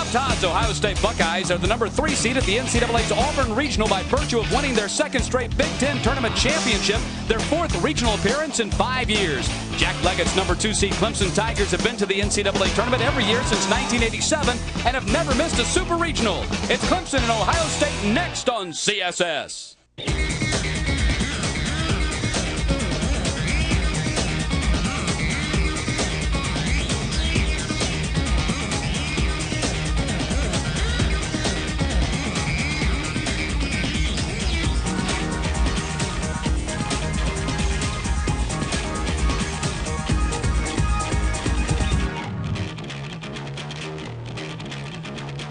Bob Todd's Ohio State Buckeyes are the number 3 seed at the NCAA's Auburn Regional by virtue of winning their second straight Big Ten Tournament championship, their 4th regional appearance in 5 years. Jack Leggett's number 2 seed Clemson Tigers have been to the NCAA tournament every year since 1987 and have never missed a super regional. It's Clemson and Ohio State next on CSS.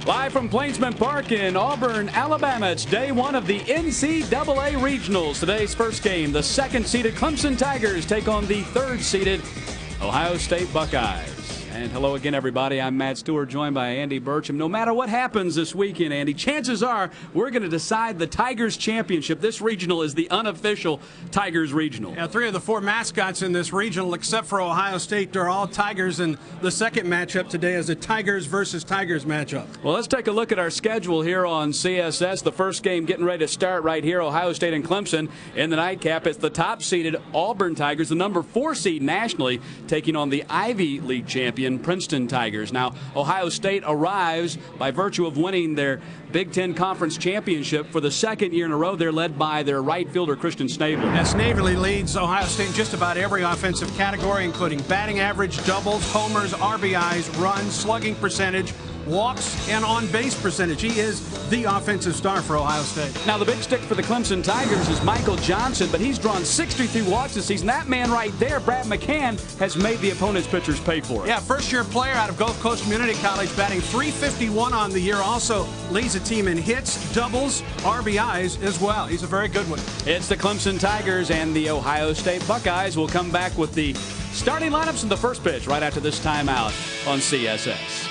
Live from Plainsman Park in Auburn, Alabama, it's day 1 of the NCAA Regionals. Today's first game, the 2nd-seeded Clemson Tigers take on the 3rd-seeded Ohio State Buckeyes. And hello again, everybody. I'm Matt Stewart, joined by Andy Burcham. No matter what happens this weekend, Andy, chances are we're going to decide the Tigers championship. This regional is the unofficial Tigers regional. Yeah, 3 of the 4 mascots in this regional, except for Ohio State, are all Tigers, and the second matchup today is a Tigers versus Tigers matchup. Well, let's take a look at our schedule here on CSS. The first game getting ready to start right here, Ohio State and Clemson. In the nightcap, it's the top-seeded Auburn Tigers, the number 4 seed nationally, taking on the Ivy League champion Princeton Tigers. Now, Ohio State arrives by virtue of winning their Big Ten Conference Championship for the 2nd year in a row. They're led by their right fielder, Christian Snavely. Now, Snavely leads Ohio State in just about every offensive category, including batting average, doubles, homers, RBIs, runs, slugging percentage, walks, and on-base percentage. He is the offensive star for Ohio State. Now, the big stick for the Clemson Tigers is Michael Johnson, but he's drawn 63 walks this season. That man right there, Brad McCann, has made the opponent's pitchers pay for it. Yeah, first-year player out of Gulf Coast Community College, batting .351 on the year. Also leads the team in hits, doubles, RBIs as well. He's a very good one. It's the Clemson Tigers and the Ohio State Buckeyes. We'll come back with the starting lineups and the first pitch right after this timeout on CSS.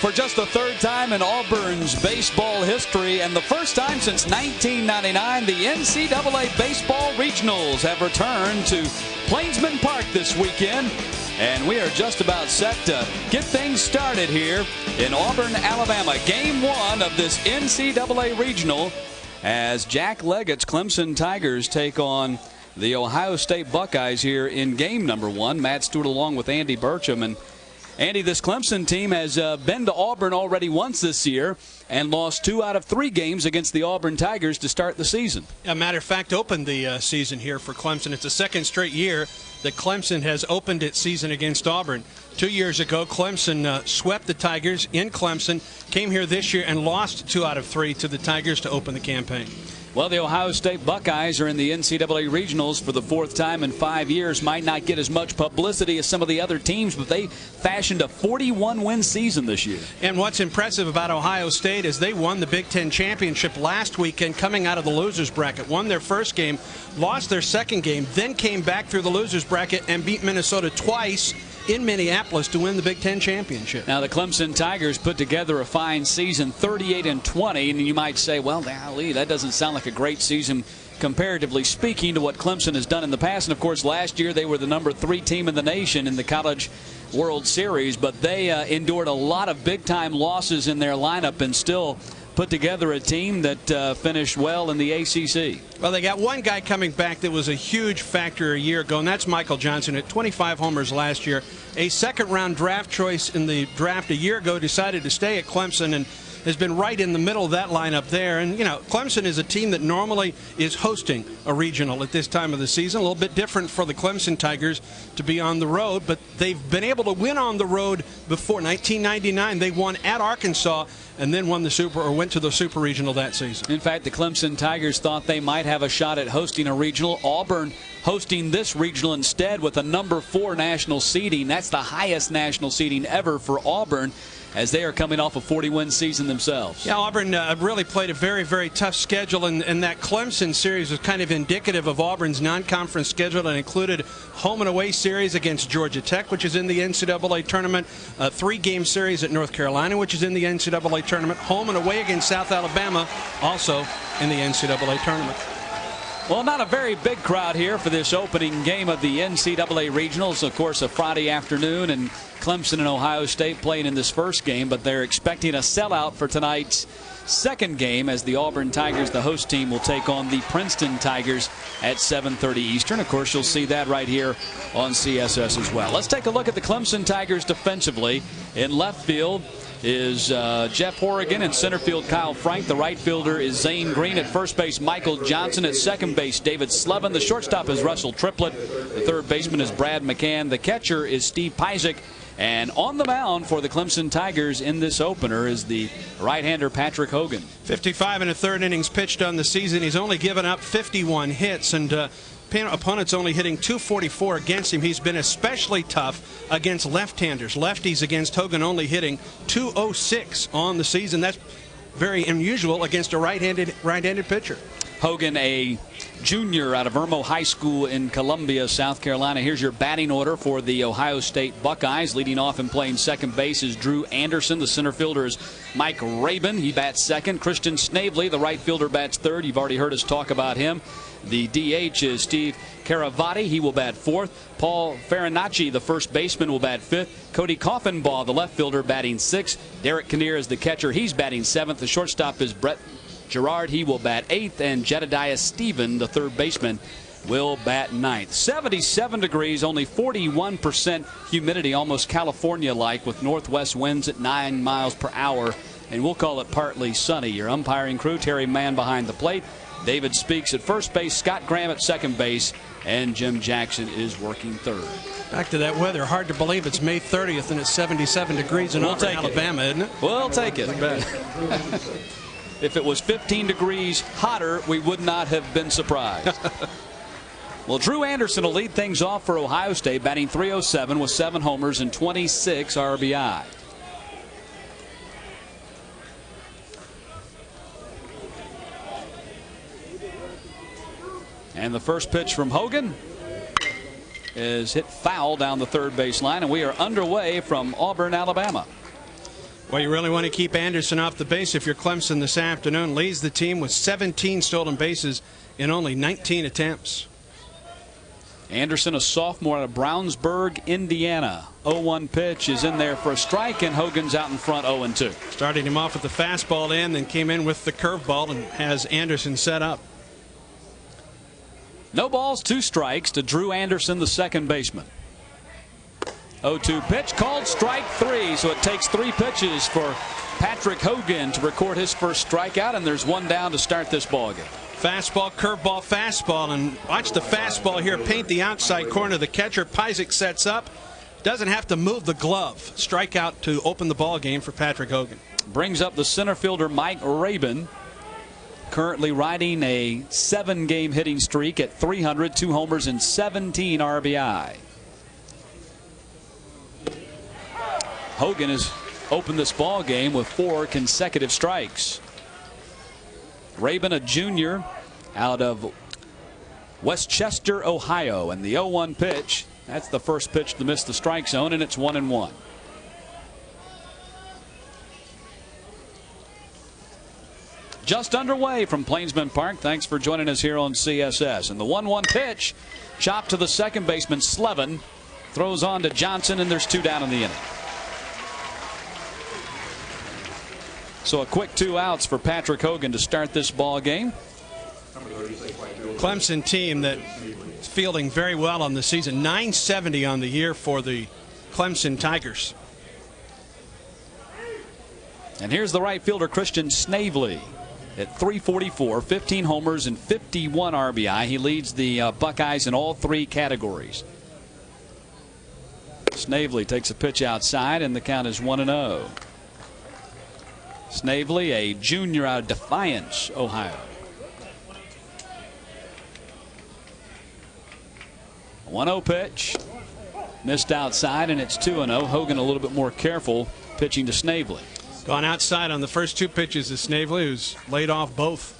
For just the 3rd time in Auburn's baseball history and the first time since 1999, the NCAA Baseball Regionals have returned to Plainsman Park this weekend. And we are just about set to get things started here in Auburn, Alabama. Game 1 of this NCAA Regional as Jack Leggett's Clemson Tigers take on the Ohio State Buckeyes here in game number 1. Matt Stewart along with Andy Burcham. And Andy, this Clemson team has been to Auburn already once this year and lost 2 out of 3 games against the Auburn Tigers to start the season. As a matter of fact, opened the season here for Clemson. It's the 2nd straight year that Clemson has opened its season against Auburn. 2 years ago, Clemson swept the Tigers in Clemson, came here this year and lost 2 out of 3 to the Tigers to open the campaign. Well, the Ohio State Buckeyes are in the NCAA Regionals for the 4th time in 5 years. Might not get as much publicity as some of the other teams, but they fashioned a 41-win season this year. And what's impressive about Ohio State is they won the Big Ten Championship last weekend coming out of the losers bracket. Won their first game, lost their second game, then came back through the losers bracket and beat Minnesota twice in Minneapolis to win the Big Ten Championship. Now, the Clemson Tigers put together a fine season, 38-20, and you might say, well, golly, that doesn't sound like a great season comparatively speaking to what Clemson has done in the past. And, of course, last year they were the number 3 team in the nation in the College World Series, but they endured a lot of big-time losses in their lineup and still put together a team that finished well in the ACC. Well, they got one guy coming back that was a huge factor a year ago, and that's Michael Johnson at 25 homers last year. A second-round draft choice in the draft a year ago, decided to stay at Clemson and has been right in the middle of that lineup there. And, you know, Clemson is a team that normally is hosting a regional at this time of the season. A little bit different for the Clemson Tigers to be on the road, but they've been able to win on the road before. 1999, they won at Arkansas and then won the went to the Super Regional that season. In fact, the Clemson Tigers thought they might have a shot at hosting a regional. Auburn hosting this regional instead with a number 4 national seeding. That's the highest national seeding ever for Auburn. as they are coming off a 40-win season themselves. Yeah, Auburn really played a very, very tough schedule, and that Clemson series was kind of indicative of Auburn's non-conference schedule and included home and away series against Georgia Tech, which is in the NCAA tournament, a 3-game series at North Carolina, which is in the NCAA tournament, home and away against South Alabama, also in the NCAA tournament. Well, not a very big crowd here for this opening game of the NCAA Regionals. Of course, a Friday afternoon, and Clemson and Ohio State playing in this first game, but they're expecting a sellout for tonight's second game as the Auburn Tigers, the host team, will take on the Princeton Tigers at 7:30 Eastern. Of course, you'll see that right here on CSS as well. Let's take a look at the Clemson Tigers defensively. In left field is Jeff Horrigan. In center field, Kyle Frank. The right fielder is Zane Green. At first base, Michael Johnson. At second base, David Slevin. The shortstop is Russell Triplett. The third baseman is Brad McCann. The catcher is Steve Pisick. And on the mound for the Clemson Tigers in this opener is the right-hander Patrick Hogan. 55 1/3 innings pitched on the season. He's only given up 51 hits, and opponents only hitting .244 against him. He's been especially tough against left-handers. Lefties against Hogan only hitting .206 on the season. That's very unusual against a right-handed pitcher. Hogan, a junior out of Irmo High School in Columbia, South Carolina. Here's your batting order for the Ohio State Buckeyes. Leading off and playing second base is Drew Anderson. The center fielder is Mike Rabin. He bats second. Christian Snavely, the right fielder, bats third. You've already heard us talk about him. The DH is Steve Caravati. He will bat fourth. Paul Farinacci, the first baseman, will bat fifth. Cody Coffenbaugh, the left fielder, batting sixth. Derek Kinnear is the catcher. He's batting seventh. The shortstop is Brett Gerard. He will bat eighth. And Jedediah Stephen, the third baseman, will bat ninth. 77 degrees, only 41% humidity, almost California-like, with northwest winds at 9 miles per hour. And we'll call it partly sunny. Your umpiring crew, Terry Mann behind the plate. David Speaks at first base, Scott Graham at second base, and Jim Jackson is working third. Back to that weather. Hard to believe it's May 30th and it's 77 degrees in Auburn, Alabama, isn't it? We'll take it. If it was 15 degrees hotter, we would not have been surprised. Well, Drew Anderson will lead things off for Ohio State, batting .307 with 7 homers and 26 RBI. And the first pitch from Hogan is hit foul down the third base line, and we are underway from Auburn, Alabama. Well, you really want to keep Anderson off the base if you're Clemson this afternoon. Leads the team with 17 stolen bases in only 19 attempts. Anderson, a sophomore out of Brownsburg, Indiana. 0-1 pitch is in there for a strike, and Hogan's out in front 0-2. Started him off with the fastball in, then came in with the curveball and has Anderson set up. No balls, 2 strikes to Drew Anderson, the second baseman. 0-2 pitch, called strike 3. So it takes 3 pitches for Patrick Hogan to record his first strikeout, and there's 1 down to start this ballgame. Fastball, curveball, fastball, and watch the fastball here paint the outside corner. The catcher Pisick sets up, doesn't have to move the glove. Strikeout to open the ball game for Patrick Hogan. Brings up the center fielder Mike Rabin, currently riding a 7-game hitting streak at .300, 2 homers and 17 RBI. Hogan has opened this ball game with 4 consecutive strikes. Rabin, a junior out of Westchester, Ohio, and the 0-1 pitch, that's the first pitch to miss the strike zone, and it's 1-1. Just underway from Plainsman Park. Thanks for joining us here on CSS. And the 1-1 pitch, chopped to the second baseman Slevin, throws on to Johnson, and there's 2 down in the inning. So a quick 2 outs for Patrick Hogan to start this ball game. Clemson team that is fielding very well on the season. .970 on the year for the Clemson Tigers. And here's the right fielder Christian Snavely at .344, 15 homers and 51 RBI. He leads the Buckeyes in all 3 categories. Snavely takes a pitch outside, and the count is 1-0. Snavely, a junior out of Defiance, Ohio. 1-0 pitch, missed outside, and it's 2-0. Hogan a little bit more careful, pitching to Snavely. Gone outside on the first 2 pitches of Snavely, who's laid off both.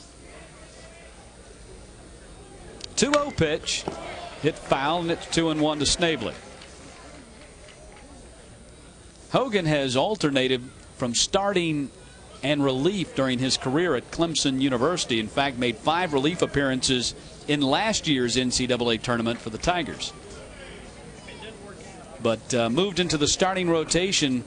2-0 pitch. Hit foul, and it's 2-1 to Snavely. Hogan has alternated from starting and relief during his career at Clemson University. In fact, made 5 relief appearances in last year's NCAA tournament for the Tigers. But moved into the starting rotation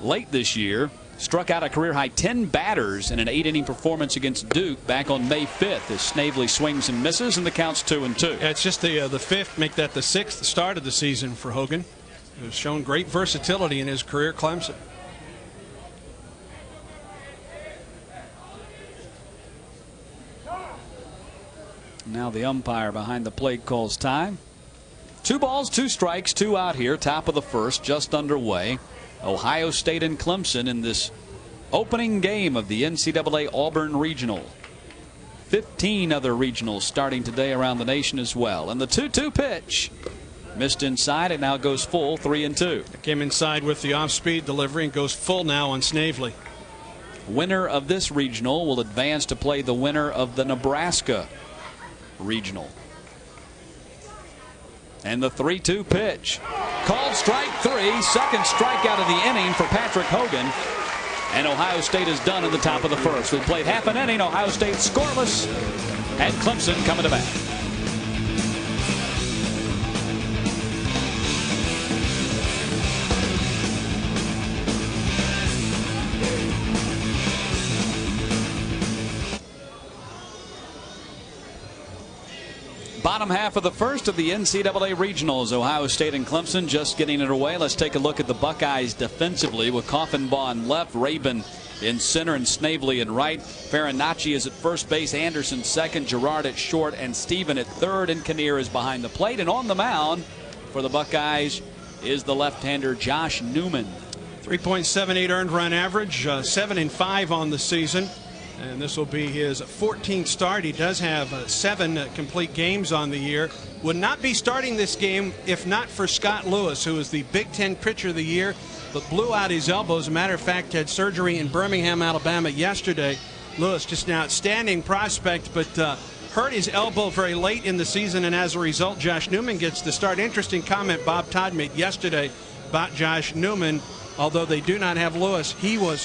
late this year. Struck out a career-high 10 batters in an 8-inning performance against Duke back on May 5th as Snavely swings and misses, and the count's 2-2. Yeah, it's just the 5th, make that the 6th start of the season for Hogan. He's shown great versatility in his career at Clemson. Now the umpire behind the plate calls time. 2 balls, 2 strikes, 2 out here. Top of the first, just underway. Ohio State and Clemson in this opening game of the NCAA Auburn Regional. 15 other regionals starting today around the nation as well. And the 2-2 pitch missed inside. It now goes full, 3-2. It came inside with the off-speed delivery and goes full now on Snavely. Winner of this regional will advance to play the winner of the Nebraska regional. And the 3-2 pitch. Called strike 3. Second strikeout of the inning for Patrick Hogan. And Ohio State is done in the top of the first. We played half an inning. Ohio State scoreless. And Clemson coming to bat. Bottom half of the first of the NCAA regionals. Ohio State and Clemson just getting it away. Let's take a look at the Buckeyes defensively with Coffenbaugh in left, Rabin in center, and Snavely in right. Farinacci is at first base, Anderson second, Girard at short, and Steven at third, and Kinnear is behind the plate. And on the mound for the Buckeyes is the left-hander Josh Newman. 3.78 earned run average, 7-5 on the season. And this will be his 14th start. He does have 7 complete games on the year. Would not be starting this game if not for Scott Lewis, who is the Big Ten Pitcher of the Year, but blew out his elbow. As a matter of fact, had surgery in Birmingham, Alabama yesterday. Lewis, just an outstanding prospect, but hurt his elbow very late in the season, and as a result, Josh Newman gets the start. Interesting comment Bob Todd made yesterday about Josh Newman. Although they do not have Lewis,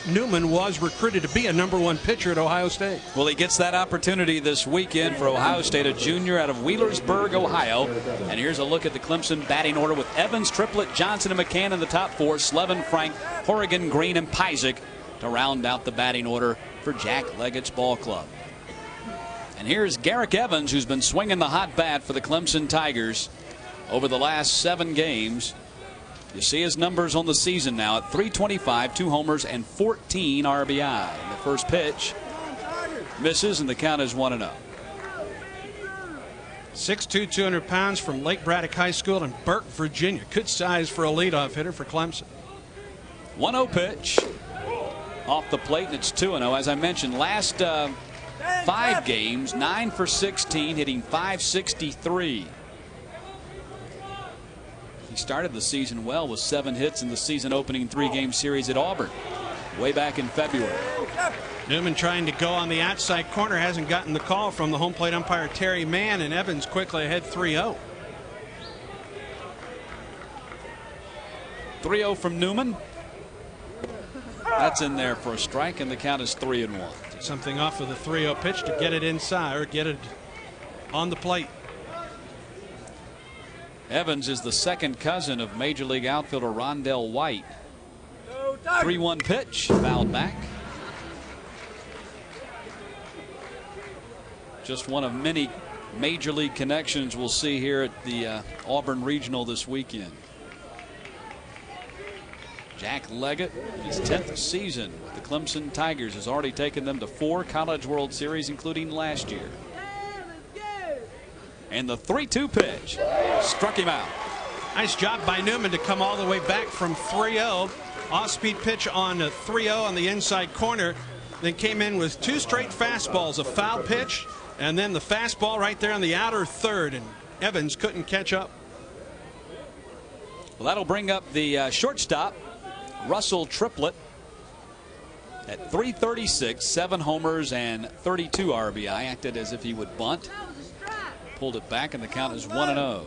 Newman was recruited to be a #1 pitcher at Ohio State. Well, he gets that opportunity this weekend for Ohio State, a junior out of Wheelersburg, Ohio. And here's a look at the Clemson batting order with Evans, Triplett, Johnson, and McCann in the top 4. Slevin, Frank, Horrigan, Green, and Pyzik to round out the batting order for Jack Leggett's ball club. And here's Garrick Evans, who's been swinging the hot bat for the Clemson Tigers over the last 7 games. You see his numbers on the season now at .325, 2 homers, and 14 RBI. And the first pitch misses, and the count is 1-0. 6'2", 200 pounds from Lake Braddock High School in Burke, Virginia. Good size for a leadoff hitter for Clemson. 1-0 pitch off the plate, and it's 2-0. As I mentioned, last 5 games, 9 for 16, hitting .563. He started the season well with 7 hits in the season opening 3-game series at Auburn way back in February. Newman trying to go on the outside corner, hasn't gotten the call from the home plate umpire Terry Mann, and Evans quickly ahead 3-0. 3-0 from Newman. That's in there for a strike, and the count is 3-1. Something off of the 3-0 pitch to get it inside, or get it on the plate. Evans is the second cousin of Major League outfielder Rondell White. 3-1 pitch, fouled back. Just one of many Major League connections we'll see here at the Auburn Regional this weekend. Jack Leggett, his 10th season with the Clemson Tigers, has already taken them to 4 College World Series, including last year. And the 3-2 pitch struck him out. Nice job by Newman to come all the way back from 3-0. Off-speed pitch on 3-0 on the inside corner. Then came in with 2 straight fastballs, a foul pitch, and then the fastball right there on the outer third. And Evans couldn't catch up. Well, that'll bring up the shortstop, Russell Triplett. At 336, 7 homers and 32 RBI. Acted as if he would bunt. Pulled it back, and the count is 1-0.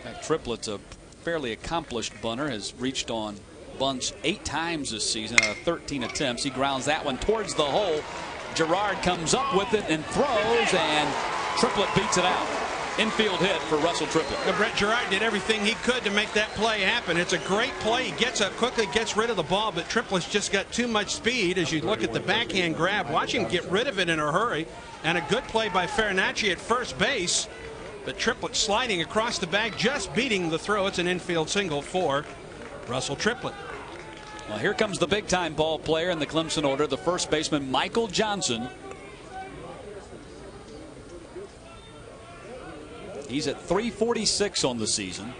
That Triplett's a fairly accomplished bunter. Has reached on bunts 8 times this season out of 13 attempts. He grounds that one towards the hole. Gerard comes up with it and throws, and Triplett beats it out. Infield hit for Russell Triplett. Brett Gerard did everything he could to make that play happen. It's a great play. He gets up quickly, gets rid of the ball, but Triplett's just got too much speed. As you look at the backhand grab, watch him get rid of it in a hurry. And a good play by Farinacci at first base. But Triplett sliding across the bag, just beating the throw. It's an infield single for Russell Triplett. Well, here comes the big-time ball player in the Clemson order, the first baseman, Michael Johnson. He's at 346 on the season.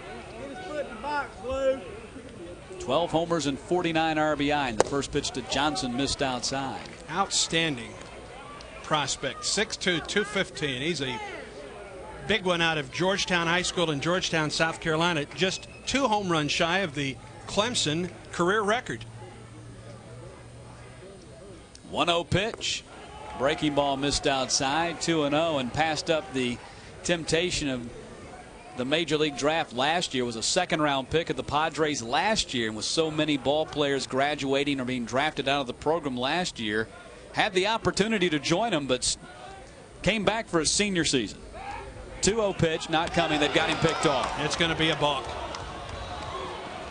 12 homers and 49 RBI. And the first pitch to Johnson missed outside. Outstanding prospect. 6'2", 215. He's a big one out of Georgetown High School in Georgetown, South Carolina. Just 2 home runs shy of the Clemson career record. 1-0 pitch. Breaking ball missed outside. 2-0, and passed up the temptation of the Major League draft last year. Was a 2nd-round pick of the Padres last year, and with so many ball players graduating or being drafted out of the program last year, had the opportunity to join them, but came back for his senior season. 2-0 pitch, not coming. They've got him picked off. It's going to be a balk.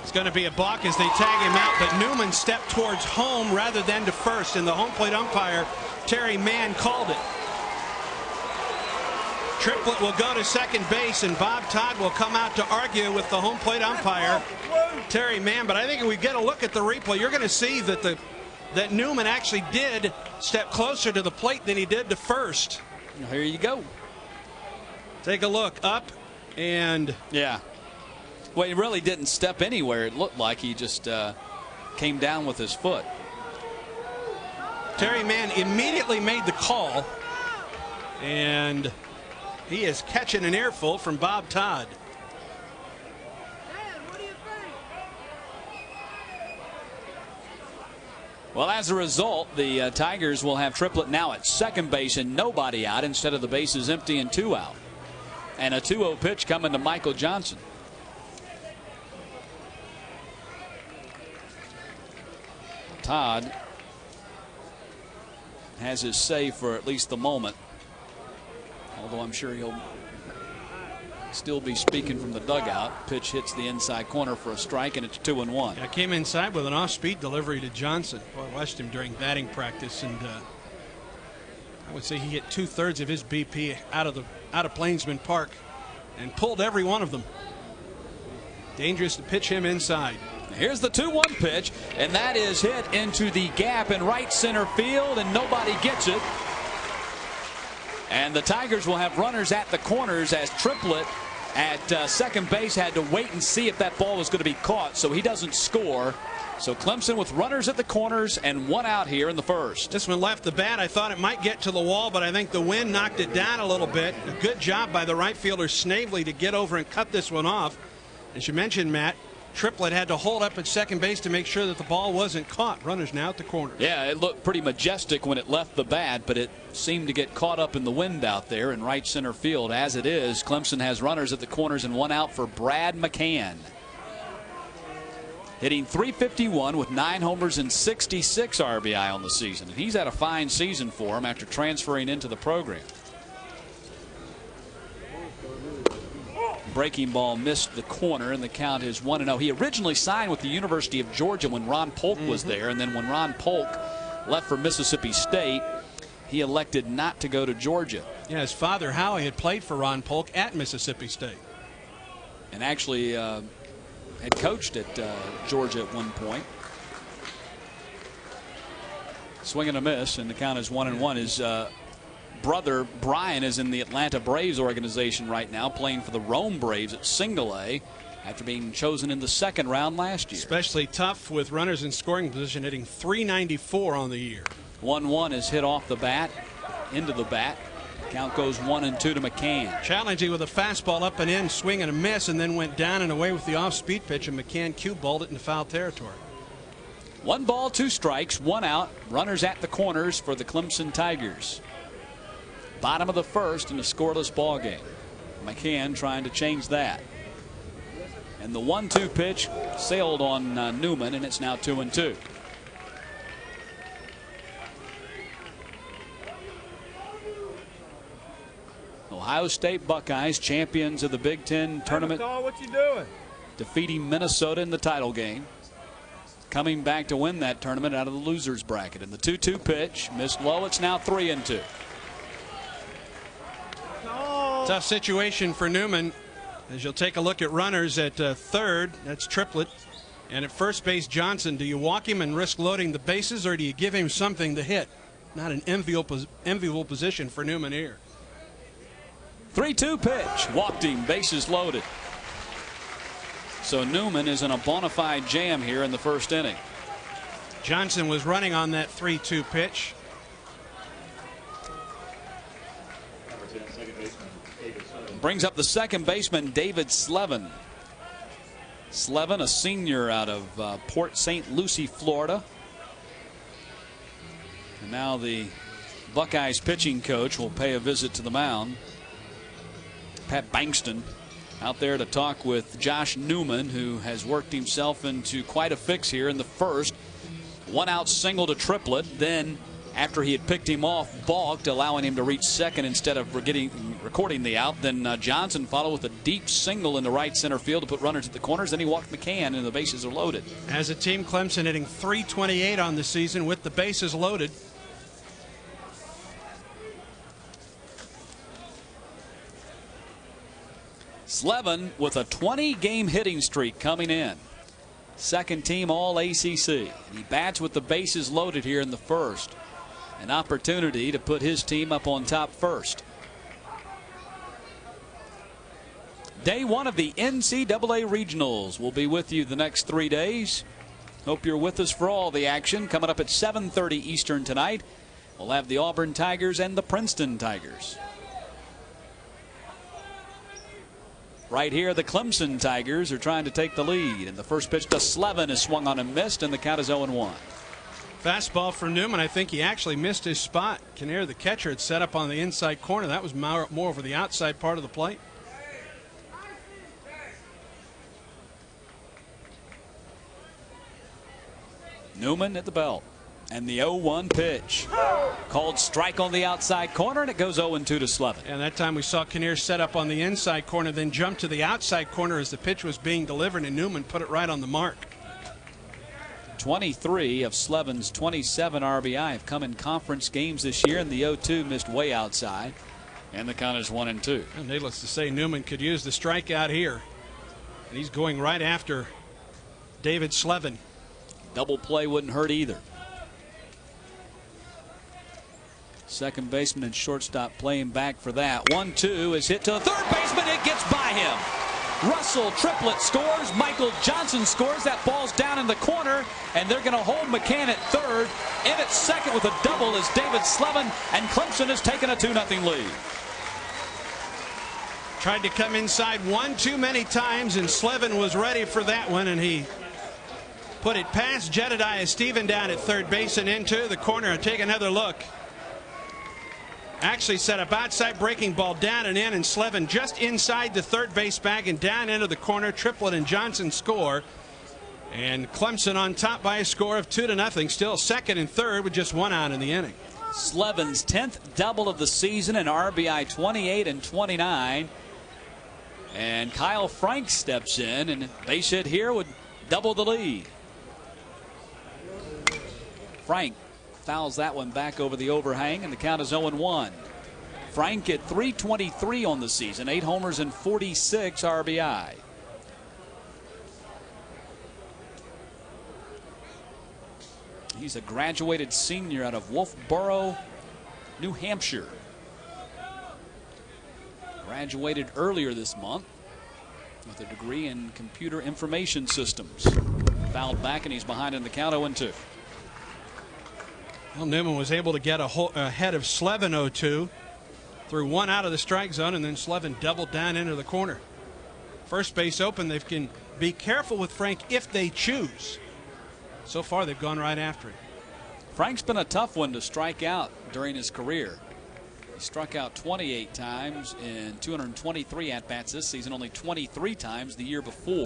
It's going to be a balk as they tag him out, but Newman stepped towards home rather than to first, and the home plate umpire, Terry Mann, called it. Triplett will go to second base, and Bob Todd will come out to argue with the home plate umpire, Terry Mann. But I think if we get a look at the replay, you're going to see that that Newman actually did step closer to the plate than he did to first. Here you go. Take a look up, and yeah. Well, he really didn't step anywhere. It looked like he just came down with his foot. Terry Mann immediately made the call, and he is catching an earful from Bob Todd. Dad, what do you think? Well, as a result, the Tigers will have Triplett now at second base and nobody out instead of the bases empty and 2 out. And a 2-0 pitch coming to Michael Johnson. Todd has his say for at least the moment, although I'm sure he'll still be speaking from the dugout. Pitch hits the inside corner for a strike, and it's 2-1. I came inside with an off-speed delivery to Johnson. Boy, I watched him during batting practice, and I would say he hit 2/3 of his BP out of Plainsman Park and pulled every one of them. Dangerous to pitch him inside. Here's the 2-1 pitch, and that is hit into the gap in right center field, and nobody gets it. And the Tigers will have runners at the corners, as Triplett at second base had to wait and see if that ball was going to be caught, so he doesn't score. So Clemson with runners at the corners and 1 out here in the first. This one left the bat. I thought it might get to the wall, but I think the wind knocked it down a little bit. A good job by the right fielder Snavely to get over and cut this one off. As you mentioned, Matt, Triplett had to hold up at second base to make sure that the ball wasn't caught. Runners now at the corner. Yeah, it looked pretty majestic when it left the bat, but it seemed to get caught up in the wind out there in right center field. As it is, Clemson has runners at the corners and 1 out for Brad McCann. Hitting .351 with 9 homers and 66 RBI on the season. And he's had a fine season for him after transferring into the program. Breaking ball missed the corner, and the count is 1-0. He originally signed with the University of Georgia when Ron Polk was there, and then when Ron Polk left for Mississippi State, he elected not to go to Georgia. Yeah, his father Howie had played for Ron Polk at Mississippi State, and actually had coached at Georgia at one point. Swing and a miss, and the count is 1-1. His brother Brian is in the Atlanta Braves organization right now, playing for the Rome Braves at single A after being chosen in the 2nd round last year. Especially tough with runners in scoring position, hitting .394 on the year. 1-1 is hit off the bat, into the bat. Count goes 1-2 to McCann. Challenging with a fastball up and in, swing and a miss, and then went down and away with the off-speed pitch, and McCann cue balled it into foul territory. 1 ball, 2 strikes, 1 out. Runners at the corners for the Clemson Tigers. Bottom of the first in a scoreless ball game. McCann trying to change that. And the 1-2 pitch sailed on Newman, and it's now 2-2. Ohio State Buckeyes, champions of the Big Ten tournament, what you doing? defeating Minnesota in the title game. Coming back to win that tournament out of the losers bracket. And the 2-2 pitch missed low. It's now 3-2. Tough situation for Newman, as you'll take a look at runners at third. That's Triplett. And at first base, Johnson. Do you walk him and risk loading the bases, or do you give him something to hit? Not an enviable position for Newman here. 3-2 pitch. Walked him. Bases loaded. So Newman is in a bona fide jam here in the first inning. Johnson was running on that 3-2 pitch. Brings up the second baseman, David Slevin. Slevin, a senior out of Port St. Lucie, Florida. And now the Buckeyes pitching coach will pay a visit to the mound. Pat Bankston out there to talk with Josh Newman, who has worked himself into quite a fix here in the first. 1 out single to Triplett. Then, after he had picked him off, balked, allowing him to reach second instead of recording the out. Then Johnson followed with a deep single in the right center field to put runners at the corners. Then he walked McCann, and the bases are loaded. As a team, Clemson hitting .328 on the season with the bases loaded. Slevin with a 20-game hitting streak coming in. Second team All ACC. He bats with the bases loaded here in the first. An opportunity to put his team up on top first. Day 1 of the NCAA Regionals. We'll be with you the next 3 days. Hope you're with us for all the action. Coming up at 7:30 Eastern tonight, we'll have the Auburn Tigers and the Princeton Tigers. Right here, the Clemson Tigers are trying to take the lead. And the first pitch to Slevin is swung on and missed, and the count is 0-1. Fastball for Newman. I think he actually missed his spot. Kinnear, the catcher, had set up on the inside corner. That was more over the outside part of the plate. Newman at the belt. And the 0-1 pitch. Called strike on the outside corner, and it goes 0-2 to Slevin. And that time we saw Kinnear set up on the inside corner, then jump to the outside corner as the pitch was being delivered, and Newman put it right on the mark. 23 of Slevin's 27 RBI have come in conference games this year, and the 0-2 missed way outside. And the count is 1-2. And needless to say, Newman could use the strikeout here. And he's going right after David Slevin. Double play wouldn't hurt either. Second baseman and shortstop playing back for that. 1-2 is hit to the third baseman. It gets by him. Russell Triplett scores. Michael Johnson scores. That ball's down in the corner, and they're going to hold McCann at third. In at second with a double is David Slevin, and Clemson has taken a 2-0 lead. Tried to come inside one too many times, and Slevin was ready for that one, and he put it past Jedediah Stephen down at third base and into the corner. Take another look. Actually set up outside, breaking ball down and in, and Slevin just inside the third base bag and down into the corner. Triplett and Johnson score, and Clemson on top by a score of 2-0. Still second and third with just 1 out in the inning. Slevin's 10th double of the season, and RBI 28 and 29. And Kyle Frank steps in, and base hit here would double the lead. Frank fouls that one back over the overhang, and the count is 0-1. Frank at .323 on the season, 8 homers and 46 RBI. He's a graduated senior out of Wolfboro, New Hampshire. Graduated earlier this month with a degree in computer information systems. Fouled back, and he's behind in the count, 0-2. Well, Newman was able to get ahead of Slevin 0-2 through 1 out of the strike zone, and then Slevin doubled down into the corner. First base open. They can be careful with Frank if they choose. So far, they've gone right after it. Frank's been a tough one to strike out during his career. He struck out 28 times in 223 at-bats this season, only 23 times the year before.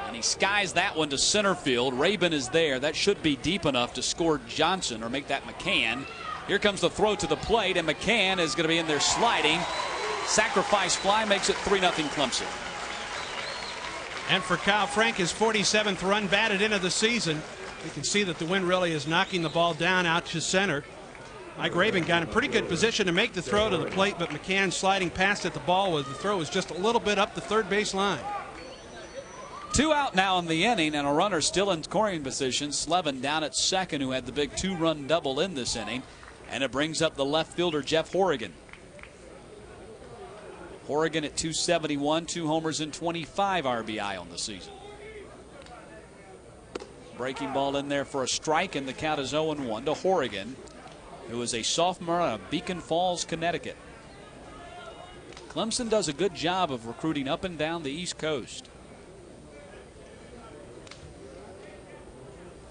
And he skies that one to center field. Rabin is there. That should be deep enough to score Johnson or make that McCann. Here comes the throw to the plate, and McCann is going to be in there sliding. Sacrifice fly makes it 3-0 Clemson. And for Kyle Frank, his 47th run batted into the season. You can see that the wind really is knocking the ball down out to center. Mike Rabin got in pretty good position to make the throw to the plate, but McCann sliding past at the ball was the throw was just a little bit up the third base line. 2 out now in the inning, and a runner still in scoring position. Slevin down at second, who had the big 2-run double in this inning. And it brings up the left fielder, Jeff Horrigan. Horrigan at 271, 2 homers and 25 RBI on the season. Breaking ball in there for a strike, and the count is 0-1 to Horrigan, who is a sophomore out of Beacon Falls, Connecticut. Clemson does a good job of recruiting up and down the East Coast.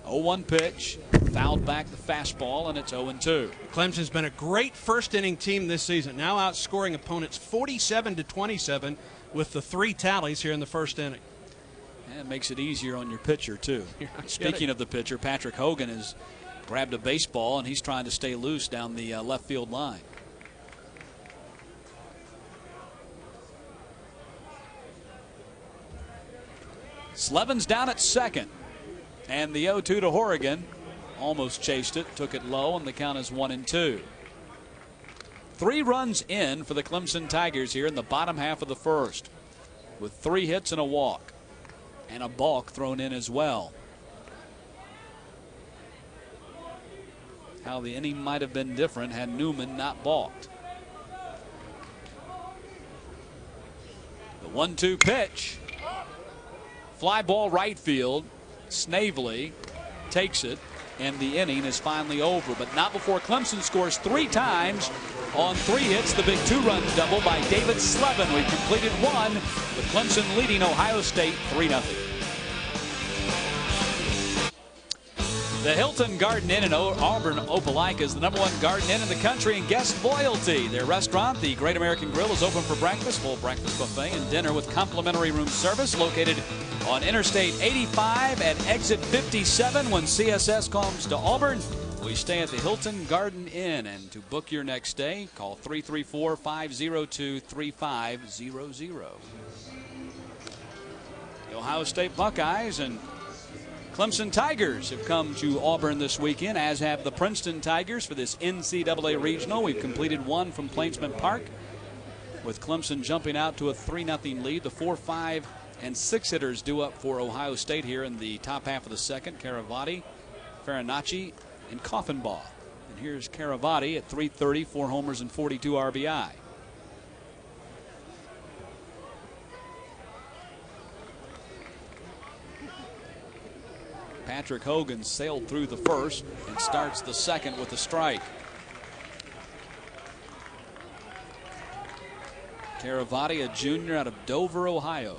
0-1 pitch, fouled back the fastball, and it's 0-2. Clemson's been a great first inning team this season, now outscoring opponents 47-27 with the 3 tallies here in the first inning. And it makes it easier on your pitcher, too. Speaking of the pitcher, Patrick Hogan has grabbed a baseball, and he's trying to stay loose down the left field line. Slevin's down at second. And the 0-2 to Horrigan. Almost chased it, took it low, and the count is 1-2. 3 runs in for the Clemson Tigers here in the bottom half of the first, with 3 hits and a walk, and a balk thrown in as well. How the inning might have been different had Newman not balked. The 1-2 pitch. Fly ball right field. Snavely takes it, and the inning is finally over, but not before Clemson scores 3 times on 3 hits. The big 2-run double by David Slevin. We've completed 1, with Clemson leading Ohio State 3-0. The Hilton Garden Inn in Auburn, Opelika, is the #1 garden inn in the country in guest loyalty. Their restaurant, the Great American Grill, is open for breakfast, full breakfast buffet, and dinner with complimentary room service, located on Interstate 85 at exit 57. When CSS comes to Auburn, we stay at the Hilton Garden Inn. And to book your next stay, call 334-502-3500. The Ohio State Buckeyes and Clemson Tigers have come to Auburn this weekend, as have the Princeton Tigers for this NCAA Regional. We've completed 1 from Plainsman Park, with Clemson jumping out to a 3-0 lead. The 4, 5, and 6 hitters due up for Ohio State here in the top half of the second. Caravati, Farinacci, and Coffenbaugh. And here's Caravati at 330, 4 homers and 42 RBI. Patrick Hogan sailed through the first and starts the second with a strike. Caravati, a junior out of Dover, Ohio.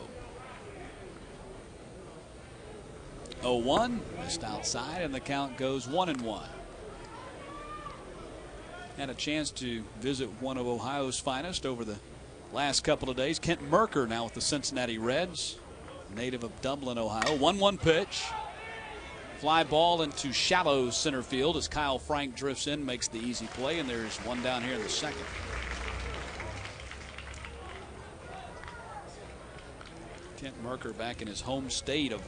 0-1, missed outside, and the count goes 1-1. Had a chance to visit one of Ohio's finest over the last couple of days. Kent Merker now with the Cincinnati Reds, native of Dublin, Ohio. 1-1 pitch. Fly ball into shallow center field as Kyle Frank drifts in, makes the easy play, and there's one down here in the second. Kent Merker back in his home state of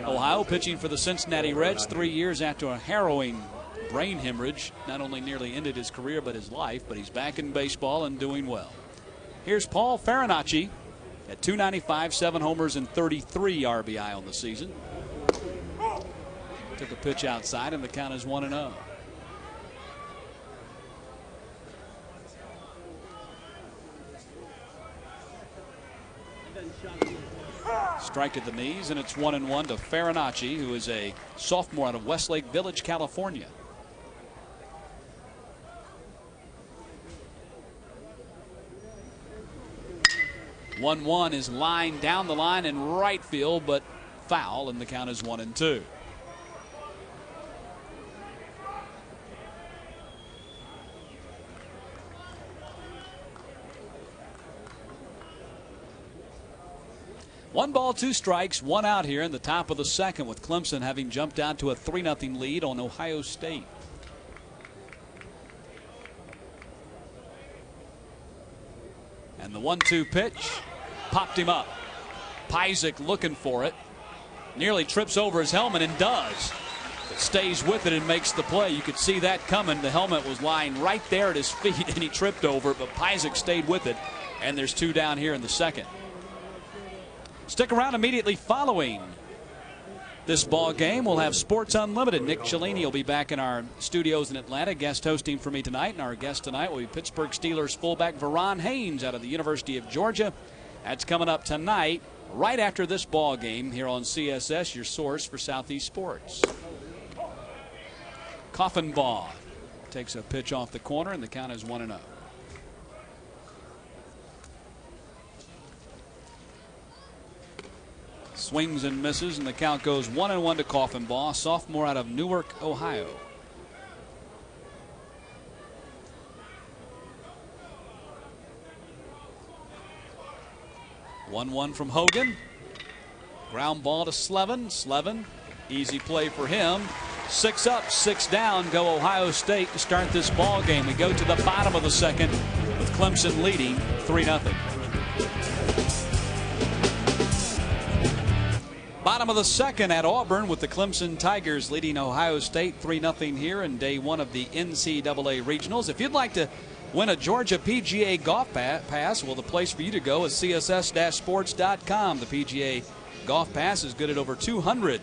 Ohio, pitching for the Cincinnati Reds 3 years after a harrowing brain hemorrhage. Not only nearly ended his career but his life, but he's back in baseball and doing well. Here's Paul Farinacci at 295, 7 homers and 33 RBI on the season. Took a pitch outside, and the count is 1-0. Strike at the knees, and it's 1-1 to Farinacci, who is a sophomore out of Westlake Village, California. One is lined down the line in right field, but foul, and the count is 1-2. 1 ball, 2 strikes, 1 out here in the top of the second, with Clemson having jumped out to a 3-0 lead on Ohio State. And the 1-2 pitch popped him up. Pyzik looking for it. Nearly trips over his helmet and does. But stays with it and makes the play. You could see that coming. The helmet was lying right there at his feet and he tripped over it, but Pyzik stayed with it. And there's 2 down here in the second. Stick around immediately following this ball game. We'll have Sports Unlimited. Nick Cellini will be back in our studios in Atlanta, guest hosting for me tonight. And our guest tonight will be Pittsburgh Steelers fullback Veron Haynes out of the University of Georgia. That's coming up tonight, right after this ball game here on CSS, your source for Southeast sports. Coffenbaugh takes a pitch off the corner, and the count is 1-0. Swings and misses, and the count goes 1-1 to Coffenbaugh, sophomore out of Newark, Ohio. One from Hogan. Ground ball to Slevin. Slevin, easy play for him. 6 up, 6 down, go Ohio State to start this ball game. We go to the bottom of the second with Clemson leading 3-0. Bottom of the second at Auburn with the Clemson Tigers leading Ohio State 3-0 here in day 1 of the NCAA regionals. If you'd like to win a Georgia PGA golf pass, well, the place for you to go is css-sports.com. The PGA golf pass is good at over 200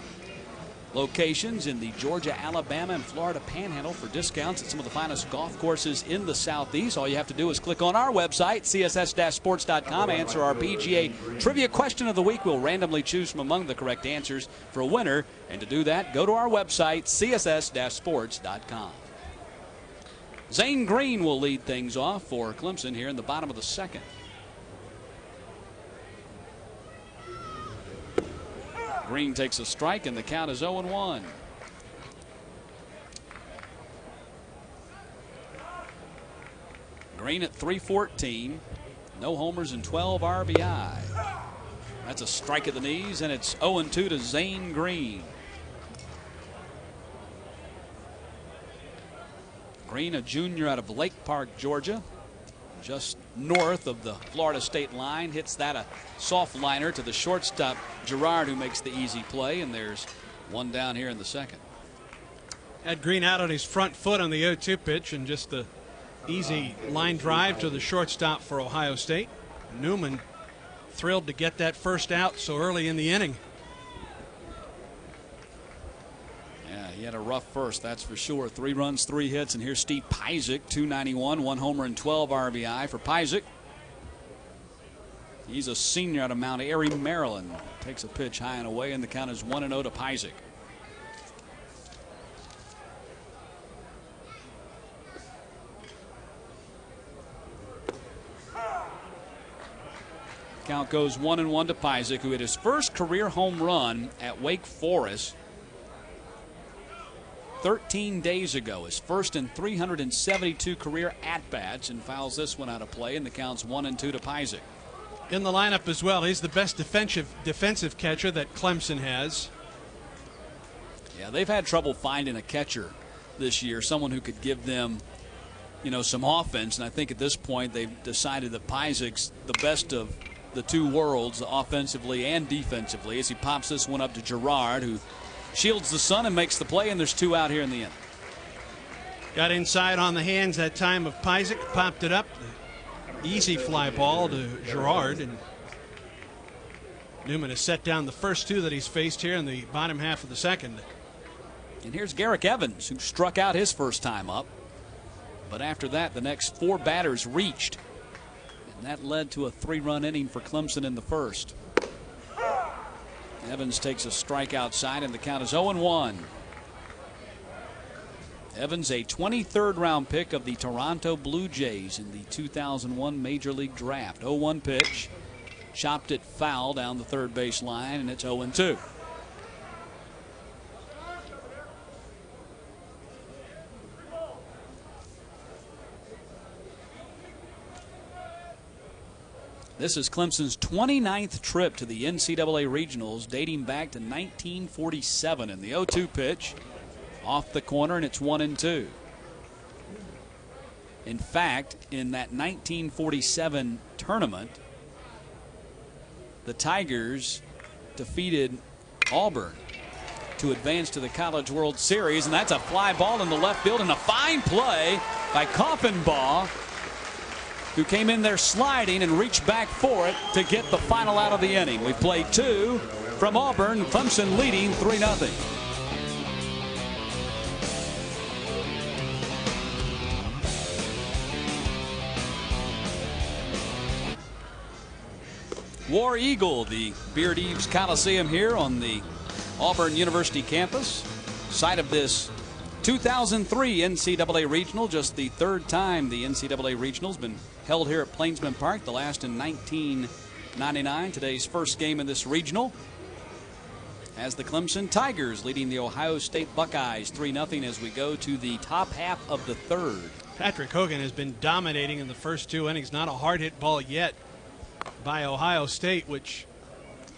locations in the Georgia, Alabama, and Florida Panhandle for discounts at some of the finest golf courses in the Southeast. All you have to do is click on our website, css-sports.com, answer our PGA trivia question of the week. We'll randomly choose from among the correct answers for a winner. And to do that, go to our website, css-sports.com. Zane Green will lead things off for Clemson here in the bottom of the second. Green takes a strike, and the count is 0-1. Green at .314, no homers and 12 RBI. That's a strike at the knees, and it's 0-2 to Zane Green. Green, a junior out of Lake Park, Georgia, just north of the Florida State line, hits that a soft liner to the shortstop Gerard, who makes the easy play, and there's 1 down here in the second. Had Green out on his front foot on the 0-2 pitch, and just the easy line drive to the shortstop for Ohio State. Newman thrilled to get that first out so early in the inning. Yeah, he had a rough first, that's for sure. 3 runs, 3 hits, and here's Steve Pyzik, .291, 1 homer and 12 RBI for Pyzik. He's a senior out of Mount Airy, Maryland. Takes a pitch high and away, and the count is 1-0 to Pyzik. Count goes 1-1 to Pyzik, who hit his first career home run at Wake Forest 13 days ago, his first in 372 career at-bats, and fouls this one out of play, and the count's 1-2 to Pyzik. In the lineup as well, he's the best defensive catcher that Clemson has. Yeah, they've had trouble finding a catcher this year, someone who could give them, you know, some offense, and I think at this point they've decided that Pyzik's the best of the 2 worlds, offensively and defensively, as he pops this one up to Gerard, who shields the sun and makes the play, and there's 2 out here in the end. Got inside on the hands that time of Pyzik, popped it up. Easy fly ball to Gerard, and Newman has set down the first 2 that he's faced here in the bottom half of the second. And here's Garrick Evans, who struck out his first time up. But after that, the next 4 batters reached. And that led to a 3-run inning for Clemson in the first. Evans takes a strike outside, and the count is 0-1. Evans, a 23rd round pick of the Toronto Blue Jays in the 2001 Major League Draft. 0-1 pitch. Chopped it foul down the third base line, and it's 0-2. This is Clemson's 29th trip to the NCAA Regionals, dating back to 1947. And the 0-2 pitch off the corner, and it's 1-2. In fact, in that 1947 tournament, the Tigers defeated Auburn to advance to the College World Series, and that's a fly ball in the left field, and a fine play by Coffenbaugh, who came in there sliding and reached back for it to get the final out of the inning. We played 2 from Auburn, Clemson leading 3-0. War Eagle, the Beard Eaves Coliseum here on the Auburn University campus, site of this 2003 NCAA Regional, just the 3rd time the NCAA Regional's been held here at Plainsman Park, the last in 1999. Today's first game in this regional as the Clemson Tigers leading the Ohio State Buckeyes 3-0 as we go to the top half of the 3rd. Patrick Hogan has been dominating in the first 2 innings. Not a hard hit ball yet by Ohio State, which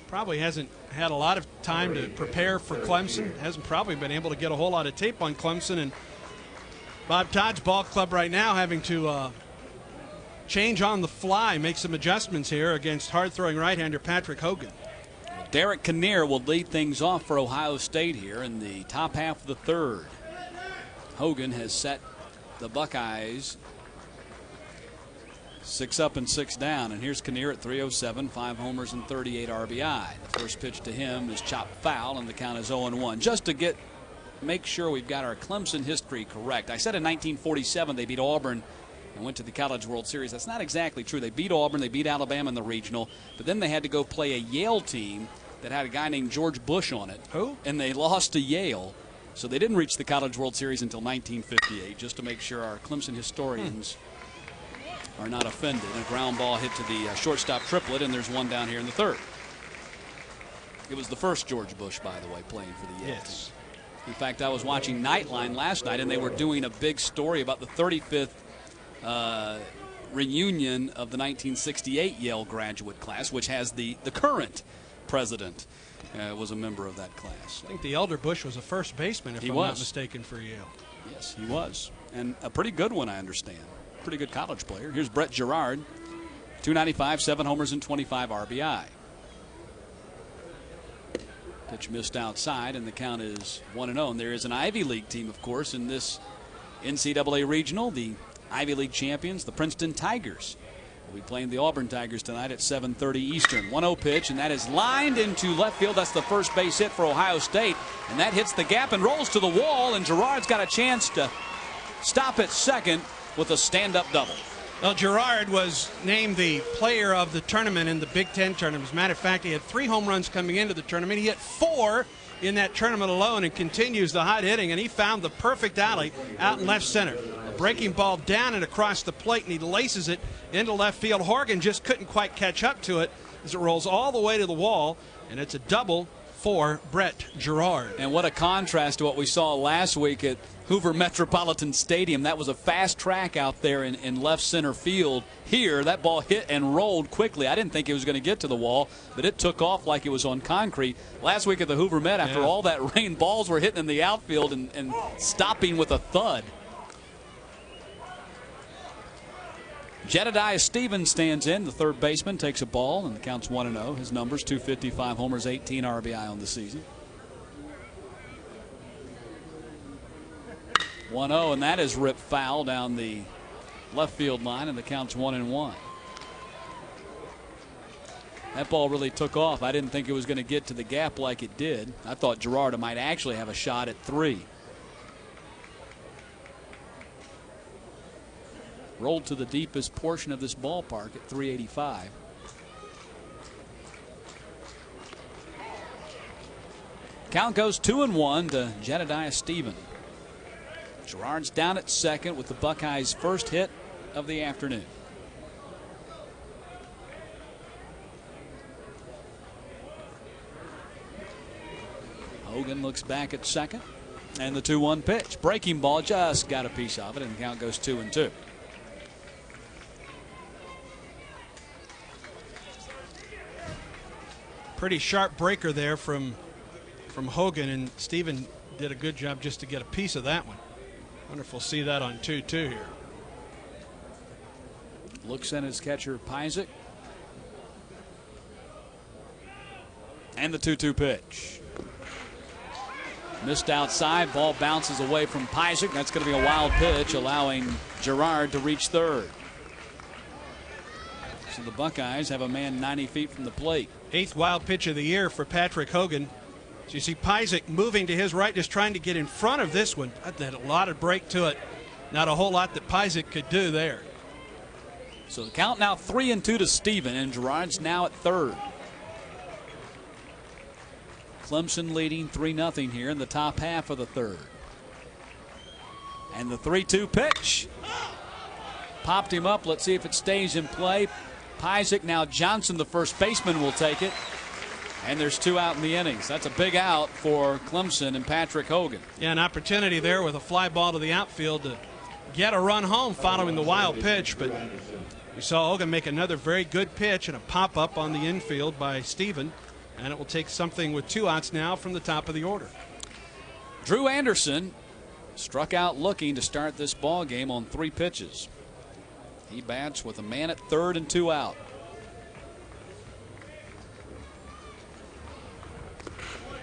probably hasn't had a lot of time to prepare for Clemson. Hasn't probably been able to get a whole lot of tape on Clemson. And Bob Todd's ball club right now having to change on the fly, make some adjustments here against hard-throwing right-hander Patrick Hogan. Derek Kinnear will lead things off for Ohio State here in the top half of the 3rd. Hogan has set the Buckeyes 6 up and 6 down, and here's Kinnear at 307, 5 homers and 38 RBI. The first pitch to him is chopped foul, and the count is 0-1. Just to make sure we've got our Clemson history correct. I said in 1947 they beat Auburn and went to the College World Series. That's not exactly true. They beat Auburn, they beat Alabama in the regional, but then they had to go play a Yale team that had a guy named George Bush on it. Who? And they lost to Yale. So they didn't reach the College World Series until 1958, just to make sure our Clemson historians are not offended. A ground ball hit to the shortstop triplet, and there's one down here in the 3rd. It was the first George Bush, by the way, playing for the Yale team. In fact, I was watching Nightline last night, and they were doing a big story about the 35th reunion of the 1968 Yale graduate class, which has the current president was a member of that class. I think the elder Bush was a first baseman, if I'm not mistaken, for Yale. Yes, he was. And a pretty good one, I understand. Pretty good college player. Here's Brett Girard, 295, 7 homers and 25 RBI. Pitch missed outside, and the count is 1-0. And there is an Ivy League team, of course, in this NCAA Regional. The Ivy League champions, the Princeton Tigers, will be playing the Auburn Tigers tonight at 7:30 Eastern. 1-0 pitch, and that is lined into left field. That's the first base hit for Ohio State, and that hits the gap and rolls to the wall, and Girard's got a chance to stop at second with a stand-up double. Well, Girard was named the player of the tournament in the Big Ten tournament. As a matter of fact, he had 3 home runs coming into the tournament. He hit 4 in that tournament alone and continues the hot hitting, and he found the perfect alley out in left center. A breaking ball down and across the plate, and he laces it into left field. Horgan just couldn't quite catch up to it as it rolls all the way to the wall, and it's a double for Brett Girard. And what a contrast to what we saw last week at Hoover Metropolitan Stadium. That was a fast track out there in left center field. Here, that ball hit and rolled quickly. I didn't think it was going to get to the wall, but it took off like it was on concrete. Last week at the Hoover Met, after all that rain, balls were hitting in the outfield and stopping with a thud. Jedediah Stevens stands in. The third baseman takes a ball, and the count's 1-0. His numbers, 255 homers, 18 RBI on the season. 1-0, and that is ripped foul down the left field line, and the count's 1-1. That ball really took off. I didn't think it was going to get to the gap like it did. I thought Girard might actually have a shot at 3. Rolled to the deepest portion of this ballpark at 385. Count goes 2-1 to Jedediah Stevens. Girard's down at second with the Buckeyes' first hit of the afternoon. Hogan looks back at second, and the 2-1 pitch. Breaking ball just got a piece of it, and the count goes 2-2. Pretty sharp breaker there from Hogan, and Steven did a good job just to get a piece of that one. Wonder if we'll see that on 2-2 here. Looks at his catcher, Pyzik. And the 2-2 pitch. Missed outside. Ball bounces away from Pyzik. That's going to be a wild pitch, allowing Girard to reach third. So the Buckeyes have a man 90 feet from the plate. 8th wild pitch of the year for Patrick Hogan. So you see Pyzik moving to his right, just trying to get in front of this one. That had a lot of break to it. Not a whole lot that Pyzik could do there. So the count now 3-2 to Steven, and Girard's now at third. Clemson leading 3-0 here in the top half of the third. And the 3-2 pitch. Popped him up. Let's see if it stays in play. Pyzik, now Johnson, the first baseman, will take it. And there's 2 out in the innings. That's a big out for Clemson and Patrick Hogan. Yeah, an opportunity there with a fly ball to the outfield to get a run home following the wild pitch. But we saw Hogan make another very good pitch and a pop-up on the infield by Steven. And it will take something with 2 outs now from the top of the order. Drew Anderson struck out looking to start this ball game on 3 pitches. He bats with a man at third and 2 out.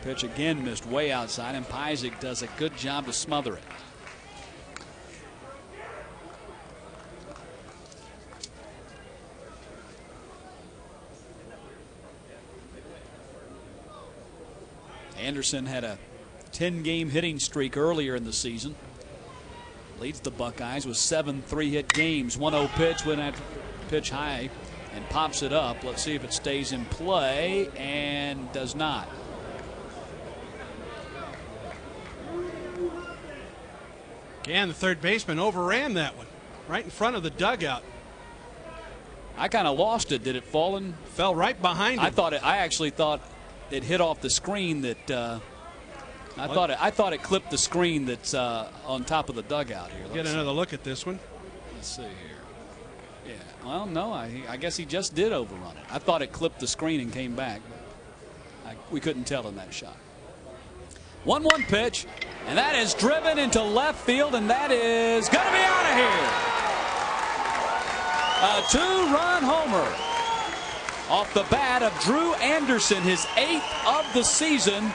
Pitch again missed way outside, and Pyzik does a good job to smother it. Anderson had a 10-game hitting streak earlier in the season. Leads the Buckeyes with 7 3-hit games. 1-0 pitch, went after pitch high and pops it up. Let's see if it stays in play, and does not. And the third baseman overran that one right in front of the dugout. I kind of lost it. Did it fall in? Fell right behind him. I actually thought it hit off the screen that I thought it clipped the screen that's on top of the dugout here. Get another look at this one. Let's see here. Yeah. Well, no, I guess he just did overrun it. I thought it clipped the screen and came back. We couldn't tell in that shot. 1-1 pitch, and that is driven into left field, and that is going to be out of here. A 2-run homer off the bat of Drew Anderson, his 8th of the season,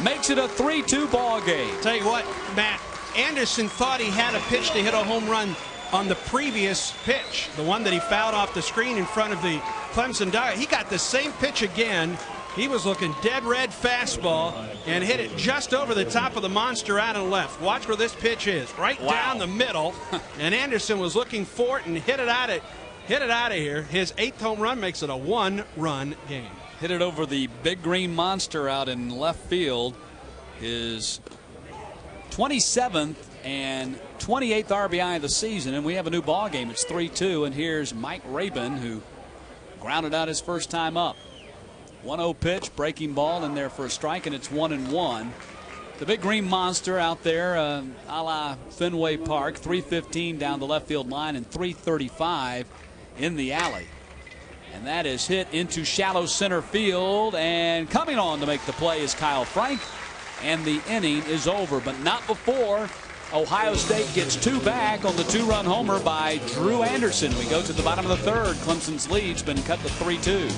makes it a 3-2 ball game. Tell you what, Matt, Anderson thought he had a pitch to hit a home run on the previous pitch, the one that he fouled off the screen in front of the Clemson dugout. He got the same pitch again. He was looking dead red fastball and hit it just over the top of the monster out and left. Watch where this pitch is, right down the middle. And Anderson was looking for it and hit it out of here. His 8th home run makes it a 1-run game. Hit it over the big green monster out in left field. His 27th and 28th RBI of the season, and we have a new ball game. It's 3-2, and here's Mike Rabin, who grounded out his first time up. 1-0 pitch, breaking ball in there for a strike, and it's 1-1. The big green monster out there, a la Fenway Park, 315 down the left field line and 335 in the alley. And that is hit into shallow center field, and coming on to make the play is Kyle Frank, and the inning is over, but not before Ohio State gets 2 back on the 2-run homer by Drew Anderson. We go to the bottom of the third. Clemson's lead's been cut to 3-2.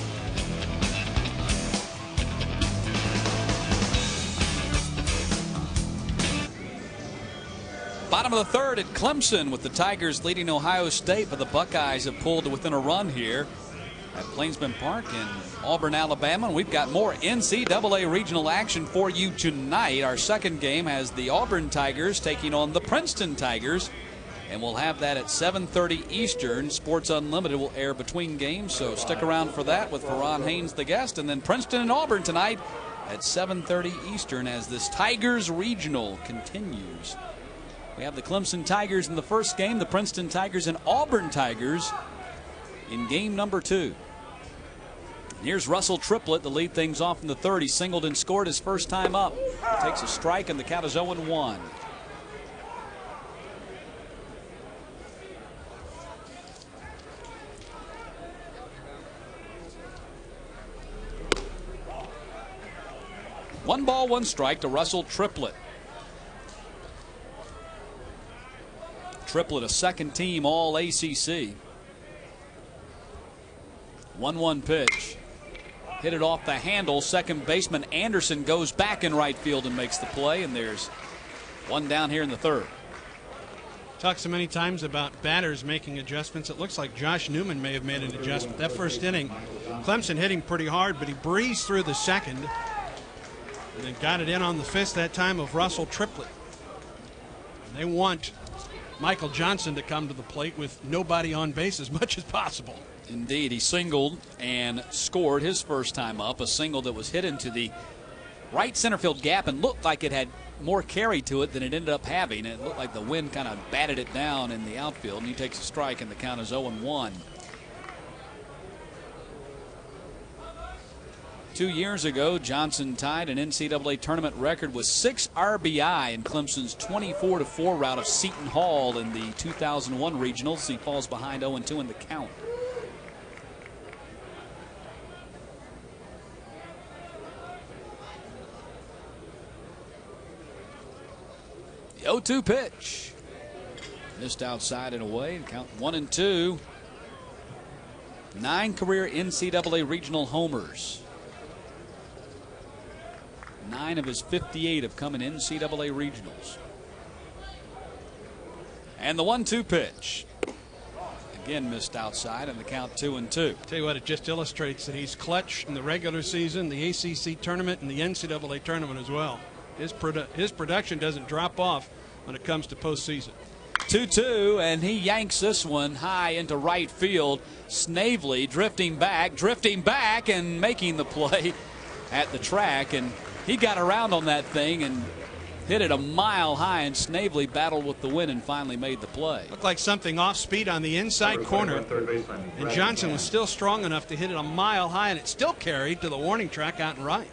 Bottom of the third at Clemson, with the Tigers leading Ohio State, but the Buckeyes have pulled to within a run here at Plainsman Park in Auburn, Alabama. And we've got more NCAA regional action for you tonight. Our second game has the Auburn Tigers taking on the Princeton Tigers, and we'll have that at 7:30 Eastern. Sports Unlimited will air between games, so stick around for that with Farron Haynes, the guest. And then Princeton and Auburn tonight at 7:30 Eastern as this Tigers regional continues. We have the Clemson Tigers in the first game, the Princeton Tigers and Auburn Tigers in game number 2. Here's Russell Triplett to lead things off in the third. He singled and scored his first time up. Takes a strike, and the count is 0-1. 1 ball, 1 strike to Russell Triplett. Triplett, a second team All ACC. 1-1 pitch. Hit it off the handle. Second baseman Anderson goes back in right field and makes the play, and there's 1 down here in the 3rd. Talked so many times about batters making adjustments. It looks like Josh Newman may have made an adjustment. That first inning, Clemson hit him pretty hard, but he breezed through the second and then got it in on the fist that time of Russell Triplett. And they want Michael Johnson to come to the plate with nobody on base as much as possible. Indeed, he singled and scored his first time up, a single that was hit into the right center field gap and looked like it had more carry to it than it ended up having. It looked like the wind kind of batted it down in the outfield, and he takes a strike, and the count is 0-1. 2 years ago, Johnson tied an NCAA tournament record with 6 RBI in Clemson's 24-4 rout of Seton Hall in the 2001 regionals. He falls behind 0-2 in the count. The 0-2 pitch. Missed outside and away, and count 1-2. 9 career NCAA regional homers. 9 of his 58 have come in NCAA regionals. And the 1-2 pitch. Again missed outside, and the count 2-2. Tell you what, it just illustrates that he's clutch in the regular season, the ACC tournament, and the NCAA tournament as well. His production doesn't drop off when it comes to postseason. 2-2, and he yanks this one high into right field. Snavely drifting back, and making the play at the track. And he got around on that thing and hit it a mile high, and Snavely battled with the wind and finally made the play. Looked like something off speed on the inside corner, and Johnson was still strong enough to hit it a mile high, and it still carried to the warning track out and right.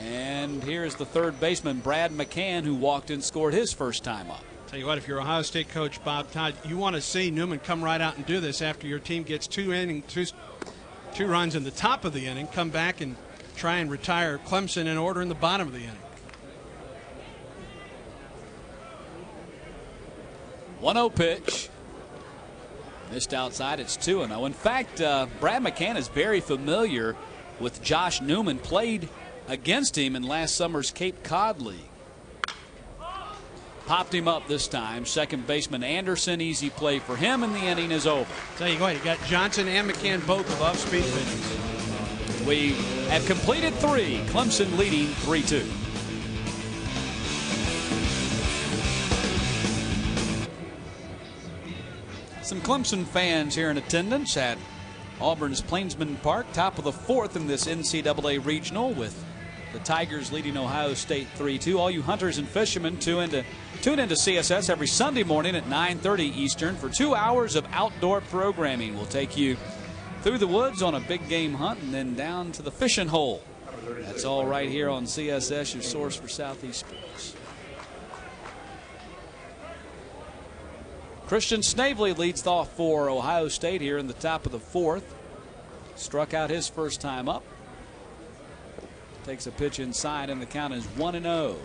And here's the third baseman, Brad McCann, who walked and scored his first time up. Tell you what, if you're Ohio State coach Bob Todd, you want to see Newman come right out and do this after your team gets two runs in the top of the inning, come back and try and retire Clemson in order in the bottom of the inning. 1-0 pitch. Missed outside. It's 2-0. In fact, Brad McCann is very familiar with Josh Newman. Played against him in last summer's Cape Cod League. Popped him up this time. Second baseman Anderson, easy play for him, and the inning is over. Tell you what, you got Johnson and McCann both with off-speed pitches. We have completed 3. Clemson leading 3-2. Some Clemson fans here in attendance at Auburn's Plainsman Park, top of the 4th in this NCAA regional, with the Tigers leading Ohio State 3-2. All you hunters and fishermen tune into CSS every Sunday morning at 9:30 Eastern for 2 hours of outdoor programming. We'll take you through the woods on a big game hunt and then down to the fishing hole. That's all right here on CSS, your source for Southeast sports. Christian Snavely leads off for Ohio State here in the top of the 4th. Struck out his first time up. Takes a pitch inside, and the count is 1-0.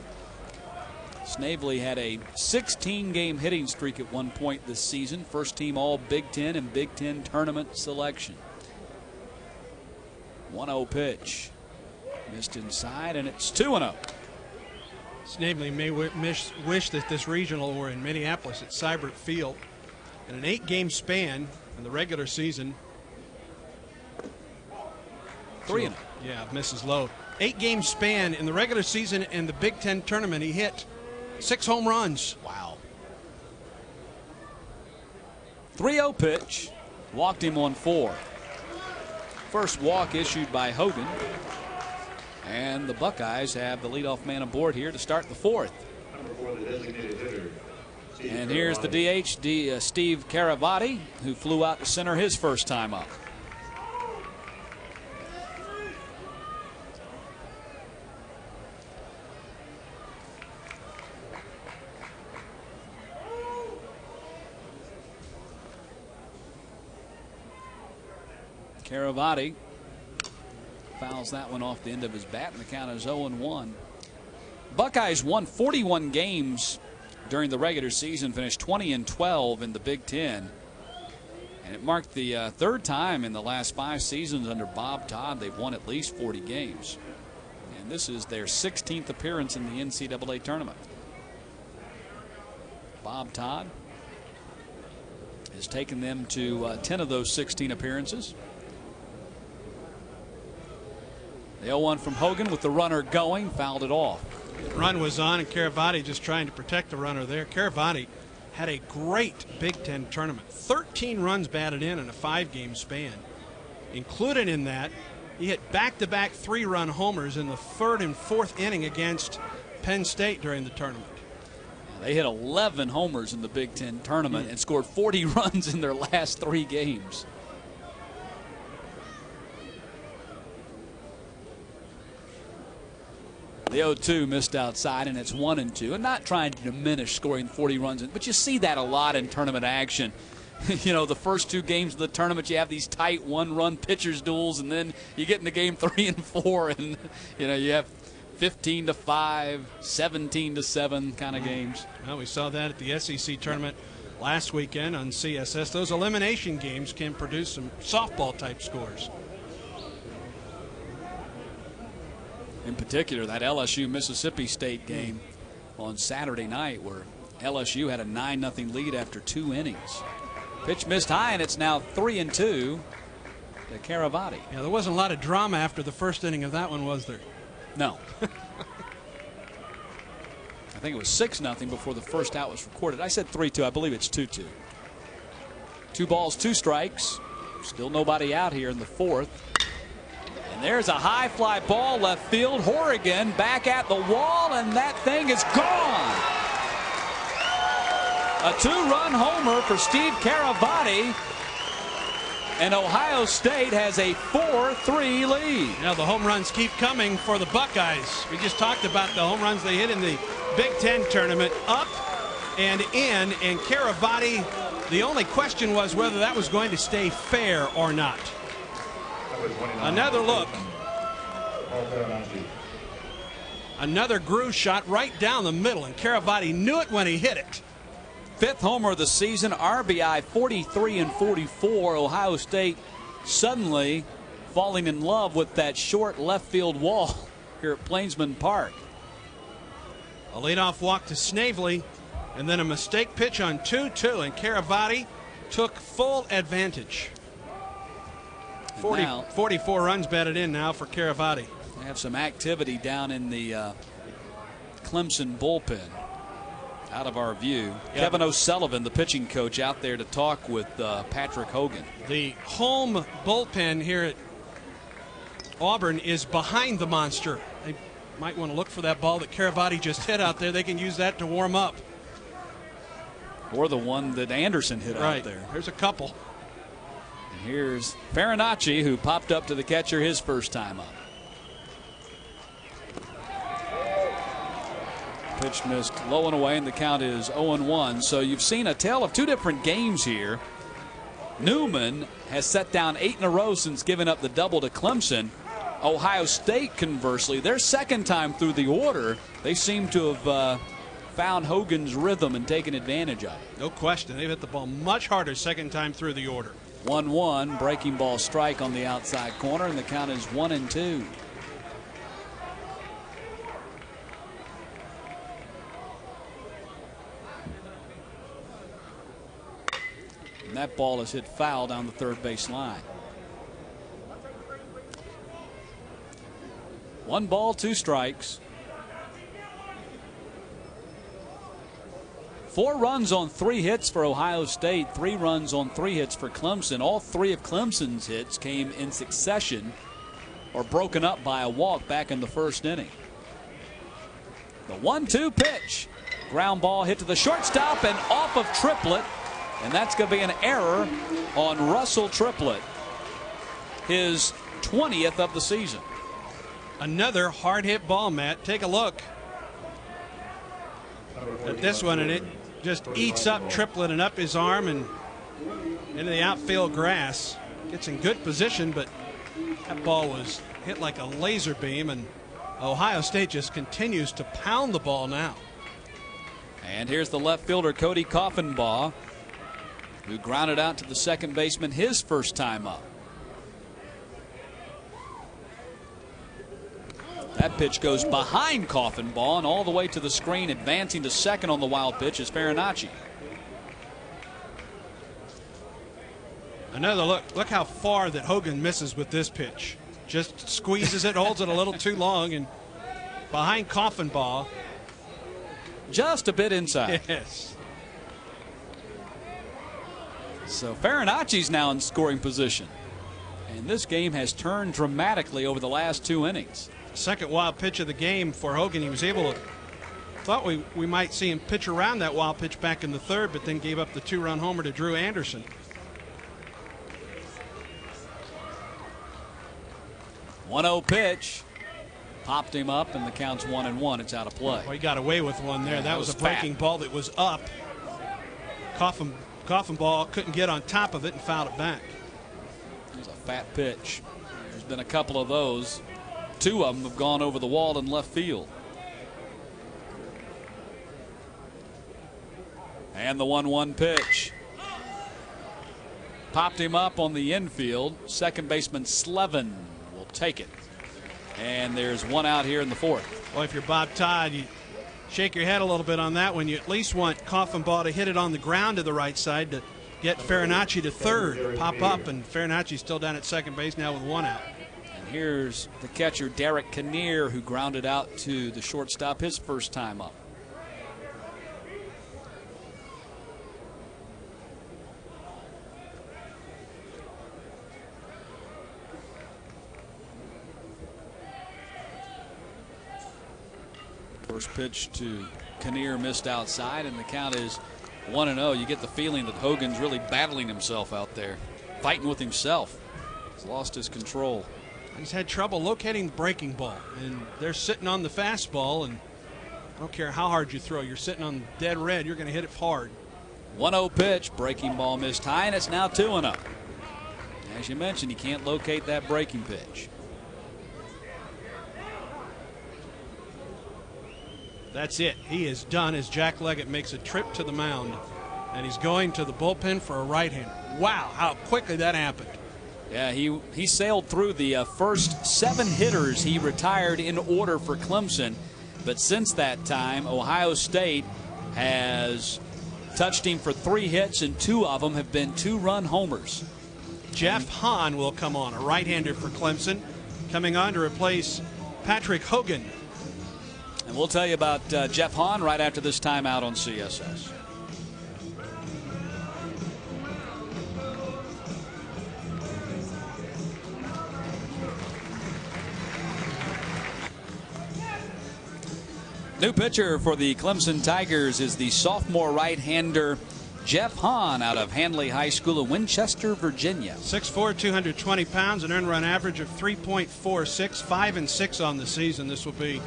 Snavely had a 16-game hitting streak at one point this season. First team All Big Ten and Big Ten tournament selection. 1-0 pitch. Missed inside, and it's 2-0. Snavely may wish that this regional were in Minneapolis at Seibert Field. In an 8-game span in the regular season. 3-0. Yeah, misses low. 8-game span in the regular season and the Big Ten tournament, he hit 6 home runs. Wow. 3-0 pitch. Walked him on 4. First walk issued by Hogan. And the Buckeyes have the leadoff man aboard here to start the 4th. And here's the DH, Steve Caravati, who flew out to center his first time up. Caravati fouls that one off the end of his bat, and the count is 0-1. Buckeyes won 41 games during the regular season, finished 20-12 in the Big Ten. And it marked the third time in the last 5 seasons under Bob Todd they've won at least 40 games. And this is their 16th appearance in the NCAA tournament. Bob Todd has taken them to 10 of those 16 appearances. The 0-1 from Hogan with the runner going, fouled it off. Run was on, and Caravati just trying to protect the runner there. Caravati had a great Big Ten tournament. 13 runs batted in a 5-game span. Included in that, he hit back-to-back 3-run homers in the 3rd and 4th inning against Penn State during the tournament. They hit 11 homers in the Big Ten tournament and scored 40 runs in their last 3 games. The 0-2 missed outside, and it's 1-2. And not trying to diminish scoring 40 runs, but you see that a lot in tournament action. You know, the first 2 games of the tournament, you have these tight 1-run pitchers duels, and then you get into game 3 and 4, and you know you have 15-5, 17-7 kind of games. Well, we saw that at the SEC tournament last weekend on CSS. Those elimination games can produce some softball-type scores. In particular, that LSU-Mississippi State game on Saturday night where LSU had a 9-0 lead after 2 innings. Pitch missed high, and it's now 3-2 to Caravati. Yeah, there wasn't a lot of drama after the first inning of that one, was there? No. I think it was 6-0 before the first out was recorded. I said 3-2. I believe it's 2-2. 2 balls, 2 strikes. Still nobody out here in the 4th. And there's a high fly ball left field. Horrigan back at the wall, and that thing is gone. A 2-run homer for Steve Caravati. And Ohio State has a 4-3 lead. You know, the home runs keep coming for the Buckeyes. We just talked about the home runs they hit in the Big Ten tournament, up and in. And Caravati, the only question was whether that was going to stay fair or not. Another look. Another groove shot right down the middle, and Caravati knew it when he hit it. 5th homer of the season, RBI 43 and 44. Ohio State suddenly falling in love with that short left field wall here at Plainsman Park. A leadoff walk to Snavely, and then a mistake pitch on 2-2, and Caravati took full advantage. 44 runs batted in now for Caravati. They have some activity down in the Clemson bullpen. Out of our view. Yep. Kevin O'Sullivan, the pitching coach, out there to talk with Patrick Hogan. The home bullpen here at Auburn is behind the monster. They might want to look for that ball that Caravati just hit out there. They can use that to warm up. Or the one that Anderson hit out there. There's a couple. And here's Farinacci, who popped up to the catcher his first time up. Pitch missed low and away, and the count is 0-1. So you've seen a tale of 2 different games here. Newman has set down 8 in a row since giving up the double to Clemson. Ohio State, conversely, their second time through the order, they seem to have found Hogan's rhythm and taken advantage of it. No question. They've hit the ball much harder second time through the order. 1-1, breaking ball strike on the outside corner, and the count is 1-2. And that ball is hit foul down the third base line. 1 ball, 2 strikes. 4 runs on 3 hits for Ohio State, 3 runs on 3 hits for Clemson. All 3 of Clemson's hits came in succession or broken up by a walk back in the first inning. The 1-2 pitch. Ground ball hit to the shortstop and off of Triplett. And that's going to be an error on Russell Triplett. His 20th of the season. Another hard hit ball, Matt. Take a look at this one, and it just eats up Triplett and up his arm and into the outfield grass. Gets in good position, but that ball was hit like a laser beam, and Ohio State just continues to pound the ball now. And here's the left fielder, Cody Coffenbaugh, who grounded out to the second baseman his first time up. That pitch goes behind Coffenbaugh and all the way to the screen. Advancing to second on the wild pitch is Farinacci. Another look. Look how far that Hogan misses with this pitch. Just squeezes it, holds it a little too long, and behind Coffenbaugh. Just a bit inside. Yes. So Farinacci's now in scoring position. And this game has turned dramatically over the last 2 innings. Second wild pitch of the game for Hogan. He was able to, thought we might see him pitch around that wild pitch back in the third, but then gave up the 2-run homer to Drew Anderson. 1-0 pitch. Popped him up, and the count's 1-1. It's out of play. Well, he got away with one there. Yeah, that was a breaking ball that was up. Coffenbaugh couldn't get on top of it and fouled it back. It was a fat pitch. There's been a couple of those. 2 of them have gone over the wall in left field. And the 1-1 pitch. Popped him up on the infield. Second baseman Slevin will take it. And there's 1 out here in the 4th. Well, if you're Bob Todd, you shake your head a little bit on that one. You at least want Coffenbaugh to hit it on the ground to the right side to get Farinacci to third. Pop up, and Farinacci's still down at second base now with 1 out. And here's the catcher, Derek Kinnear, who grounded out to the shortstop his first time up. First pitch to Kinnear missed outside, and the count is 1-0. You get the feeling that Hogan's really battling himself out there, fighting with himself. He's lost his control. He's had trouble locating the breaking ball, and they're sitting on the fastball, and I don't care how hard you throw, you're sitting on dead red, you're going to hit it hard. 1-0 pitch, breaking ball missed high, and it's now 2-0. As you mentioned, he can't locate that breaking pitch. That's it. He is done as Jack Leggett makes a trip to the mound, and he's going to the bullpen for a right-hander. Wow, how quickly that happened. Yeah, he sailed through the first 7 hitters he retired in order for Clemson. But since that time, Ohio State has touched him for 3 hits, and 2 of them have been 2-run homers. Jeff Hahn will come on, a right-hander for Clemson, coming on to replace Patrick Hogan. And we'll tell you about Jeff Hahn right after this timeout on CSS. New pitcher for the Clemson Tigers is the sophomore right-hander Jeff Hahn out of Handley High School in Winchester, Virginia. 6'4", 220 pounds, an earned run average of 3.46, 5-6 on the season. This will be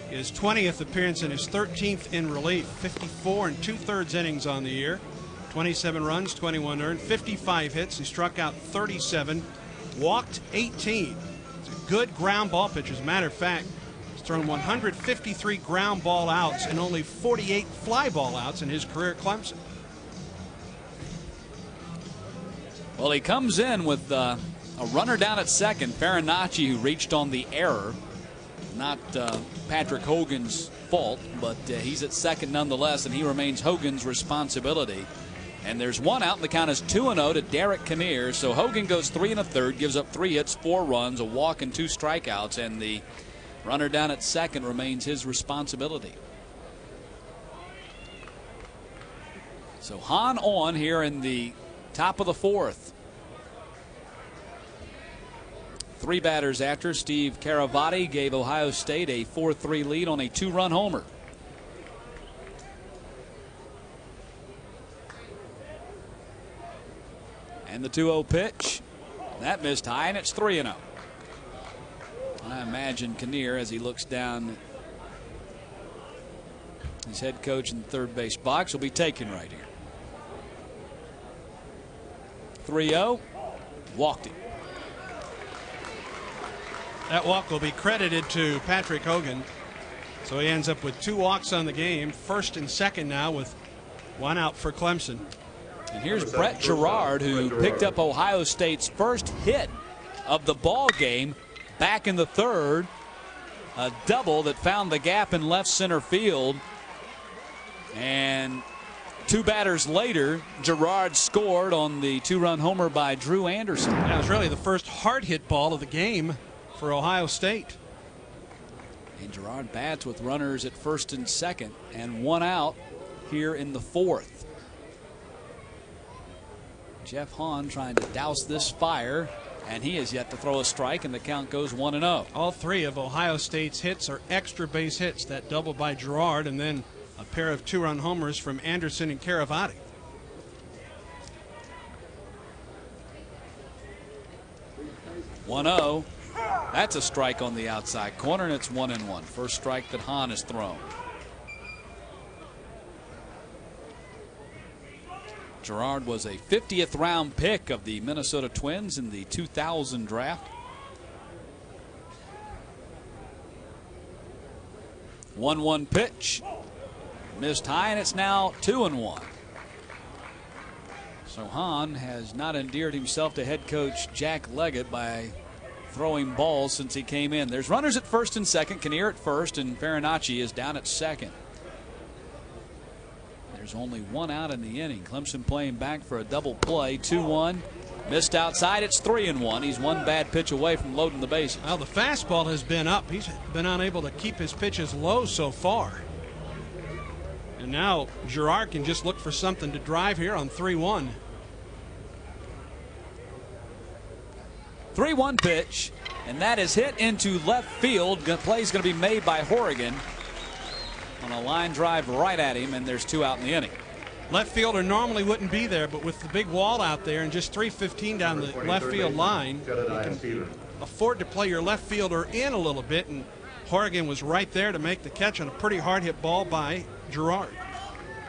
his 20th appearance and his 13th in relief. 54 2/3 innings on the year. 27 runs, 21 earned, 55 hits. He struck out 37, walked 18. It's a good ground ball pitcher. As a matter of fact, he's thrown 153 ground ball outs and only 48 fly ball outs in his career at Clemson. Well, he comes in with a runner down at second, Farinacci, who reached on the error. Not Patrick Hogan's fault, but he's at second nonetheless, and he remains Hogan's responsibility. And there's 1 out, and the count is 2-0 to Derek Kinnear. So Hogan goes 3 1/3, gives up 3 hits, 4 runs, a walk, and 2 strikeouts, and the runner down at second remains his responsibility. So Hahn on here in the top of the 4th. 3 batters after, Steve Caravati gave Ohio State a 4-3 lead on a 2-run homer. And the 2-0 pitch. That missed high, and it's 3-0. And I imagine Kinnear, as he looks down his head coach in the third base box, will be taken right here. 3-0. Walked him. That walk will be credited to Patrick Hogan. So he ends up with 2 walks on the game, first and second now with 1 out for Clemson. And here's Brett Girard, who picked up Ohio State's first hit of the ball game back in the third. A double that found the gap in left center field. And 2 batters later, Girard scored on the 2-run homer by Drew Anderson. That was really the first hard hit ball of the game for Ohio State. And Girard bats with runners at first and second and 1 out here in the 4th. Jeff Hahn trying to douse this fire, and he has yet to throw a strike, and the count goes 1-0. All 3 of Ohio State's hits are extra base hits. That double by Girard, and then a pair of 2-run homers from Anderson and Caravati. One-0. That's a strike on the outside corner, and it's 1-1. First strike that Hahn has thrown. Girard was a 50th round pick of the Minnesota Twins in the 2000 draft. 1-1 pitch. Missed high, and it's now 2-1. So Hahn has not endeared himself to head coach Jack Leggett by throwing balls since he came in. There's runners at first and second, Kinnear at first, and Farinacci is down at second. There's only 1 out in the inning. Clemson playing back for a double play. 2-1. Missed outside. It's 3-1. He's 1 bad pitch away from loading the bases. Well, the fastball has been up. He's been unable to keep his pitches low so far. And now Girard can just look for something to drive here on 3-1. 3-1 pitch, and that is hit into left field. The play is going to be made by Horrigan on a line drive right at him, and there's 2 out in the inning. Left fielder normally wouldn't be there, but with the big wall out there and just 315 down the left field line, you can afford to play your left fielder in a little bit, and Horrigan was right there to make the catch on a pretty hard hit ball by Girard.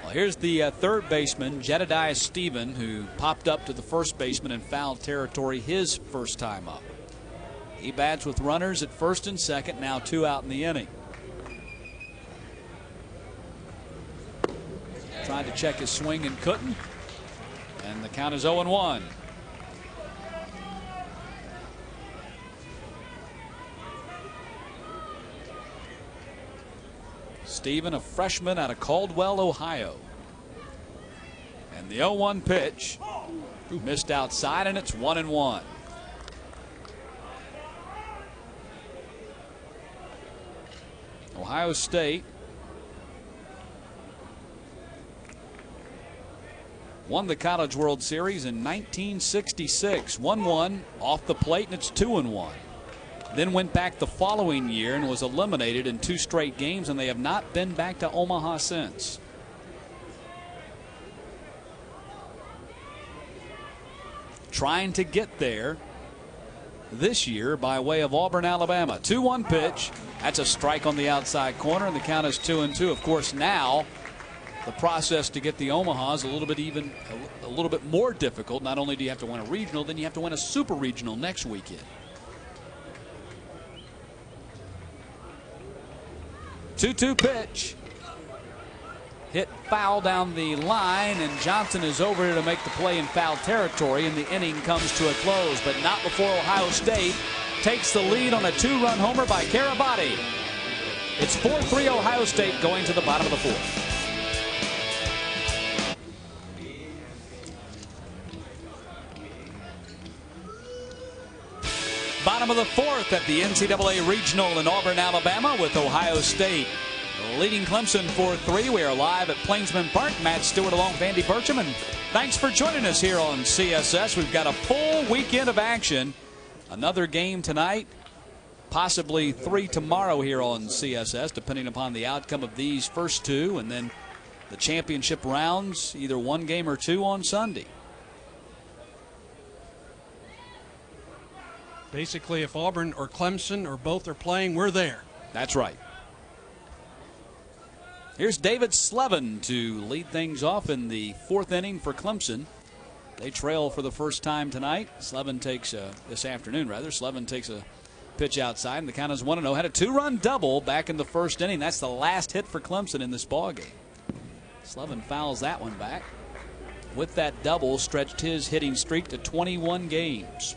Well, here's the third baseman, Jedediah Stephen, who popped up to the first baseman in foul territory his first time up. He bats with runners at first and second, now 2 out in the inning. Tried to check his swing and couldn't, and the count is 0-1. Stephen, a freshman out of Caldwell, Ohio. And the 0-1 pitch missed outside, and it's 1-1. Ohio State won the College World Series in 1966. 1-1 off the plate, and it's 2-1. Then went back the following year and was eliminated in 2 straight games, and they have not been back to Omaha since. Trying to get there this year by way of Auburn, Alabama. 2-1 pitch. That's a strike on the outside corner, and the count is 2-2. Of course, now the process to get the Omaha is a little bit more difficult. Not only do you have to win a regional, then you have to win a super regional next weekend. 2-2 pitch. Hit foul down the line, and Johnson is over here to make the play in foul territory, and the inning comes to a close, but not before Ohio State takes the lead on a 2-run homer by Caravati. It's 4-3 Ohio State going to the bottom of the 4th. Bottom of the 4th at the NCAA Regional in Auburn, Alabama, with Ohio State leading Clemson 4-3. We are live at Plainsman Park. Matt Stewart along with Andy Burcham, and thanks for joining us here on CSS. We've got a full weekend of action. Another game tonight, possibly 3 tomorrow here on CSS, depending upon the outcome of these first 2, and then the championship rounds, either 1 game or 2 on Sunday. Basically, if Auburn or Clemson or both are playing, we're there. That's right. Here's David Slevin to lead things off in the 4th inning for Clemson. They trail for the first time tonight. Slevin takes this afternoon, rather. Slevin takes a Pitch outside, and the count is 1-0. Had a 2-run double back in the first inning. That's the last hit for Clemson in this ballgame. Slevin fouls that one back. With that double, stretched his hitting streak to 21 games.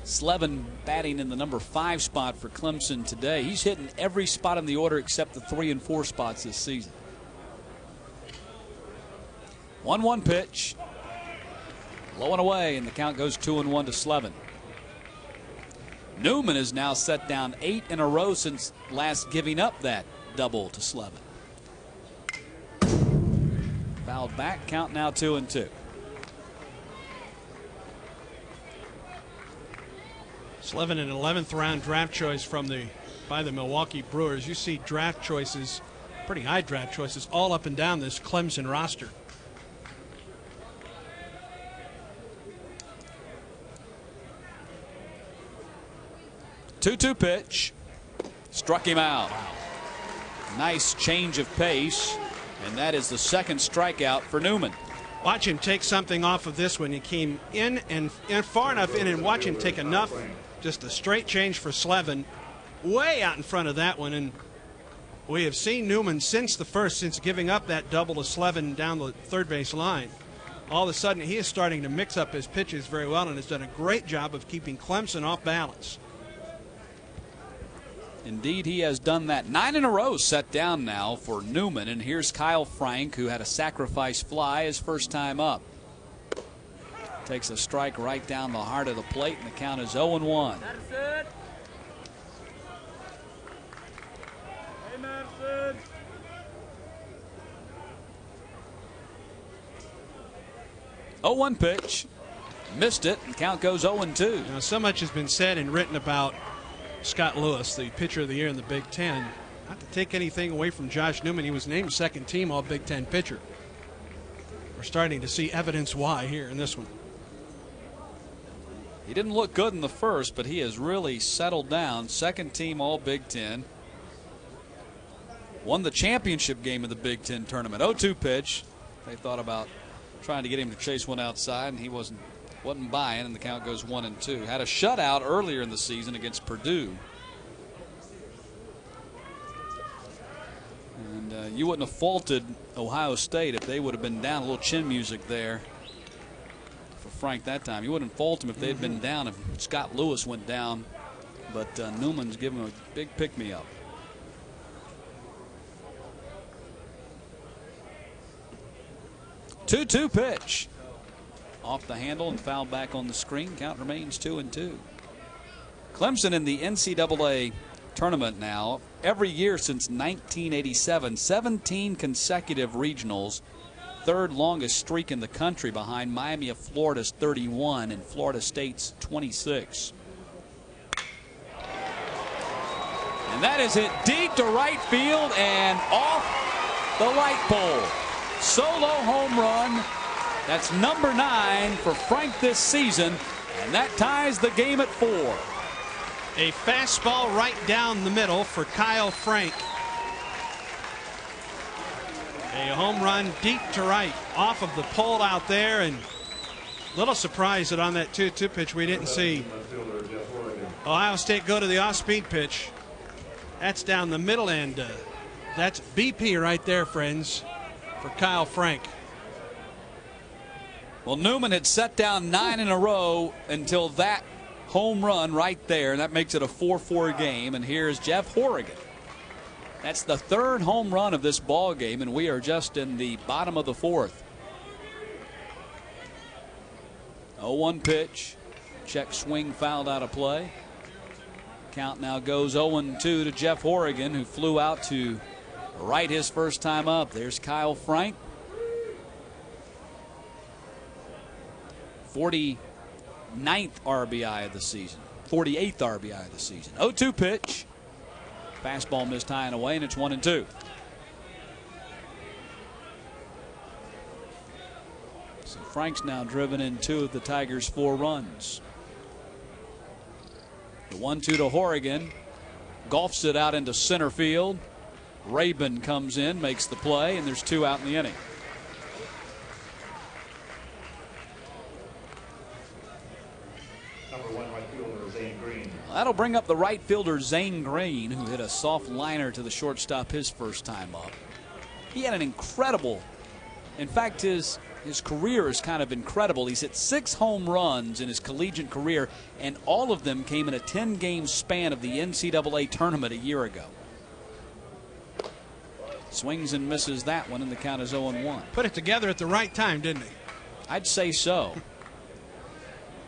Slevin batting in the number 5 spot for Clemson today. He's hitting every spot in the order except the 3 and 4 spots this season. 1-1 pitch. Low and away, and the count goes 2-1 to Slevin. Newman is now set down 8 in a row since last giving up that double to Slevin. Fouled back, count now 2-2. Slevin, an 11th round draft choice by the Milwaukee Brewers. You see draft choices, pretty high draft choices, all up and down this Clemson roster. 2-2 pitch. Struck him out. Nice change of pace, and that is the second strikeout for Newman. Watch him take something off of this one. He came in and far enough in, and watch him take enough. Just a straight change for Slevin, way out in front of that one. And we have seen Newman since giving up that double to Slevin down the third base line. All of a sudden, he is starting to mix up his pitches very well and has done a great job of keeping Clemson off balance. Indeed, he has done that. 9 in a row set down now for Newman. And here's Kyle Frank, who had a sacrifice fly his first time up. Takes a strike right down the heart of the plate, and the count is 0-1. Madison. Hey, Madison. 0-1 pitch. Missed it, and count goes 0-2. Now, so much has been said and written about Scott Lewis, the pitcher of the year in the Big Ten. Not to take anything away from Josh Newman, he was named second team All Big Ten pitcher. We're starting to see evidence why here in this one. He didn't look good in the first, but he has really settled down. Second team All Big Ten. Won the championship game of the Big Ten tournament. 0-2 pitch. They thought about trying to get him to chase one outside, and he wasn't buying, and the count goes 1-2. Had a shutout earlier in the season against Purdue. And you wouldn't have faulted Ohio State if they would have been down. A little chin music there for Frank that time. You wouldn't fault him if they had been down, if Scott Lewis went down. But Newman's giving him a big pick-me-up. Two-two pitch. Off the handle and fouled back on the screen. Count remains 2-2. Clemson in the NCAA tournament now. Every year since 1987, 17 consecutive regionals. Third longest streak in the country behind Miami of Florida's 31 and Florida State's 26. And that is hit deep to right field and off the light pole. Solo home run. That's number 9 for Frank this season, and that ties the game at 4. A fastball right down the middle for Kyle Frank. A home run deep to right off of the pole out there, and a little surprised that on that 2-2 pitch we didn't see Ohio State go to the off-speed pitch. That's down the middle, and that's BP right there, friends, for Kyle Frank. Well, Newman had set down 9 in a row until that home run right there, and that makes it a 4-4 game. And here's Jeff Horrigan. That's the third home run of this ball game, and we are just in the bottom of the 4th. 0-1 pitch. Check swing fouled out of play. Count now goes 0-2 to Jeff Horrigan, who flew out to right his first time up. There's Kyle Frank. 49th RBI of the season. 48th RBI of the season. 0-2 pitch. Fastball missed high and away, and it's 1-2. So Frank's now driven in 2 of the Tigers' 4 runs. The 1-2 to Horrigan. Golfs it out into center field. Rabin comes in, makes the play, and there's 2 out in the inning. That'll bring up the right fielder Zane Green, who hit a soft liner to the shortstop his first time up. He had an incredible, in fact, his career is kind of incredible. He's hit 6 home runs in his collegiate career, and all of them came in a 10-game span of the NCAA tournament a year ago. Swings and misses that one, and the count is 0-1. Put it together at the right time, didn't he? I'd say so.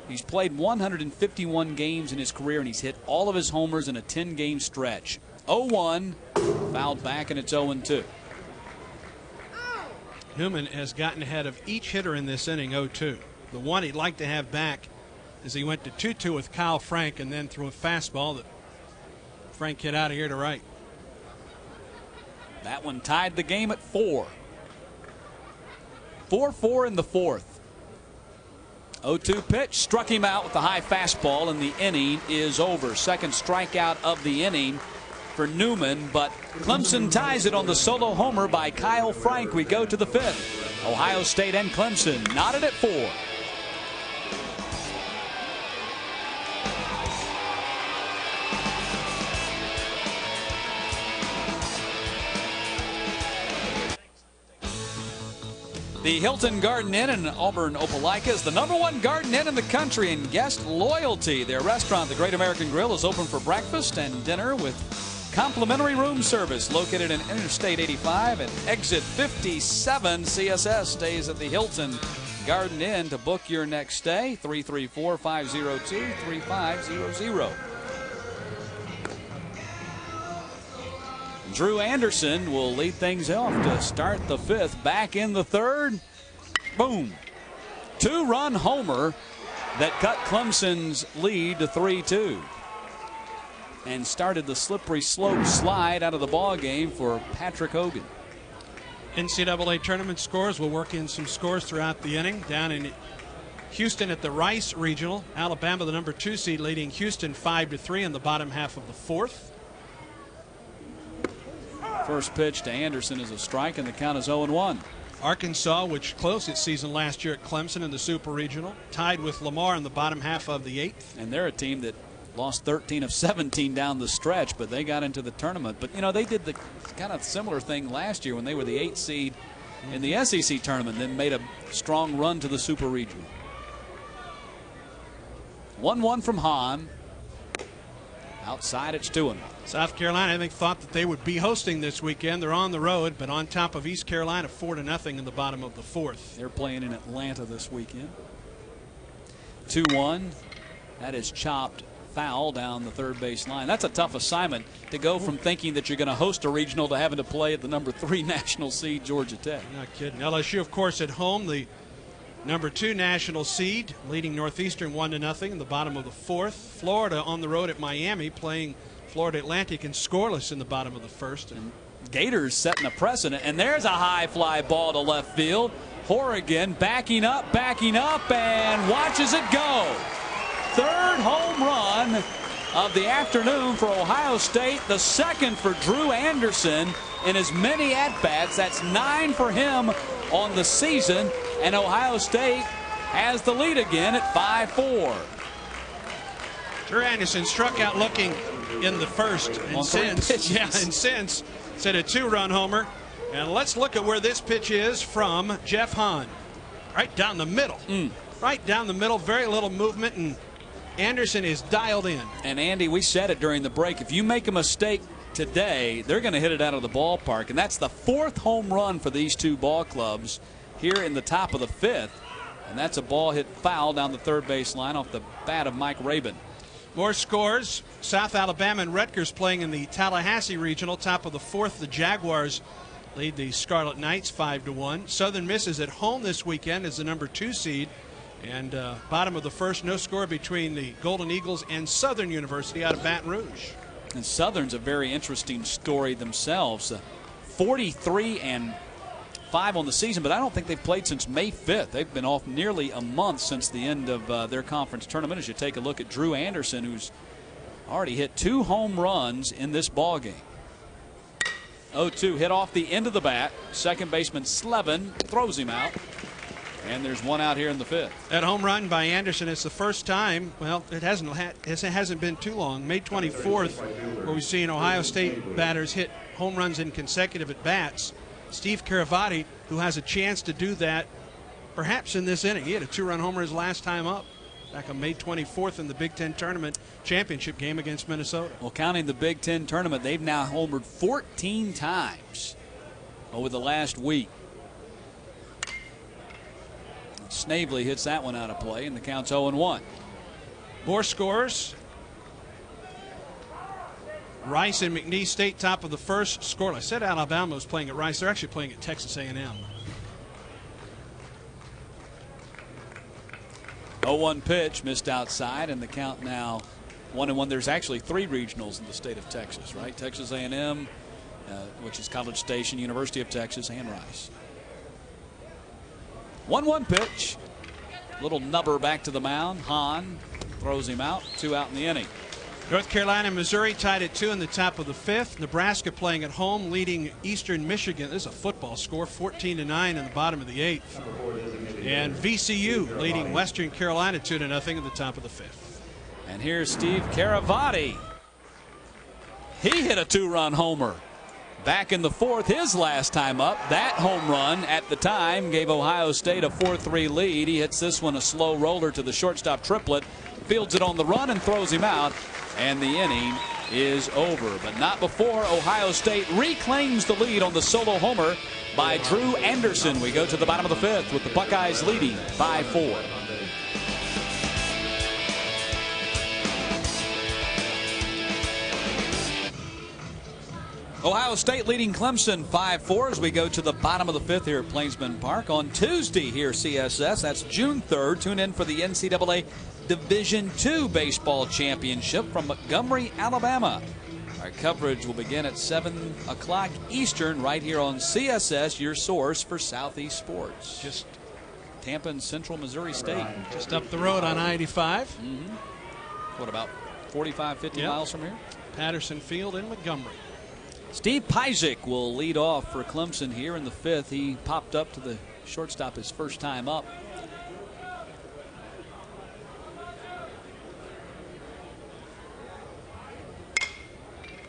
He's played 151 games in his career, and he's hit all of his homers in a 10-game stretch. 0-1, fouled back, and it's 0-2. Newman has gotten ahead of each hitter in this inning, 0-2. The one he'd like to have back is he went to 2-2 with Kyle Frank and then threw a fastball that Frank hit out of here to right. That one tied the game at 4. 4-4 in the fourth. 0-2 pitch, struck him out with the high fastball, and the inning is over. Second strikeout of the inning for Newman, but Clemson ties it on the solo homer by Kyle Frank. We go to the 5th. Ohio State and Clemson knotted at 4. The Hilton Garden Inn in Auburn, Opelika is the #1 garden inn in the country in guest loyalty. Their restaurant, the Great American Grill, is open for breakfast and dinner with complimentary room service. Located in Interstate 85 and exit 57. CSS stays at the Hilton Garden Inn. To book your next stay, 334-502-3500. Drew Anderson will lead things off to start the 5th. Back in the 3rd. Boom. 2-run homer that cut Clemson's lead to 3-2. And started the slippery slope slide out of the ball game for Patrick Hogan. NCAA tournament scores. We'll work in some scores throughout the inning. Down in Houston at the Rice Regional, Alabama, the #2 seed, leading Houston 5-3 in the bottom half of the 4th. First pitch to Anderson is a strike, and the count is 0-1. Arkansas, which closed its season last year at Clemson in the Super Regional, tied with Lamar in the bottom half of the 8th. And they're a team that lost 13 of 17 down the stretch, but they got into the tournament. But, you know, they did the kind of similar thing last year when they were the 8th seed in the SEC tournament, then made a strong run to the Super Regional. 1-1 from Hahn. Outside, it's 2-1. South Carolina, I think, thought that they would be hosting this weekend. They're on the road, but on top of East Carolina, 4-0 in the bottom of the 4th. They're playing in Atlanta this weekend. 2-1. That is chopped foul down the third base line. That's a tough assignment to go from thinking that you're going to host a regional to having to play at the #3 national seed, Georgia Tech. Not kidding. LSU, of course, at home, the #2 national seed, leading Northeastern 1-0 in the bottom of the 4th. Florida on the road at Miami, playing Florida Atlantic and scoreless in the bottom of the 1st. And Gators setting a precedent, and there's a high fly ball to left field. Horrigan backing up, and watches it go. 3rd home run of the afternoon for Ohio State, the 2nd for Drew Anderson in as many at-bats. That's 9 for him on the season, and Ohio State has the lead again at 5-4. Drew Anderson struck out looking in the 1st, and since said a 2-run homer. And let's look at where this pitch is from Jeff Hahn. Right down the middle. Right down the middle, very little movement, and Anderson is dialed in. And Andy, we said it during the break, if you make a mistake today, they're going to hit it out of the ballpark. And that's the 4th home run for these two ball clubs here in the top of the 5th. And that's a ball hit foul down the third base line off the bat of Mike Rabin. More scores. South Alabama and Rutgers playing in the Tallahassee Regional. Top of the 4th, the Jaguars lead the Scarlet Knights 5-1. Southern Miss is at home this weekend as the #2 seed. And bottom of the 1st, no score between the Golden Eagles and Southern University out of Baton Rouge. And Southern's a very interesting story themselves. 43-5 on the season, but I don't think they've played since May 5th. They've been off nearly a month since the end of their conference tournament. As you take a look at Drew Anderson, who's already hit 2 home runs in this ball game. 0-2 hit off the end of the bat. Second baseman Slevin throws him out. And there's one out here in the 5th. That home run by Anderson, it's the first time, well, it hasn't been too long, May 24th, where we've seen Ohio State batters hit home runs in consecutive at-bats. Steve Caravati, who has a chance to do that perhaps in this inning. He had a 2-run homer his last time up back on May 24th in the Big Ten Tournament championship game against Minnesota. Well, counting the Big Ten Tournament, they've now homered 14 times over the last week. Snavely hits that one out of play, and the count's 0-1. More scores. Rice and McNeese State top of the first. Scoreless. I said Alabama was playing at Rice. They're actually playing at Texas A&M. 0-1 pitch missed outside, and the count now 1-1. There's actually 3 regionals in the state of Texas, right? Texas A&M, which is College Station, University of Texas, and Rice. 1-1 pitch. Little nubber back to the mound. Hahn throws him out. 2 out in the inning. North Carolina and Missouri tied at 2 in the top of the 5th. Nebraska playing at home, leading Eastern Michigan. This is a football score, 14-9 in the bottom of the 8th. And VCU leading Western Carolina 2-0 in the top of the 5th. And here's Steve Caravati. He hit a 2-run homer back in the 4th, his last time up. That home run at the time gave Ohio State a 4-3 lead. He hits this one a slow roller to the shortstop Triplett, fields it on the run and throws him out, and the inning is over. But not before Ohio State reclaims the lead on the solo homer by Drew Anderson. We go to the bottom of the 5th with the Buckeyes leading 5-4. Ohio State leading Clemson 5-4 as we go to the bottom of the 5th here at Plainsman Park. On Tuesday here, CSS, that's June 3rd. Tune in for the NCAA Division II Baseball Championship from Montgomery, Alabama. Our coverage will begin at 7 o'clock Eastern right here on CSS, your source for Southeast sports. Just Tampa and Central Missouri State. Just up the road on I-85. What, about 45, 50 miles from here? Patterson Field in Montgomery. Steve Pajek will lead off for Clemson here in the 5th. He popped up to the shortstop his first time up.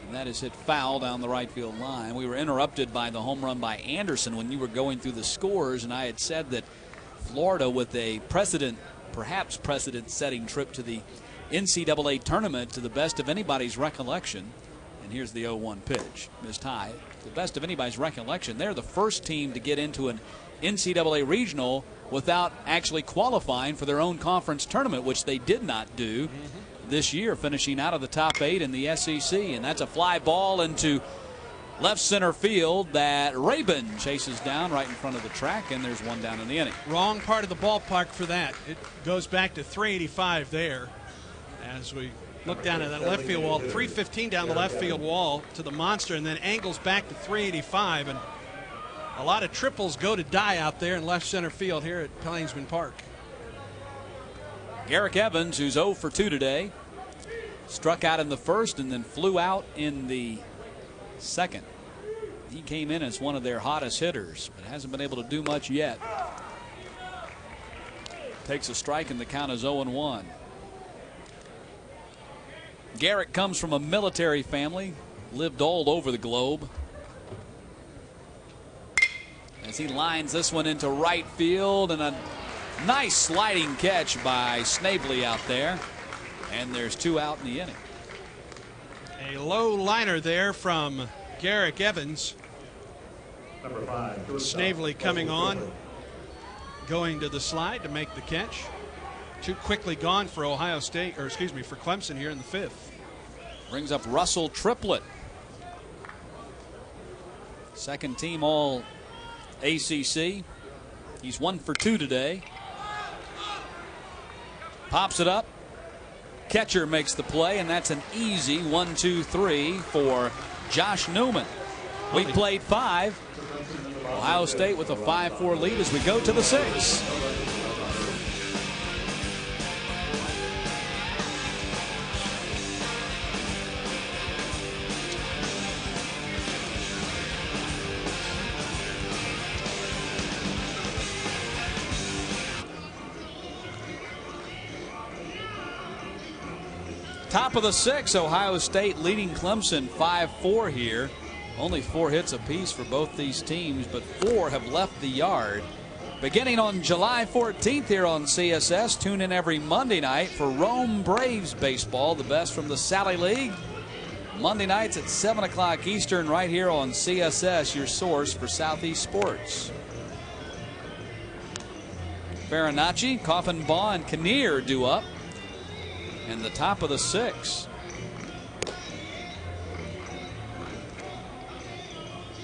And that is hit foul down the right field line. We were interrupted by the home run by Anderson when you were going through the scores, and I had said that Florida, with a perhaps precedent-setting trip to the NCAA tournament, to the best of anybody's recollection. And here's the 0-1 pitch. Missed high. To the best of anybody's recollection, they're the first team to get into an NCAA regional without actually qualifying for their own conference tournament, which they did not do this year, finishing out of the top 8 in the SEC. And that's a fly ball into left center field that Rabin chases down right in front of the track, and there's one down in the inning. Wrong part of the ballpark for that. It goes back to 385 there as we look down at that left field wall. 315 down the left field wall to the monster, and then angles back to 385. And a lot of triples go to die out there in left center field here at Plainsman Park. Garrick Evans, who's 0 for 2 today, struck out in the first and then flew out in the second. He came in as one of their hottest hitters, but hasn't been able to do much yet. Takes a strike, and the count is 0-1. Garrick comes from a military family, lived all over the globe. As he lines this one into right field, and a nice sliding catch by Snavely out there. And there's 2 out in the inning. A low liner there from Garrick Evans. Snavely coming on, going to the slide to make the catch. Too quickly gone for Ohio State, or excuse me, for Clemson here in the 5th. Brings up Russell Triplett. Second team all ACC. He's 1 for 2 today. Pops it up. Catcher makes the play, and that's an easy 1-2-3 for Josh Newman. We played 5. Ohio State with a 5-4 lead as we go to the 6th. Top of the 6th, Ohio State leading Clemson 5-4 here. Only 4 hits apiece for both these teams, but 4 have left the yard. Beginning on July 14th here on CSS, tune in every Monday night for Rome Braves baseball, the best from the Sally League. Monday nights at 7 o'clock Eastern right here on CSS, your source for Southeast sports. Farinacci, Coffenbaugh, and Kinnear due up. And the top of the 6th.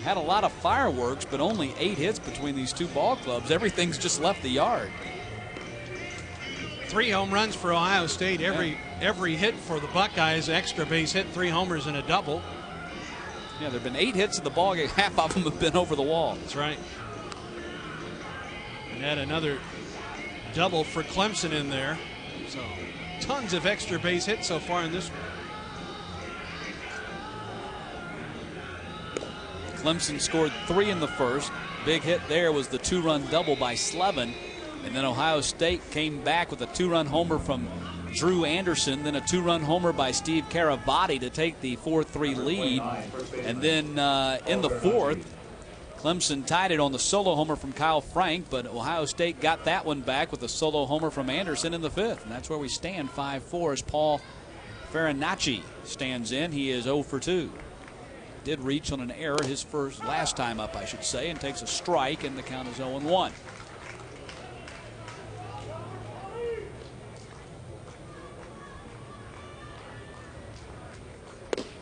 Had a lot of fireworks, but only 8 hits between these two ball clubs. Everything's just left the yard. 3 home runs for Ohio State. Every hit for the Buckeyes, extra base hit, 3 homers and a double. Yeah, there have been 8 hits in the ball game. Half of them have been over the wall. That's right. And had another double for Clemson in there. So tons of extra base hits so far in this one. Clemson scored 3 in the first. Big hit there was the 2-run double by Slevin. And then Ohio State came back with a 2-run homer from Drew Anderson, then a 2-run homer by Steve Caravati to take the 4-3 lead. And then in the 4th, Clemson tied it on the solo homer from Kyle Frank, but Ohio State got that one back with a solo homer from Anderson in the 5th. And that's where we stand 5-4 as Paul Farinacci stands in. He is 0 for 2. Did reach on an error his last time up, I should say, and takes a strike, and the count is 0-1.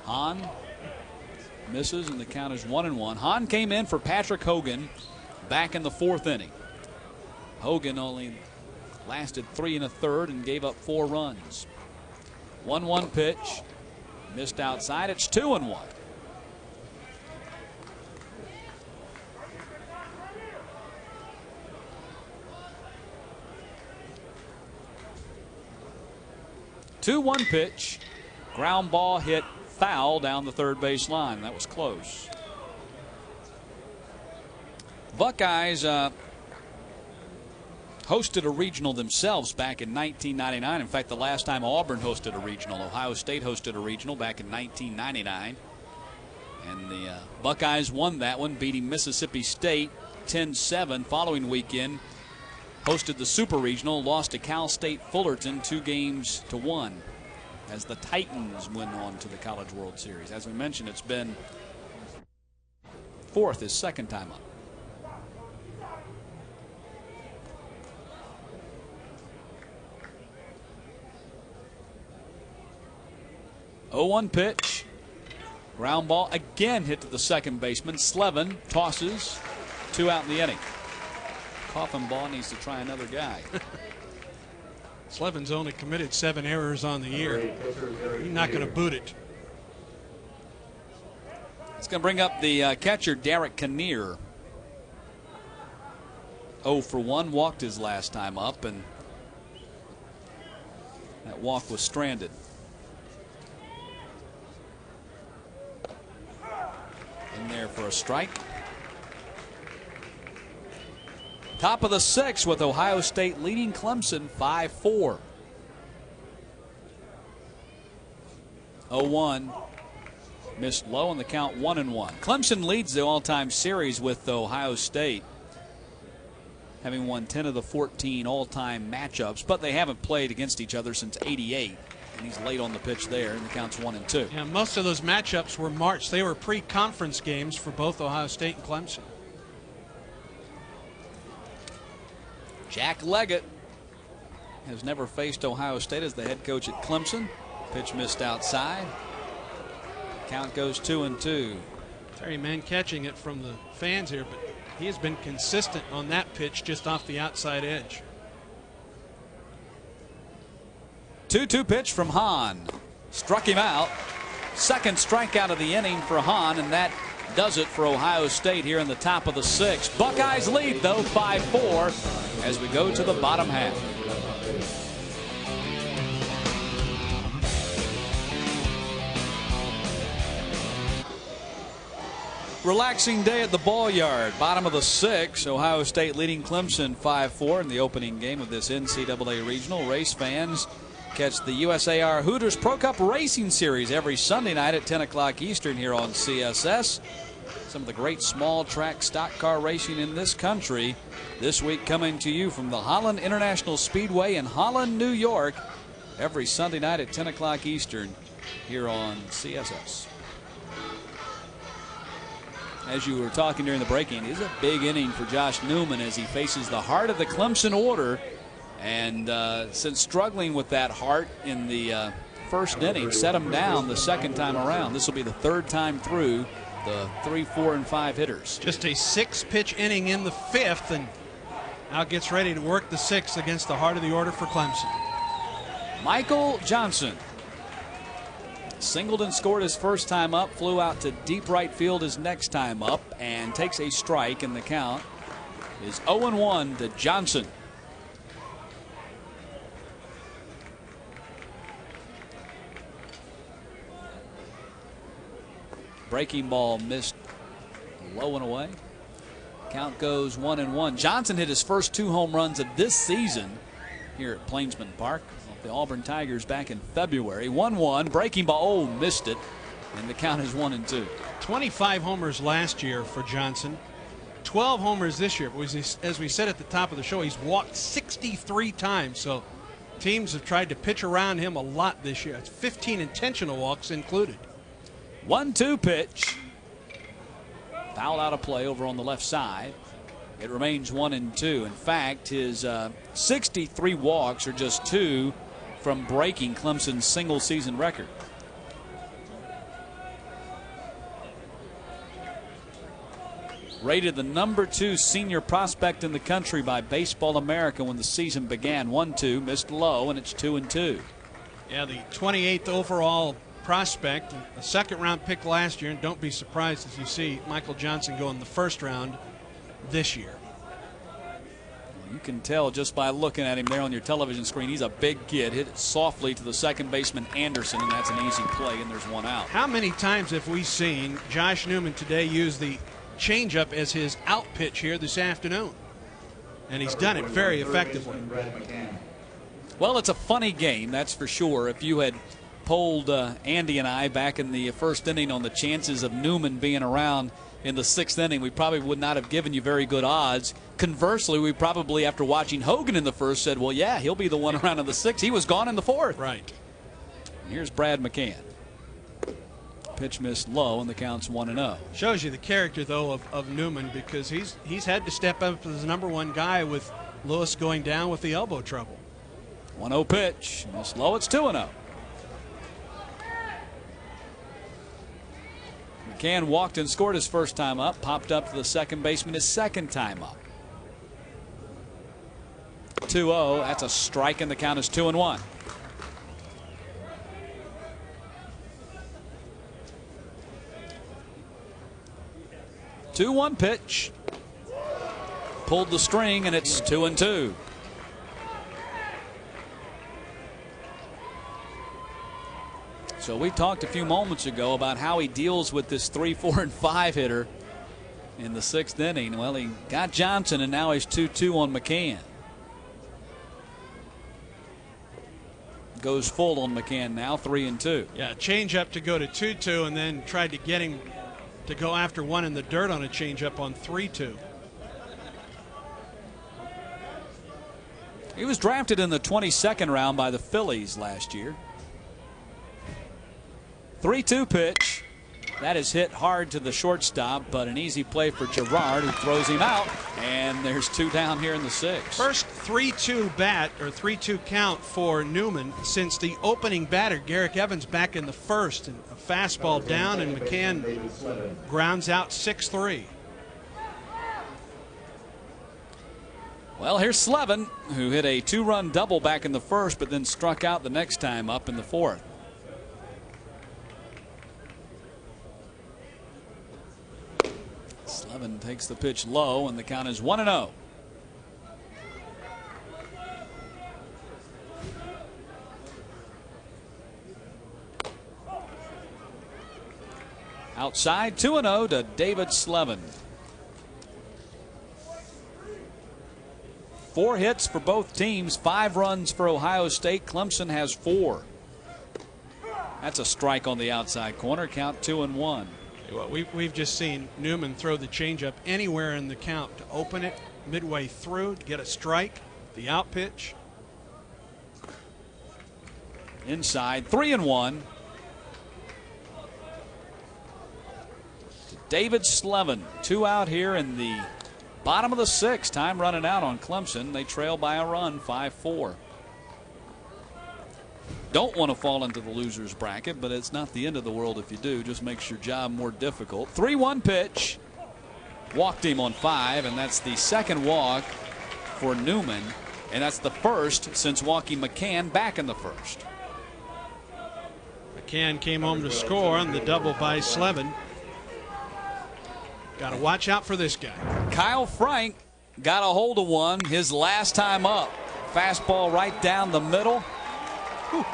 Hahn misses, and the count is 1-1. Hahn came in for Patrick Hogan back in the 4th inning. Hogan only lasted 3 1/3 and gave up 4 runs. 1-1 pitch. Missed outside. It's 2-1. Two-one pitch. Ground ball hit foul down the third base line. That was close. Buckeyes hosted a regional themselves back in 1999. In fact, the last time Auburn hosted a regional, Ohio State hosted a regional back in 1999. And the Buckeyes won that one, beating Mississippi State 10-7. Following weekend, hosted the Super Regional, lost to Cal State Fullerton 2-1 as the Titans went on to the College World Series. As we mentioned, it's been 4th, his 2nd time up. Oh-1 pitch. Ground ball again hit to the second baseman. Slevin tosses. 2 out in the inning. Coffenbaugh needs to try another guy. Slevin's only committed 7 errors on the year. He's not going to boot it. It's going to bring up the catcher, Derek Kinnear. 0 for 1, walked his last time up, and that walk was stranded. In there for a strike. Top of the 6th with Ohio State leading Clemson 5-4. 0-1. Missed low, and the count 1-1. Clemson leads the all-time series with Ohio State, having won 10 of the 14 all-time matchups, but they haven't played against each other since '88. And he's late on the pitch there, and the count's 1-2. Yeah, most of those matchups were March. They were pre-conference games for both Ohio State and Clemson. Jack Leggett has never faced Ohio State as the head coach at Clemson. Pitch missed outside. Count goes 2-2. Terry Mann catching it from the fans here, but he has been consistent on that pitch just off the outside edge. 2-2 pitch from Hahn. Struck him out. Second strikeout of the inning for Hahn, and that does it for Ohio State here in the top of the 6th. Buckeyes lead, though, 5-4 as we go to the bottom half. Relaxing day at the ball yard. Bottom of the 6th. Ohio State leading Clemson 5-4 in the opening game of this NCAA regional. Race fans catch the USAR Hooters Pro Cup Racing Series every Sunday night at 10 o'clock Eastern here on CSS. Some of the great small track stock car racing in this country this week coming to you from the Holland International Speedway in Holland, New York, every Sunday night at 10 o'clock Eastern here on CSS. As you were talking during the break-in, it is a big inning for Josh Newman as he faces the heart of the Clemson order. And since struggling with that heart in the first inning, set him down the second time around. This will be the third time through the 3, 4, and 5 hitters. Just a 6-pitch inning in the 5th, and now gets ready to work the 6th against the heart of the order for Clemson. Michael Johnson singled and scored his first time up, flew out to deep right field his next time up, and takes a strike, and the count is 0-1 to Johnson. Breaking ball missed low and away. Count goes 1-1. Johnson hit his first 2 home runs of this season here at Plainsman Park. The Auburn Tigers back in February. 1-1. Breaking ball. Oh, missed it. And the count is 1-2. 25 homers last year for Johnson. 12 homers this year. As we said at the top of the show, he's walked 63 times. So teams have tried to pitch around him a lot this year. It's 15 intentional walks included. 1-2 pitch. Foul out of play over on the left side. It remains 1-2. In fact, his 63 walks are just 2 from breaking Clemson's single season record. Rated the #2 senior prospect in the country by Baseball America when the season began. 1-2, missed low, and it's 2-2. Yeah, the 28th overall prospect, a second-round pick last year, and don't be surprised as you see Michael Johnson go in the first round this year. You can tell just by looking at him there on your television screen. He's a big kid. Hit it softly to the second baseman Anderson, and that's an easy play, and there's one out. How many times have we seen Josh Newman today use the changeup as his out pitch here this afternoon? And he's done it very effectively. Well, it's a funny game, that's for sure. If you had polled Andy and I back in the first inning on the chances of Newman being around in the 6th inning, we probably would not have given you very good odds. Conversely, we probably, after watching Hogan in the first, said, well, yeah, he'll be the one around in the 6th. He was gone in the 4th. Right. And here's Brad McCann. Pitch missed low, and the count's 1-0. Shows you the character, though, of Newman, because he's had to step up as the #1 guy with Lewis going down with the elbow trouble. 1-0 pitch. Missed low. It's 2-0. McCann walked and scored his first time up, popped up to the second baseman his second time up. 2-0. That's a strike, and the count is 2-1. Two-one pitch. Pulled the string, and it's 2-2. So we talked a few moments ago about how he deals with this 3, 4, and 5 hitter in the 6th inning. Well, he got Johnson, and now he's 2-2 on McCann. Goes full on McCann now, 3-2. Yeah, change up to go to 2-2, and then tried to get him to go after one in the dirt on a changeup on 3-2. He was drafted in the 22nd round by the Phillies last year. 3-2 pitch. That is hit hard to the shortstop, but an easy play for Gerard, who throws him out, and there's 2 down here in the 6th. First 3-2 bat, or 3-2 count for Newman since the opening batter, Garrick Evans, back in the 1st. And a fastball down, and McCann grounds out 6-3. Well, here's Slevin, who hit a 2-run double back in the 1st, but then struck out the next time up in the 4th. Slevin takes the pitch low, and the count is 1-0. Outside, 2-0 to David Slevin. 4 hits for both teams, 5 runs for Ohio State. Clemson has 4. That's a strike on the outside corner. Count 2-1. Well, we've just seen Newman throw the changeup anywhere in the count to open it midway through to get a strike. The out pitch. Inside, 3-1. David Slevin, 2 out here in the bottom of the 6th. Time running out on Clemson. They trail by a run, 5-4. Don't want to fall into the loser's bracket, but it's not the end of the world if you do. Just makes your job more difficult. 3-1 pitch. Walked him on 5, and that's the second walk for Newman, and that's the first since walking McCann back in the first. McCann came home to score on the double by Slevin. Got to watch out for this guy. Kyle Frank got a hold of one his last time up. Fastball right down the middle. Whew.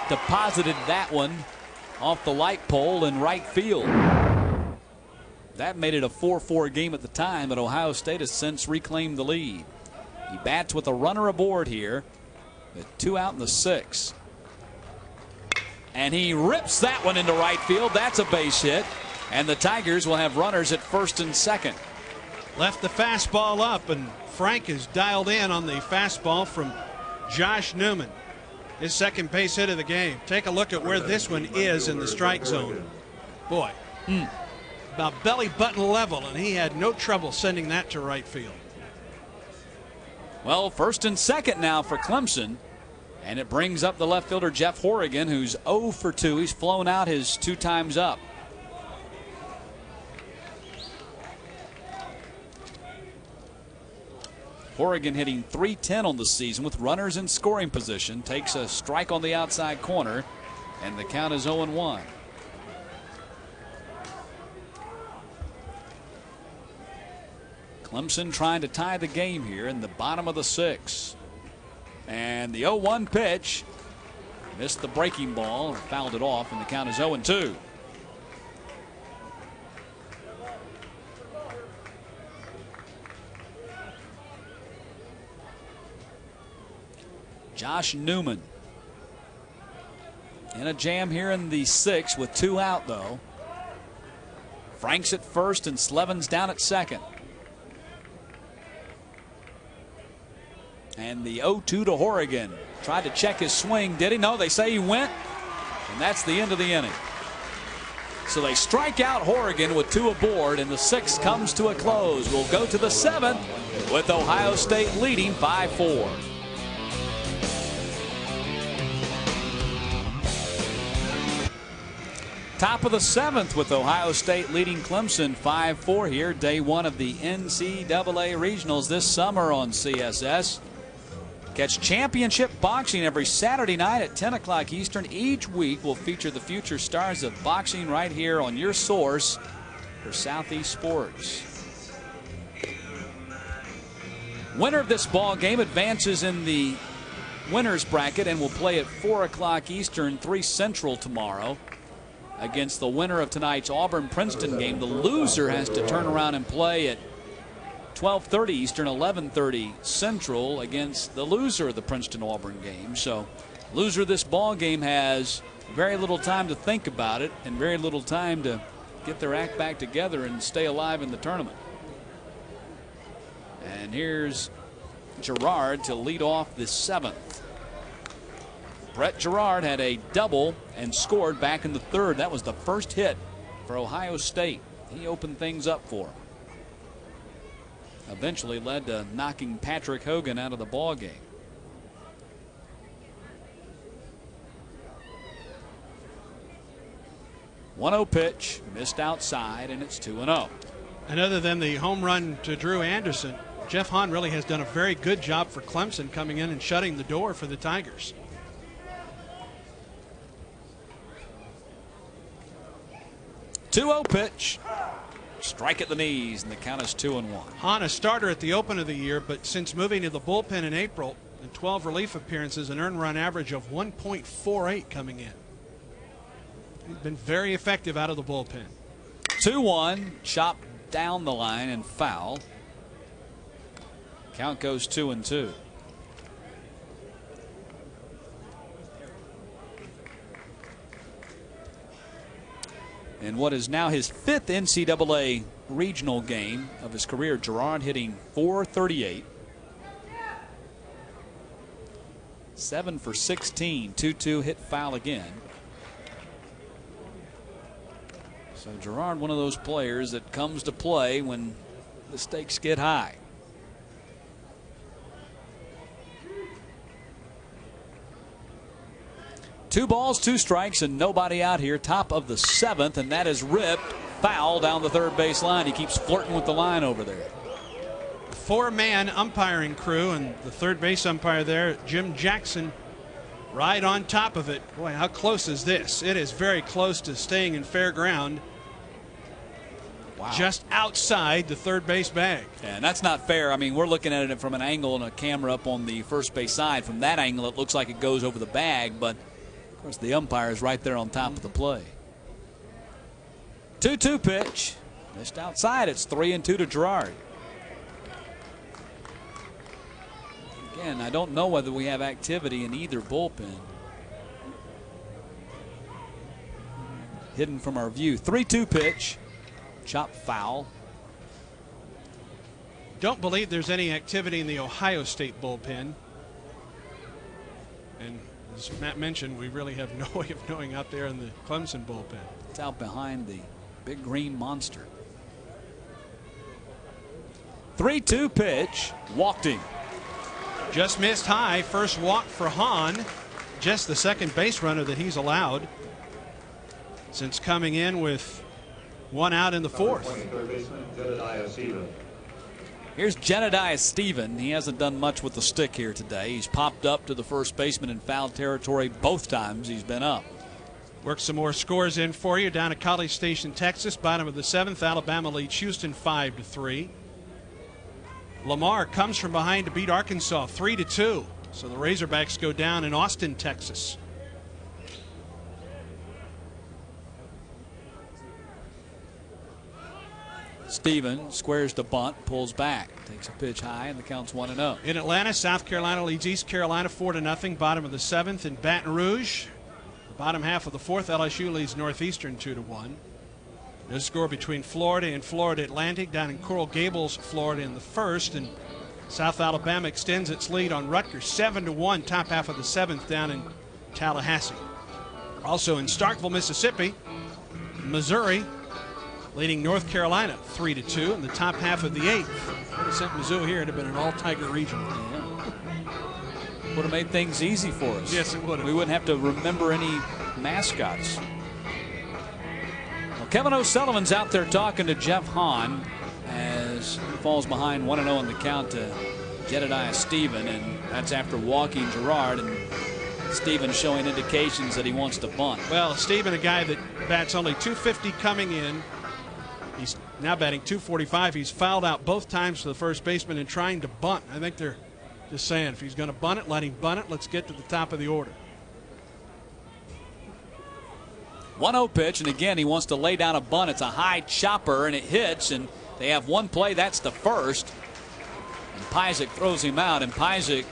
Deposited that one off the light pole in right field. That made it a 4-4 game at the time, but Ohio State has since reclaimed the lead. He bats with a runner aboard here with 2 out in the 6th. And he rips that one into right field. That's a base hit. And the Tigers will have runners at first and second. Left the fastball up, and Frank is dialed in on the fastball from Josh Newman. His second base hit of the game. Take a look at where this one is in the strike zone. Boy, about belly button level, and he had no trouble sending that to right field. Well, first and second now for Clemson. And it brings up the left fielder Jeff Horrigan, who's 0 for 2. He's flown out his 2 times up. Horrigan hitting .310 on the season with runners in scoring position. Takes a strike on the outside corner, and the count is 0-1. Clemson trying to tie the game here in the bottom of the 6th. And the 0-1 pitch missed the breaking ball, or fouled it off, and the count is 0-2. Josh Newman in a jam here in the 6th with 2 out, though. Frank's at first and Slevin's down at second. And the 0-2 to Horrigan. Tried to check his swing. Did he? No, they say he went. And that's the end of the inning. So they strike out Horrigan with 2 aboard, and the 6th comes to a close. We'll go to the 7th with Ohio State leading 5-4. Top of the 7th with Ohio State leading Clemson 5-4 here. Day 1 of the NCAA Regionals this summer on CSS. Catch championship boxing every Saturday night at 10 o'clock Eastern. Each week will feature the future stars of boxing right here on your source for Southeast Sports. Winner of this ball game advances in the winner's bracket and will play at 4 o'clock Eastern, 3 Central tomorrow against the winner of tonight's Auburn-Princeton game. The loser has to turn around and play at 12:30 Eastern, 11:30 Central against the loser of the Princeton-Auburn game. So loser of this ball game has very little time to think about it and very little time to get their act back together and stay alive in the tournament. And here's Gerard to lead off the 7th. Brett Gerard had a double and scored back in the 3rd. That was the first hit for Ohio State. He opened things up for him. Eventually led to knocking Patrick Hogan out of the ball game. .1-0 pitch, missed outside, and it's 2-0. And other than the home run to Drew Anderson, Jeff Hahn really has done a very good job for Clemson coming in and shutting the door for the Tigers. .2-0 pitch. Strike at the knees, and the count is 2-1. Hahn, a starter at the open of the year, but since moving to the bullpen in April, in 12 relief appearances, an earned run average of 1.48 coming in. He's been very effective out of the bullpen. 2-1, chopped down the line and foul. Count goes 2-2. And what is now his 5th NCAA regional game of his career, Gerard hitting .438. 7 for 16, 2-2 hit foul again. So Gerard, one of those players that comes to play when the stakes get high. Two balls, two strikes, and nobody out here. Top of the 7th, and that is ripped. Foul down the third base line. He keeps flirting with the line over there. 4-man umpiring crew, and the third base umpire there, Jim Jackson, right on top of it. Boy, how close is this? It is very close to staying in fair ground. Wow. Just outside the third base bag. Yeah, and that's not fair. I mean, we're looking at it from an angle and a camera up on the first base side. From that angle, it looks like it goes over the bag, but of course the umpire is right there on top of the play. 2-2 pitch. Missed outside. It's 3-2 to Gerard. Again, I don't know whether we have activity in either bullpen. Hidden from our view. 3-2 pitch. Chop foul. Don't believe there's any activity in the Ohio State bullpen. And as Matt mentioned, we really have no way of knowing out there in the Clemson bullpen. It's out behind the big green monster. 3-2 pitch. Walked him. Just missed high. First walk for Hahn. Just the second base runner that he's allowed since coming in with one out in the 4th. Here's Jedediah Stephen. He hasn't done much with the stick here today. He's popped up to the first baseman in foul territory both times he's been up. Work some more scores in for you down at College Station, Texas. Bottom of the 7th, Alabama leads Houston 5-3. Lamar comes from behind to beat Arkansas 3-2. So the Razorbacks go down in Austin, Texas. Stephen squares the bunt, pulls back, takes a pitch high, and the count's 1-0. In Atlanta, South Carolina leads East Carolina 4-0. Bottom of the 7th in Baton Rouge. The bottom half of the 4th, LSU leads Northeastern 2-1. There's a score between Florida and Florida Atlantic down in Coral Gables, Florida in the 1st. And South Alabama extends its lead on Rutgers 7-1, top half of the 7th down in Tallahassee. Also in Starkville, Mississippi, Missouri leading North Carolina 3-2 in the top half of the 8th. Sent Mizzou here, it'd have been an all-Tiger region. Yeah. Would have made things easy for us. Yes, it would have. We wouldn't have to remember any mascots. Well, Kevin O'Sullivan's out there talking to Jeff Hahn as he falls behind 1-0 in the count to Jedediah Stephen, and that's after walking Gerard, and Stephen showing indications that he wants to bunt. Well, Stephen, a guy that bats only .250 coming in. He's now batting .245. He's fouled out both times to the first baseman in trying to bunt. I think they're just saying if he's going to bunt it, let him bunt it. Let's get to the top of the order. 1-0 pitch, and again he wants to lay down a bunt. It's a high chopper, and it hits, and they have one play. That's the first. And Pyzik throws him out, and Pyzik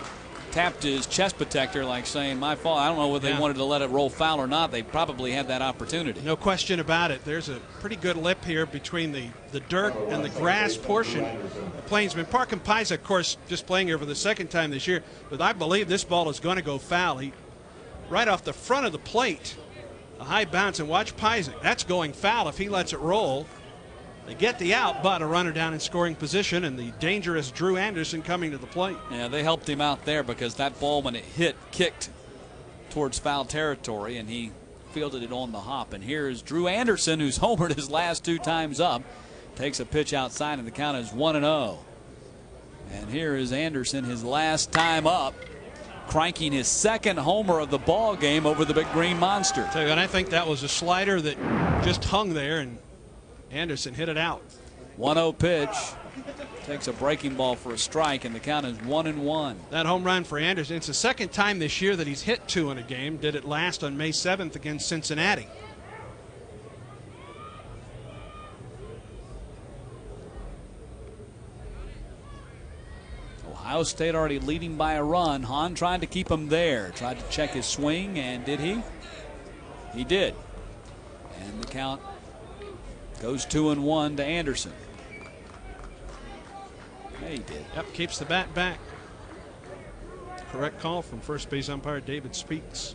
tapped his chest protector like saying, my fault. I don't know whether they wanted to let it roll foul or not. They probably had that opportunity. No question about it. There's a pretty good lip here between the dirt and the grass portion of Plainsman Park. And Pyzik, of course, just playing here for the second time this year. But I believe this ball is going to go foul. He right off the front of the plate, a high bounce, and watch Pyzik. That's going foul if he lets it roll. They get the out, but a runner down in scoring position, and the dangerous Drew Anderson coming to the plate. Yeah, they helped him out there because that ball, when it hit, kicked towards foul territory, and he fielded it on the hop. And here's Drew Anderson, who's homered his last 2 times up. Takes a pitch outside, and the count is 1-0. And here is Anderson, his last time up, cranking his second homer of the ball game over the big green monster. And I think that was a slider that just hung there, and Anderson hit it out. 1-0 pitch. Takes a breaking ball for a strike, and the count is 1-1. That home run for Anderson. It's the second time this year that he's hit 2 in a game. Did it last on May 7th against Cincinnati. Ohio State already leading by a run. Hahn trying to keep him there. Tried to check his swing, and did he? He did. And the count goes 2-1 to Anderson. Yeah, he did. Yep, keeps the bat back. Correct call from first base umpire David Speaks.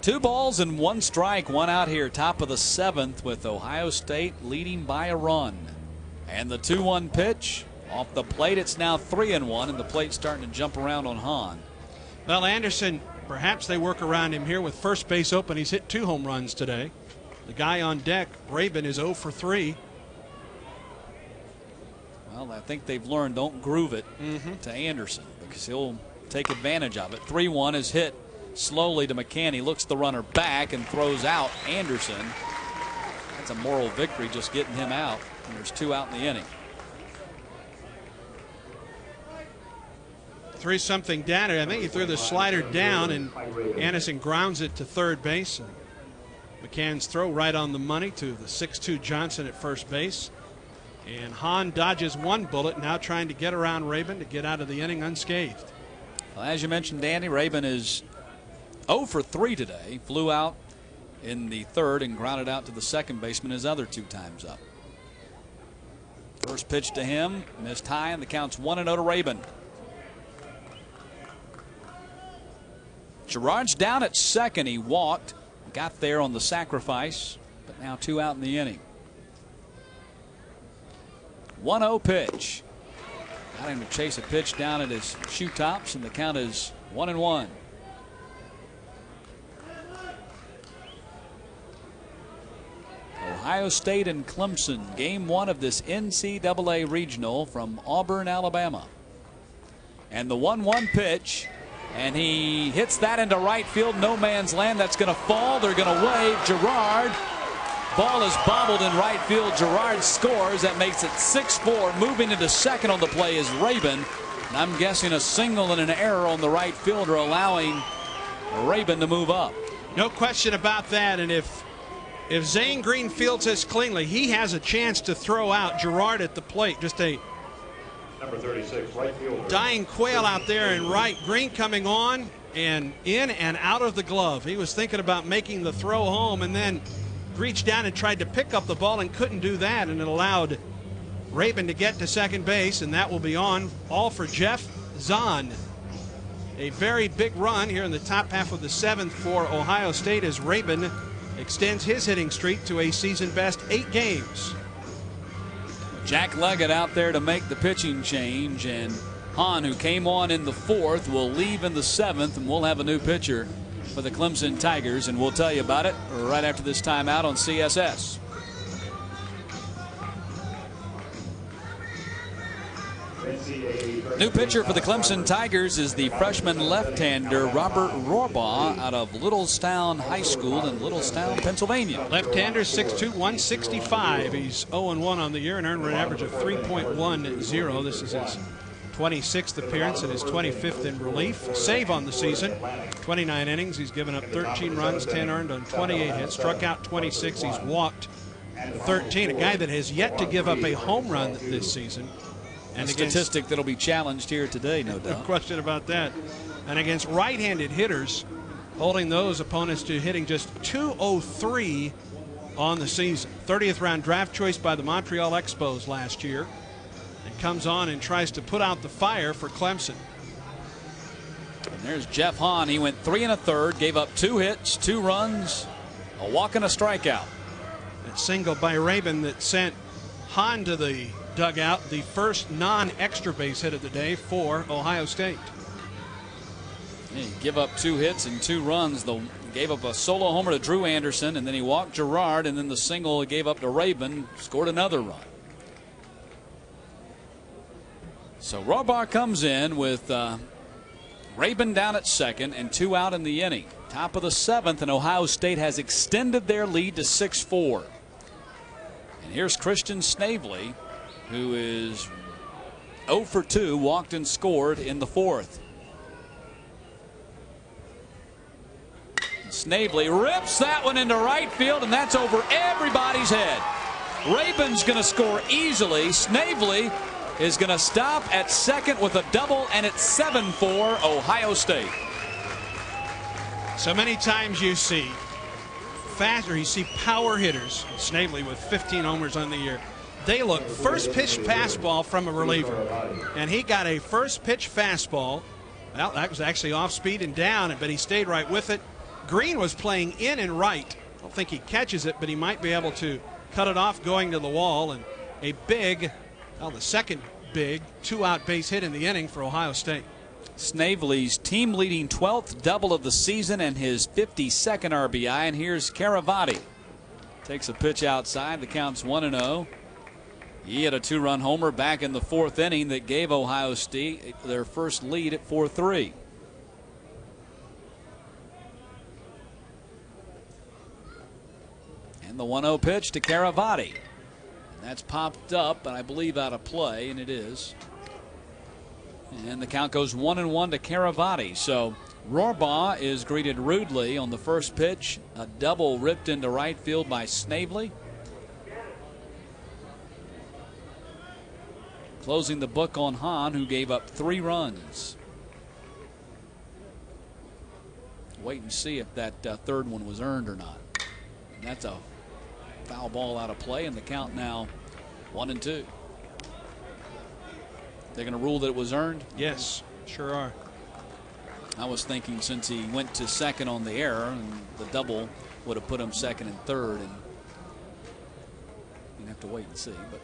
2 balls and 1 strike, 1 out here, top of the 7th, with Ohio State leading by a run. And the 2-1 pitch off the plate. It's now 3-1, and the plate's starting to jump around on Hahn. Well, Anderson, perhaps they work around him here with first base open. He's hit 2 home runs today. The guy on deck, Rabin, is 0 for 3. Well, I think they've learned don't groove it to Anderson, because he'll take advantage of it. 3-1 is hit slowly to McCann. He looks the runner back and throws out Anderson. That's a moral victory, just getting him out. And there's 2 out in the inning. 3-something down. I think he threw the slider down, and Anderson grounds it to third base. And McCann's throw right on the money to the 6'2 Johnson at first base. And Hahn dodges 1 bullet, now trying to get around Rabin to get out of the inning unscathed. Well, as you mentioned, Danny, Rabin is 0 for 3 today. Flew out in the 3rd and grounded out to the second baseman his other 2 times up. First pitch to him, missed high, and the count's 1-0 to Rabin. Gerard's down at second. He walked, got there on the sacrifice, but now 2 out in the inning. 1-0 pitch. Got him to chase a pitch down at his shoe tops, and the count is 1-1. Ohio State and Clemson, game 1 of this NCAA regional from Auburn, Alabama. And the 1-1 pitch, and he hits that into right field, no man's land. That's going to fall. They're going to wave. Gerard. Ball is bobbled in right field. Gerard scores. That makes it 6-4. Moving into second on the play is Rabin. And I'm guessing a single and an error on the right fielder, allowing Rabin to move up. No question about that. And if Zane Green fields this cleanly, he has a chance to throw out Gerard at the plate. Just a number 36, right fielder. Dying quail out there in right. Green coming on and in and out of the glove. He was thinking about making the throw home, and then reached down and tried to pick up the ball and couldn't do that, and it allowed Rabin to get to second base, and that will be on all for Jeff Zahn. A very big run here in the top half of the 7th for Ohio State as Rabin extends his hitting streak to a season best 8 games. Jack Leggett out there to make the pitching change, and Hahn, who came on in the 4th, will leave in the 7th, and we'll have a new pitcher for the Clemson Tigers, and we'll tell you about it right after this timeout on CSS. New pitcher for the Clemson Tigers is the freshman left-hander Robert Rohrbaugh out of Littlestown High School in Littlestown, Pennsylvania. Left-hander, 6'2", 165. He's 0-1 on the year and earned an average of 3.10. This is his 26th appearance and his 25th in relief. Save on the season, 29 innings. He's given up 13 runs, 10 earned on 28 hits. Struck out 26. He's walked 13. A guy that has yet to give up a home run this season. And a statistic that'll be challenged here today, no doubt. No question about that. And against right-handed hitters, holding those opponents to hitting just .203 on the season. 30th round draft choice by the Montreal Expos last year. And comes on and tries to put out the fire for Clemson. And there's Jeff Hahn. He went 3 1/3, gave up 2 hits, 2 runs, a walk and a strikeout. That single by Rabin that sent Hahn to the dugout, the first non-extra base hit of the day for Ohio State. He gave up 2 hits and 2 runs. He gave up a solo homer to Drew Anderson, and then he walked Gerard, and then the single he gave up to Rabin, scored another run. So Rohrbaugh comes in with Rabin down at second and 2 out in the inning. Top of the 7th, and Ohio State has extended their lead to 6-4. And here's Christian Snavely, who is 0 for 2, walked and scored in the 4th. Snavely rips that one into right field, and that's over everybody's head. Rabin's going to score easily. Snavely is going to stop at second with a double, and it's 7-4 Ohio State. So many times you see power hitters, Snavely with 15 homers on the year. They look first pitch fastball from a reliever, and he got a first pitch fastball. Well, that was actually off speed and down, but he stayed right with it. Green was playing in and right. I don't think he catches it, but he might be able to cut it off going to the wall. And a big, well, the second big 2-out base hit in the inning for Ohio State. Snavely's team leading 12th double of the season and his 52nd RBI. And here's Caravati. Takes a pitch outside. The count's 1-0. He had a 2-run homer back in the 4th inning that gave Ohio State their first lead at 4-3. And the 1-0 pitch to Caravati. And that's popped up, and I believe out of play, and it is. And the count goes 1-1 to Caravati. So Rohrbaugh is greeted rudely on the first pitch. A double ripped into right field by Snavely. Closing the book on Hahn, who gave up 3 runs. Wait and see if that third one was earned or not. And that's a foul ball out of play, and the count now 1-2. They're going to rule that it was earned? Yes, sure are. I was thinking since he went to second on the error, and the double would have put him second and third, and you'd have to wait and see. But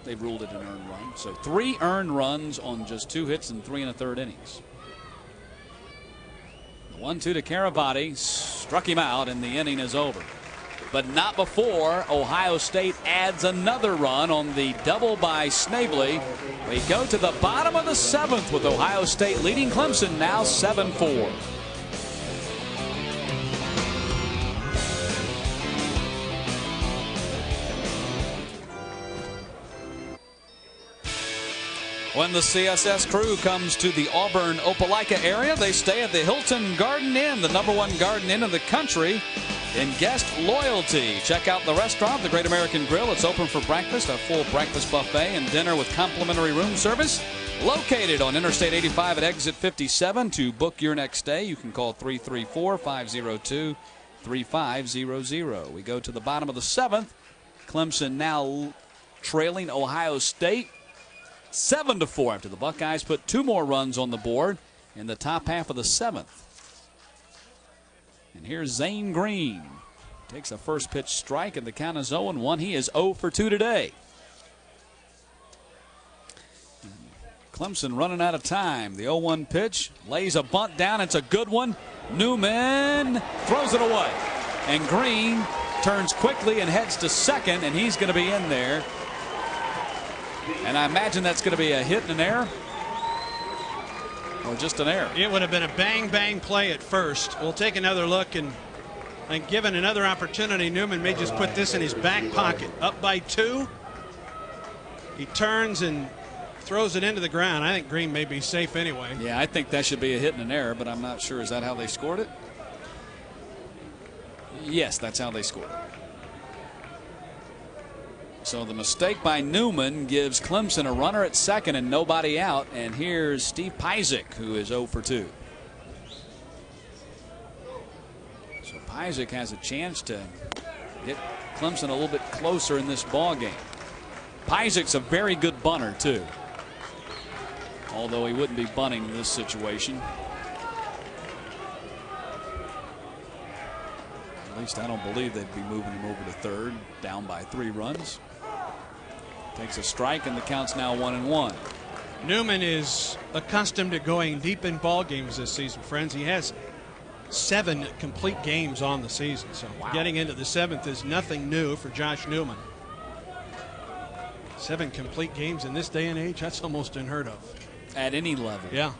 they've ruled it an earned run. So 3 earned runs on just 2 hits in 3 1/3 innings. The 1-2 to Caravati struck him out, and the inning is over. But not before Ohio State adds another run on the double by Snavely. We go to the bottom of the 7th with Ohio State leading Clemson now 7-4. When the CSS crew comes to the Auburn Opelika area, they stay at the Hilton Garden Inn, the #1 garden inn in the country in guest loyalty. Check out the restaurant, the Great American Grill. It's open for breakfast, a full breakfast buffet and dinner with complimentary room service. Located on Interstate 85 at exit 57. To book your next stay, you can call 334-502-3500. We go to the bottom of the 7th. Clemson now trailing Ohio State 7-4 after the Buckeyes put 2 more runs on the board in the top half of the 7th. And here's Zane Green. Takes a first pitch strike, and the count is 0-1. He is 0 for 2 today. Clemson running out of time. The 0-1 pitch lays a bunt down. It's a good one. Newman throws it away. And Green turns quickly and heads to second, and he's going to be in there. And I imagine that's going to be a hit and an error. Or just an error. It would have been a bang play at first. We'll take another look, and given another opportunity, Newman may just put this in his back pocket. Up by 2. He turns and throws it into the ground. I think Green may be safe anyway. Yeah, I think that should be a hit and an error, but I'm not sure. Is that how they scored it? Yes, that's how they scored it. So the mistake by Newman gives Clemson a runner at second and nobody out. And here's Steve Pajcic, who is 0 for 2. So Pajcic has a chance to get Clemson a little bit closer in this ball game. Pajcic's a very good bunter too, although he wouldn't be bunting in this situation. At least I don't believe they'd be moving him over to third, down by 3 runs. Takes a strike, and the count's now 1-1. Newman is accustomed to going deep in ball games this season, friends. He has 7 complete games on the season, so getting into the 7th is nothing new for Josh Newman. 7 complete games in this day and age, that's almost unheard of. At any level. Yeah.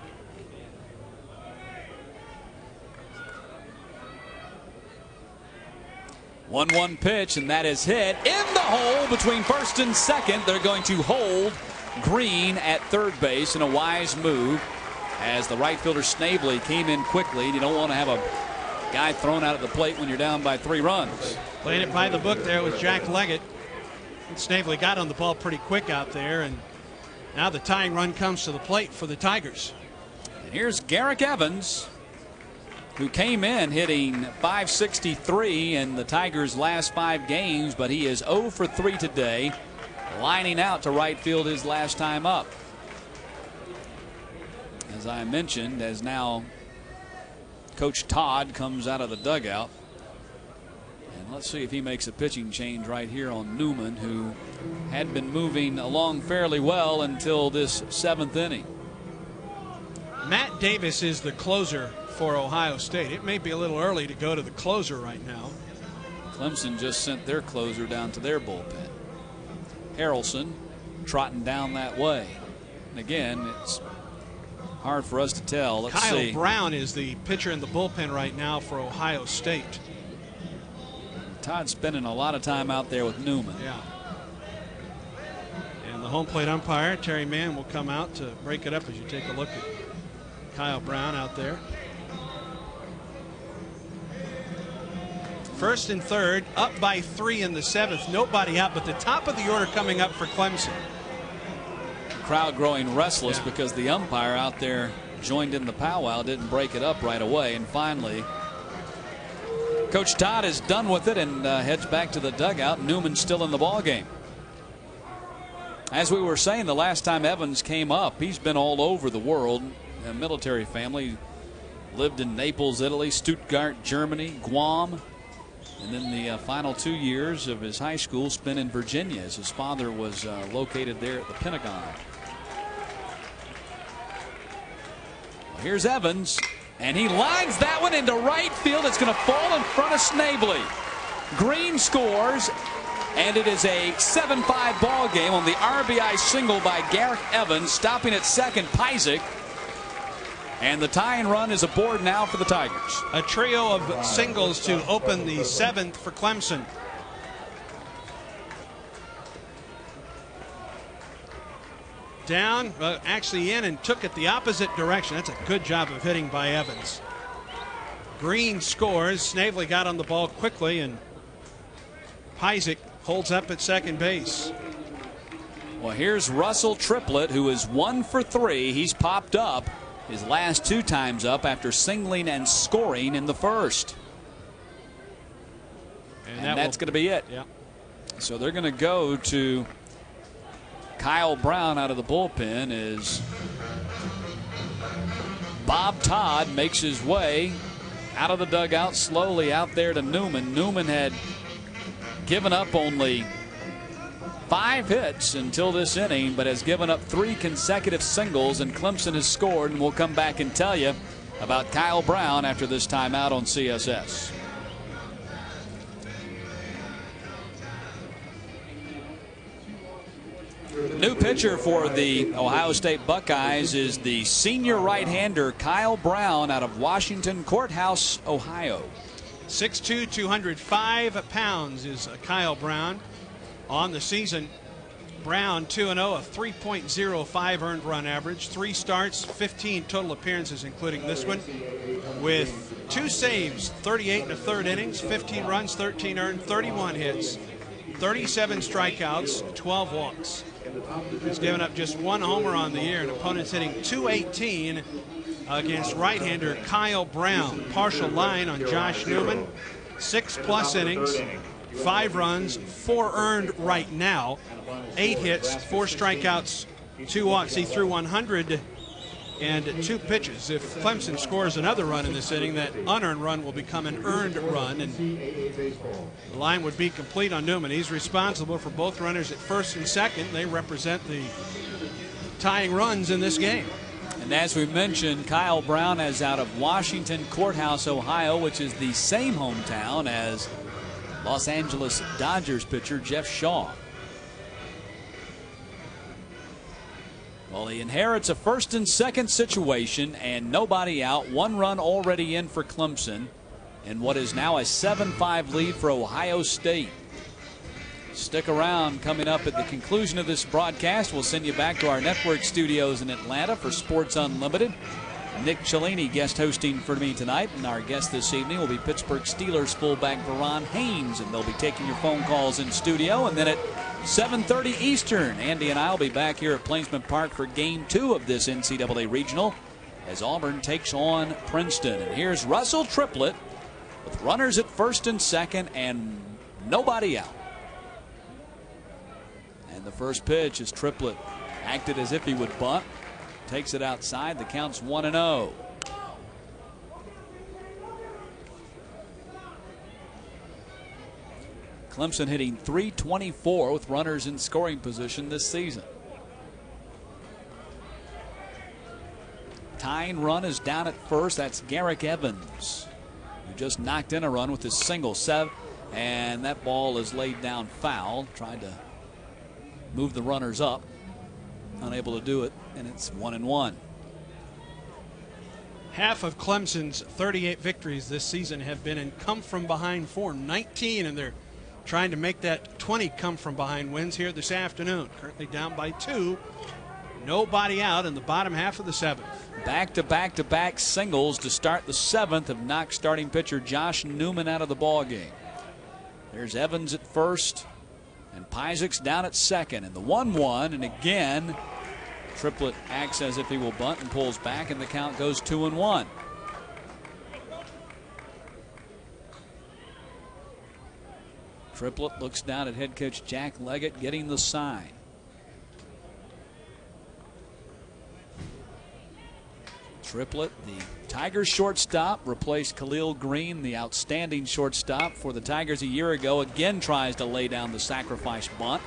One pitch, and that is hit in the hole between first and second. They're going to hold Green at third base in a wise move as the right fielder Snavely came in quickly. You don't want to have a guy thrown out at the plate when you're down by 3 runs. Played it by the book there with Jack Leggett. And Snavely got on the ball pretty quick out there, and Now the tying run comes to the plate for the Tigers. And here's Garrick Evans, who came in hitting .563 in the Tigers' last 5 games, but he is 0 for 3 today, lining out to right field his last time up. As I mentioned, as now Coach Todd comes out of the dugout. And let's see if he makes a pitching change right here on Newman, who had been moving along fairly well until this 7th inning. Matt Davis is the closer for Ohio State. It may be a little early to go to the closer right now. Clemson just sent their closer down to their bullpen. Harrelson trotting down that way. And again, it's hard for us to tell. Let's see. Kyle Brown is the pitcher in the bullpen right now for Ohio State. Todd's spending a lot of time out there with Newman. Yeah. And the home plate umpire, Terry Mann, will come out to break it up as you take a look at Kyle Brown out there. First and third, up by 3 in the 7th. Nobody out, but the top of the order coming up for Clemson. Crowd growing restless, yeah, because the umpire out there joined in the powwow, didn't break it up right away. And finally, Coach Todd is done with it and heads back to the dugout. Newman's still in the ball game. As we were saying, the last time Evans came up, he's been all over the world. A military family, lived in Naples, Italy, Stuttgart, Germany, Guam, and then the final 2 years of his high school spent in Virginia, as his father was located there at the Pentagon. Well, here's Evans, and he lines that one into right field. It's going to fall in front of Snavely. Green scores, and it is a 7-5 ball game on the RBI single by Garrick Evans. Stopping at second, Pyzik. And the tying run is aboard now for the Tigers. A trio of singles to open the 7th for Clemson. Down, actually in, and took it the opposite direction. That's a good job of hitting by Evans. Green scores. Snavely got on the ball quickly, and Pyzik holds up at second base. Well, here's Russell Triplett, who is 1 for 3. He's popped up his last 2 times up after singling and scoring in the first. And that's going to be it. Yeah. So they're going to go to Kyle Brown out of the bullpen as Bob Todd makes his way out of the dugout slowly out there to Newman. Newman had given up only 5 hits until this inning, but has given up 3 consecutive singles, and Clemson has scored. And we'll come back and tell you about Kyle Brown after this timeout on CSS. New pitcher for the Ohio State Buckeyes is the senior right-hander Kyle Brown out of Washington Courthouse, Ohio. 6'2", 205 pounds is Kyle Brown. On the season, Brown 2-0, a 3.05 earned run average, 3 starts, 15 total appearances, including this one, with 2 saves, 38 1/3 innings, 15 runs, 13 earned, 31 hits, 37 strikeouts, 12 walks. He's given up just 1 homer on the year, and opponents hitting .218 against right-hander Kyle Brown. Partial line on Josh Newman, 6+ innings, 5 runs, 4 earned right now, 8 hits, 4 strikeouts, 2 walks. He threw 102 pitches. If Clemson scores another run in this inning, that unearned run will become an earned run, and the line would be complete on Newman. He's responsible for both runners at first and second. They represent the tying runs in this game. And as we mentioned, Kyle Brown is out of Washington Courthouse, Ohio, which is the same hometown as Los Angeles Dodgers pitcher Jeff Shaw. Well, he inherits a first and second situation and nobody out. 1 run already in for Clemson, and what is now a 7-5 lead for Ohio State. Stick around. Coming up at the conclusion of this broadcast, we'll send you back to our network studios in Atlanta for Sports Unlimited. Nick Cellini guest hosting for me tonight, and our guest this evening will be Pittsburgh Steelers fullback Veron Haynes, and they'll be taking your phone calls in studio. And then at 7:30 Eastern. Andy and I will be back here at Plainsman Park for Game 2 of this NCAA Regional as Auburn takes on Princeton. And here's Russell Triplett with runners at first and second and nobody out. And the first pitch is Triplett acted as if he would bunt. Takes it outside. The count's 1-0. Clemson hitting .324 with runners in scoring position this season. Tying run is down at first. That's Garrick Evans, who just knocked in a run with his single. And that ball is laid down foul. Tried to move the runners up. Unable to do it, and it's 1-1. Half of Clemson's 38 victories this season have been in come-from-behind form. 19, and they're trying to make that 20 come-from-behind wins here this afternoon. Currently down by 2. Nobody out in the bottom half of the 7th. Back-to-back-to-back singles to start the 7th have knocked starting pitcher Josh Newman out of the ballgame. There's Evans at first. And Pizik's down at second. And the 1-1, and again, Triplett acts as if he will bunt and pulls back, and the count goes 2-1. Triplett looks down at head coach Jack Leggett, getting the sign. Triplett, the Tigers shortstop, replaced Khalil Green, the outstanding shortstop for the Tigers a year ago. Again tries to lay down the sacrifice bunt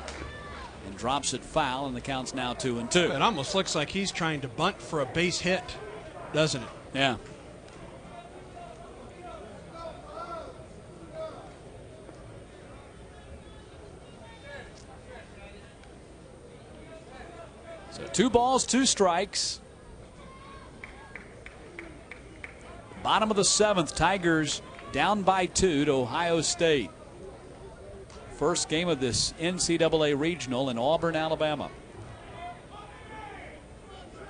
and drops it foul, and the count's now 2-2. It almost looks like he's trying to bunt for a base hit, doesn't it? Yeah. So 2 balls, 2 strikes. Bottom of the 7th, Tigers down by 2 to Ohio State. First game of this NCAA Regional in Auburn, Alabama.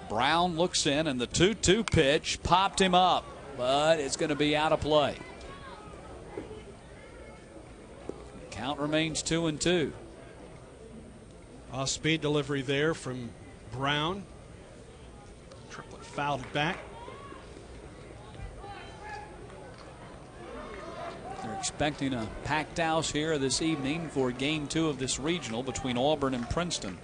Brown looks in, and the 2-2 pitch popped him up, but it's going to be out of play. Count remains 2-2. Off-speed delivery there from Brown. Triplett fouled it back. They're expecting a packed house here this evening for Game 2 of this regional between Auburn and Princeton.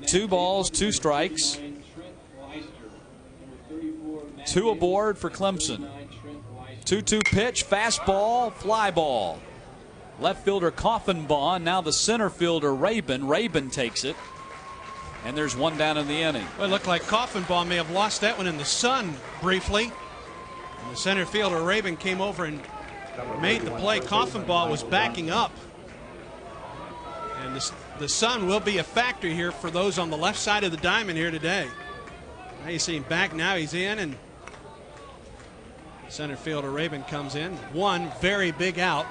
2 balls, 2 strikes. 2 aboard for Clemson. 2-2 pitch, fastball, fly ball. Left fielder Coffenbaugh, now the center fielder Rabin. Rabin takes it. And there's 1 down in the inning. Well, it looked like Coffenbaugh may have lost that one in the sun briefly. And the center fielder Rabin came over and made the play. Coffenbaugh was backing up. And the sun will be a factor here for those on the left side of the diamond here today. Now you see him back, now he's in, and center fielder Rabin comes in. 1 very big out.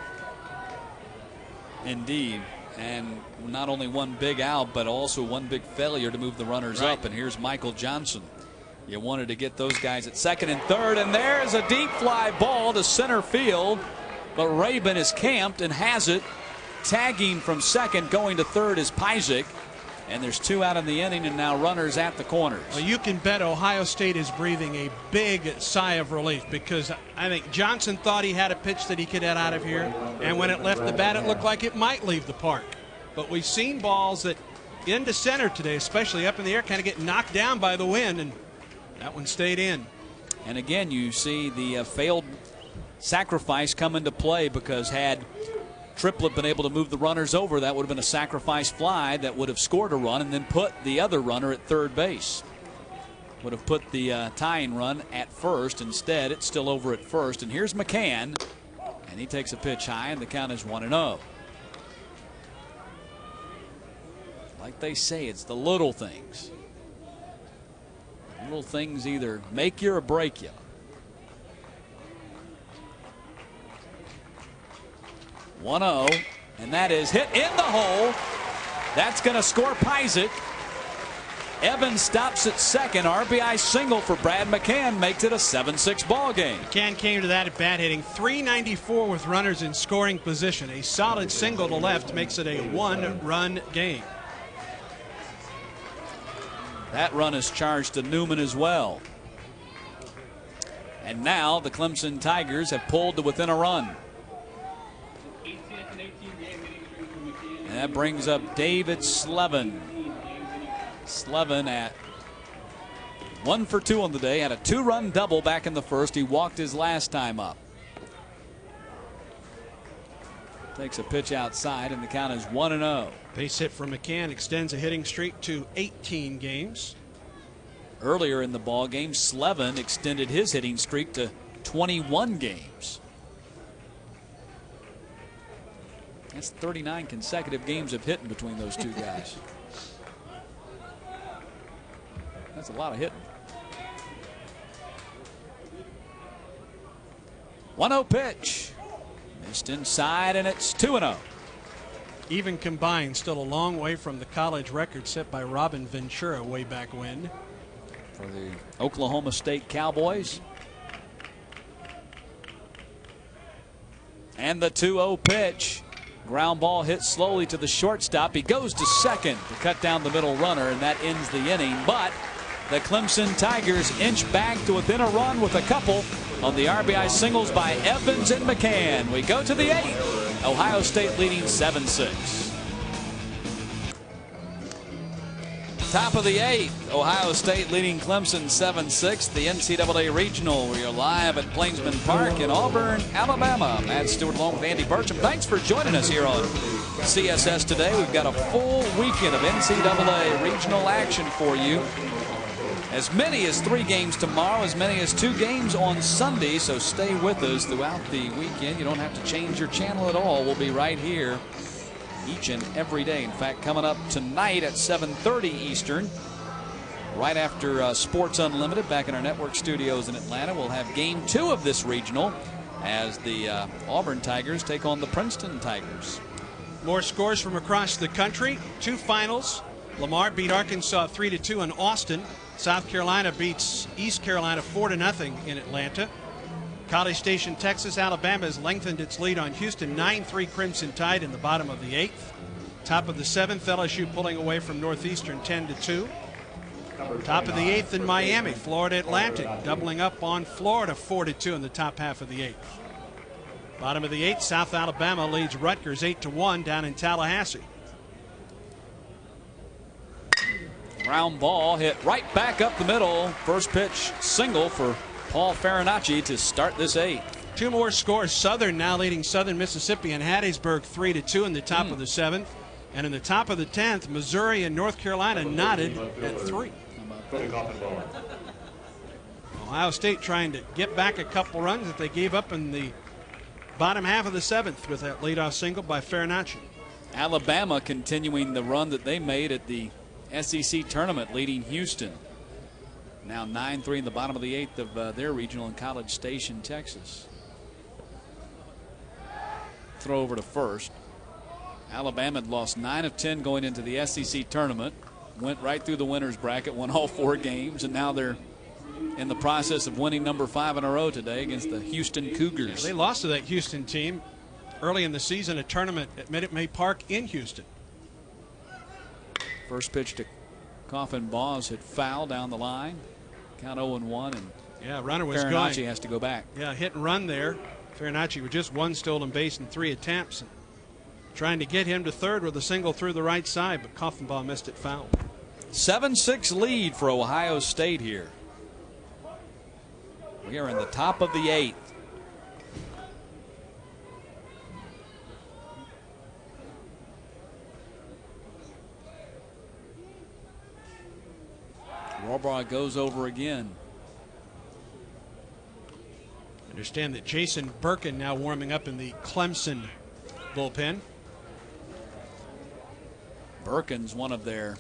Indeed. And not only 1 big out, but also 1 big failure to move the runners up. And here's Michael Johnson. You wanted to get those guys at second and third, and there's a deep fly ball to center field, but Rabin is camped and has it. Tagging from second, going to third is Pizik, and there's 2 out in the inning, and now runners at the corners. Well, you can bet Ohio State is breathing a big sigh of relief, because I think Johnson thought he had a pitch that he could get out of here, and when it left the bat, it looked like it might leave the park. But we've seen balls that into center today, especially up in the air, kind of get knocked down by the wind, and that one stayed in. And again, you see the failed sacrifice come into play, because had Triplett been able to move the runners over, that would have been a sacrifice fly that would have scored a run and then put the other runner at third base. Would have put the tying run at first. Instead, it's still over at first. And here's McCann, and he takes a pitch high, and the count is 1-0. Like they say, it's the little things. Little things either make you or break you. 1-0, and that is hit in the hole. That's going to score Pizik. Evans stops at second. RBI single for Brad McCann makes it a 7-6 ball game. McCann came to that at bat, hitting .394 with runners in scoring position. A solid single to left makes it a 1-run game. That run is charged to Newman as well. And now the Clemson Tigers have pulled to within a run. And that brings up David Slevin. Slevin at 1 for 2 on the day, had a 2-run double back in the first. He walked his last time up. Takes a pitch outside, and the count is 1-0. Base hit from McCann extends a hitting streak to 18 games. Earlier in the ball game, Slevin extended his hitting streak to 21 games. That's 39 consecutive games of hitting between those two guys. That's a lot of hitting. 1-0 pitch. Missed inside, and it's 2-0. Even combined, still a long way from the college record set by Robin Ventura way back when. For the Oklahoma State Cowboys. And the 2-0 pitch. Ground ball hit slowly to the shortstop. He goes to second to cut down the middle runner, and that ends the inning. But the Clemson Tigers inch back to within a run with a couple on the RBI singles by Evans and McCann. We go to the 8th. Ohio State leading 7-6. Top of the 8th, Ohio State leading Clemson 7-6. The NCAA Regional. We are live at Plainsman Park in Auburn, Alabama. Matt Stewart along with Andy Burcham. Thanks for joining us here on CSS today. We've got a full weekend of NCAA Regional action for you. As many as 3 games tomorrow, as many as 2 games on Sunday. So stay with us throughout the weekend. You don't have to change your channel at all. We'll be right here each and every day. In fact, coming up tonight at 7:30 Eastern, right after Sports Unlimited back in our network studios in Atlanta, we'll have game 2 of this regional as the Auburn Tigers take on the Princeton Tigers. More scores from across the country. 2 finals. Lamar beat Arkansas 3-2 in Austin. South Carolina beats East Carolina 4-0 in Atlanta. College Station, Texas, Alabama has lengthened its lead on Houston. 9-3 Crimson Tide in the bottom of the 8th. Top of the 7th, LSU pulling away from Northeastern 10-2. Top of the 8th in Miami, Florida Atlantic doubling up on Florida 4-2 in the top half of the 8th. Bottom of the 8th, South Alabama leads Rutgers 8-1 down in Tallahassee. Ground ball hit right back up the middle. First pitch single for Paul Farinacci to start this 8th. 2 more scores. Southern now leading Southern Mississippi and Hattiesburg 3-2 in the top of the 7th. And in the top of the 10th, Missouri and North Carolina knotted at 3. Ohio State trying to get back a couple runs that they gave up in the bottom half of the 7th with that leadoff single by Farinacci. Alabama continuing the run that they made at the SEC tournament, leading Houston. Now 9-3 in the bottom of the 8th of their regional in College Station, Texas. Throw over to first. Alabama had lost 9 of 10 going into the SEC tournament. Went right through the winner's bracket, won all 4 games, and now they're in the process of winning number 5 in a row today against the Houston Cougars. They lost to that Houston team early in the season, a tournament at Minute Maid Park in Houston. First pitch to Coffin Boss hit foul down the line. Count 0-1, and yeah, runner was Farinacci going. has to go back. Yeah, hit and run there. Farinacci with just 1 stolen base in 3 attempts. Trying to get him to third with a single through the right side, but Coffenbaugh missed it foul. 7-6 lead for Ohio State here. We are in the top of the 8th. Warbaugh goes over again. Understand that Jason Birkin now warming up in the Clemson bullpen. Birkin's one of their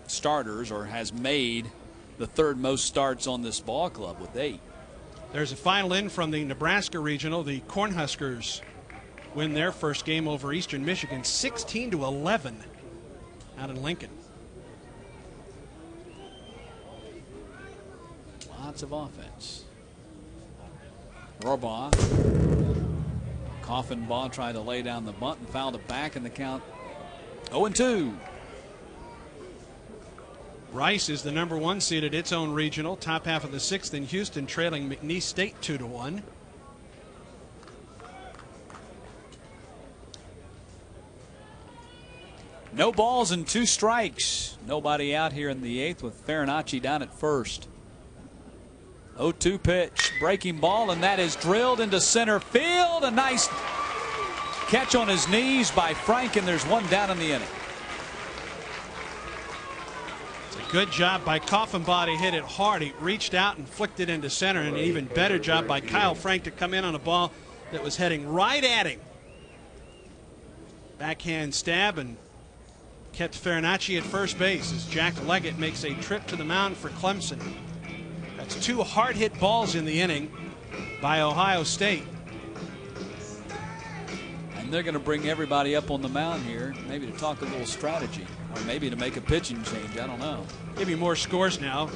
starters, or has made the 3rd most starts on this ball club with 8. There's a final in from the Nebraska Regional. The Cornhuskers win their first game over Eastern Michigan 16-11 out in Lincoln. lots of offense. Rohrbaugh. Coffenbaugh tried to lay down the bunt and fouled it back in the count 0-2. Rice is the #1 seed at its own regional, top half of the 6th in Houston, trailing McNeese State 2-1. No balls and 2 strikes. Nobody out here in the 8th with Farinacci down at first. 0-2 pitch, breaking ball, and that is drilled into center field. A nice catch on his knees by Frank, and there's one down in the inning. Good job by Coffenbaugh to hit it hard. He reached out and flicked it into center, and an even better job by Kyle Frank to come in on a ball that was heading right at him. Backhand stab and kept Farinacci at first base as Jack Leggett makes a trip to the mound for Clemson. That's 2 hard-hit balls in the inning by Ohio State. And they're going to bring everybody up on the mound here, maybe to talk a little strategy, or maybe to make a pitching change. I don't know. Give you more scores now.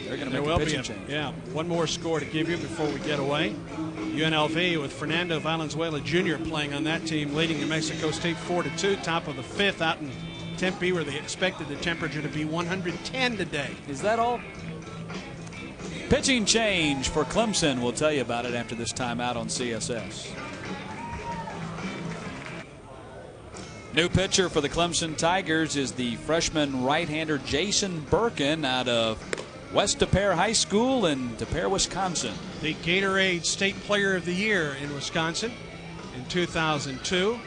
They're going to make a pitching change. Yeah, one more score to give you before we get away. UNLV with Fernando Valenzuela Jr. playing on that team, leading New Mexico State 4-2, top of the 5th out in Tempe, where they expected the temperature to be 110 today. Is that all? Pitching change for Clemson. We'll tell you about it after this timeout on CSS. New pitcher for the Clemson Tigers is the freshman right-hander Jason Birkin out of West Tepper High School in Tepper, Wisconsin. The Gatorade State Player of the Year in Wisconsin in 2002.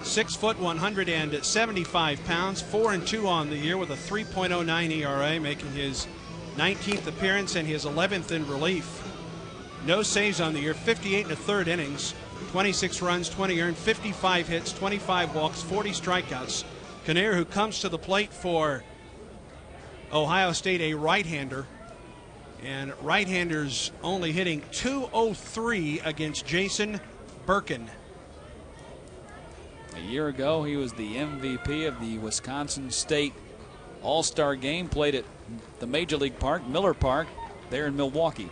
6 foot, 175 pounds, 4-2 on the year with a 3.09 ERA, making his 19th appearance and his 11th in relief. No saves on the year, 58 1/3 innings, 26 runs, 20 earned, 55 hits, 25 walks, 40 strikeouts. Kinnear, who comes to the plate for Ohio State, a right-hander, and right-handers only hitting .203 against Jason Birkin. A year ago, he was the MVP of the Wisconsin State All-Star Game, played at the Major League Park, Miller Park, there in Milwaukee.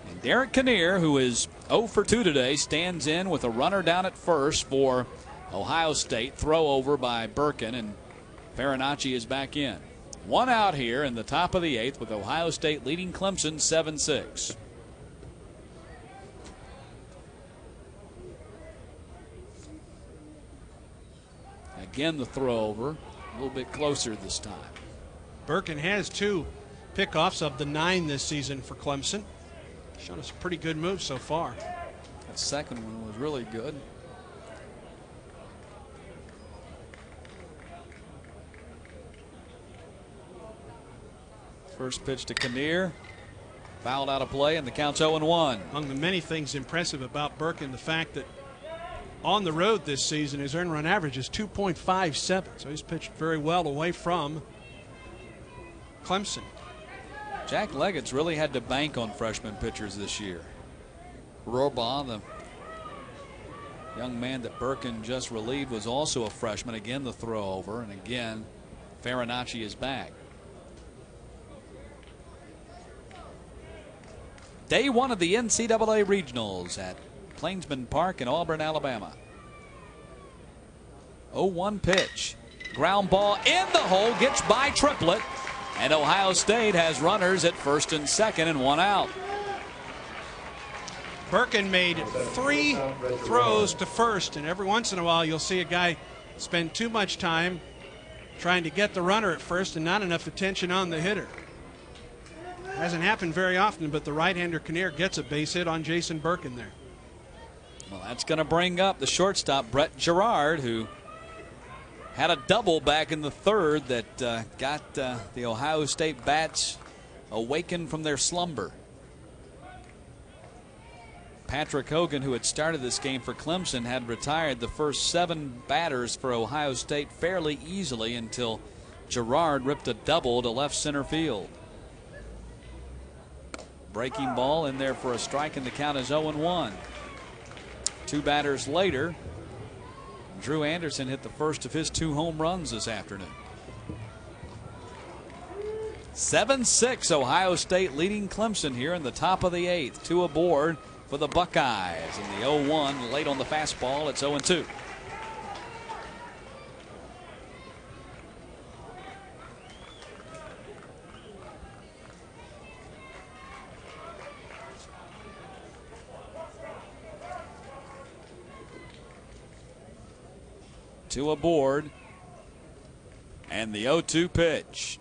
And Derek Kinnear, who is 0 for 2 today, stands in with a runner down at first for Ohio State. Throw over by Birkin, and Farinacci is back in. 1 out here in the top of the 8th with Ohio State leading Clemson 7-6. Again, the throw over, a little bit closer this time. Birkin has 2 pickoffs of the 9 this season for Clemson. Shown us a pretty good move so far. That second one was really good. First pitch to Kinnear, fouled out of play, and the count's 0-1. Among the many things impressive about Birkin, the fact that on the road this season his earned run average is 2.57, so he's pitched very well away from Clemson. Jack Leggett's really had to bank on freshman pitchers this year. Rohrbaugh, the young man that Birkin just relieved, was also a freshman. Again, the throw over, and again, Farinacci is back. Day 1 of the NCAA Regionals at Plainsman Park in Auburn, Alabama. 0-1 pitch. Ground ball in the hole, gets by Triplett. And Ohio State has runners at first and second and 1 out. Birkin made 3 throws to first, and every once in a while you'll see a guy spend too much time trying to get the runner at first and not enough attention on the hitter. Hasn't happened very often, but the right-hander Kinnear gets a base hit on Jason Birkin there. Well, that's going to bring up the shortstop, Brett Girard, who had a double back in the 3rd that got the Ohio State bats awakened from their slumber. Patrick Hogan, who had started this game for Clemson, had retired the first 7 batters for Ohio State fairly easily until Girard ripped a double to left center field. Breaking ball in there for a strike, and the count is 0-1. 2 batters later, Drew Anderson hit the first of his 2 home runs this afternoon. 7-6, Ohio State leading Clemson here in the top of the 8th. 2 aboard for the Buckeyes. And the 0-1 late on the fastball. It's 0-2. Two aboard, and the 0-2 pitch.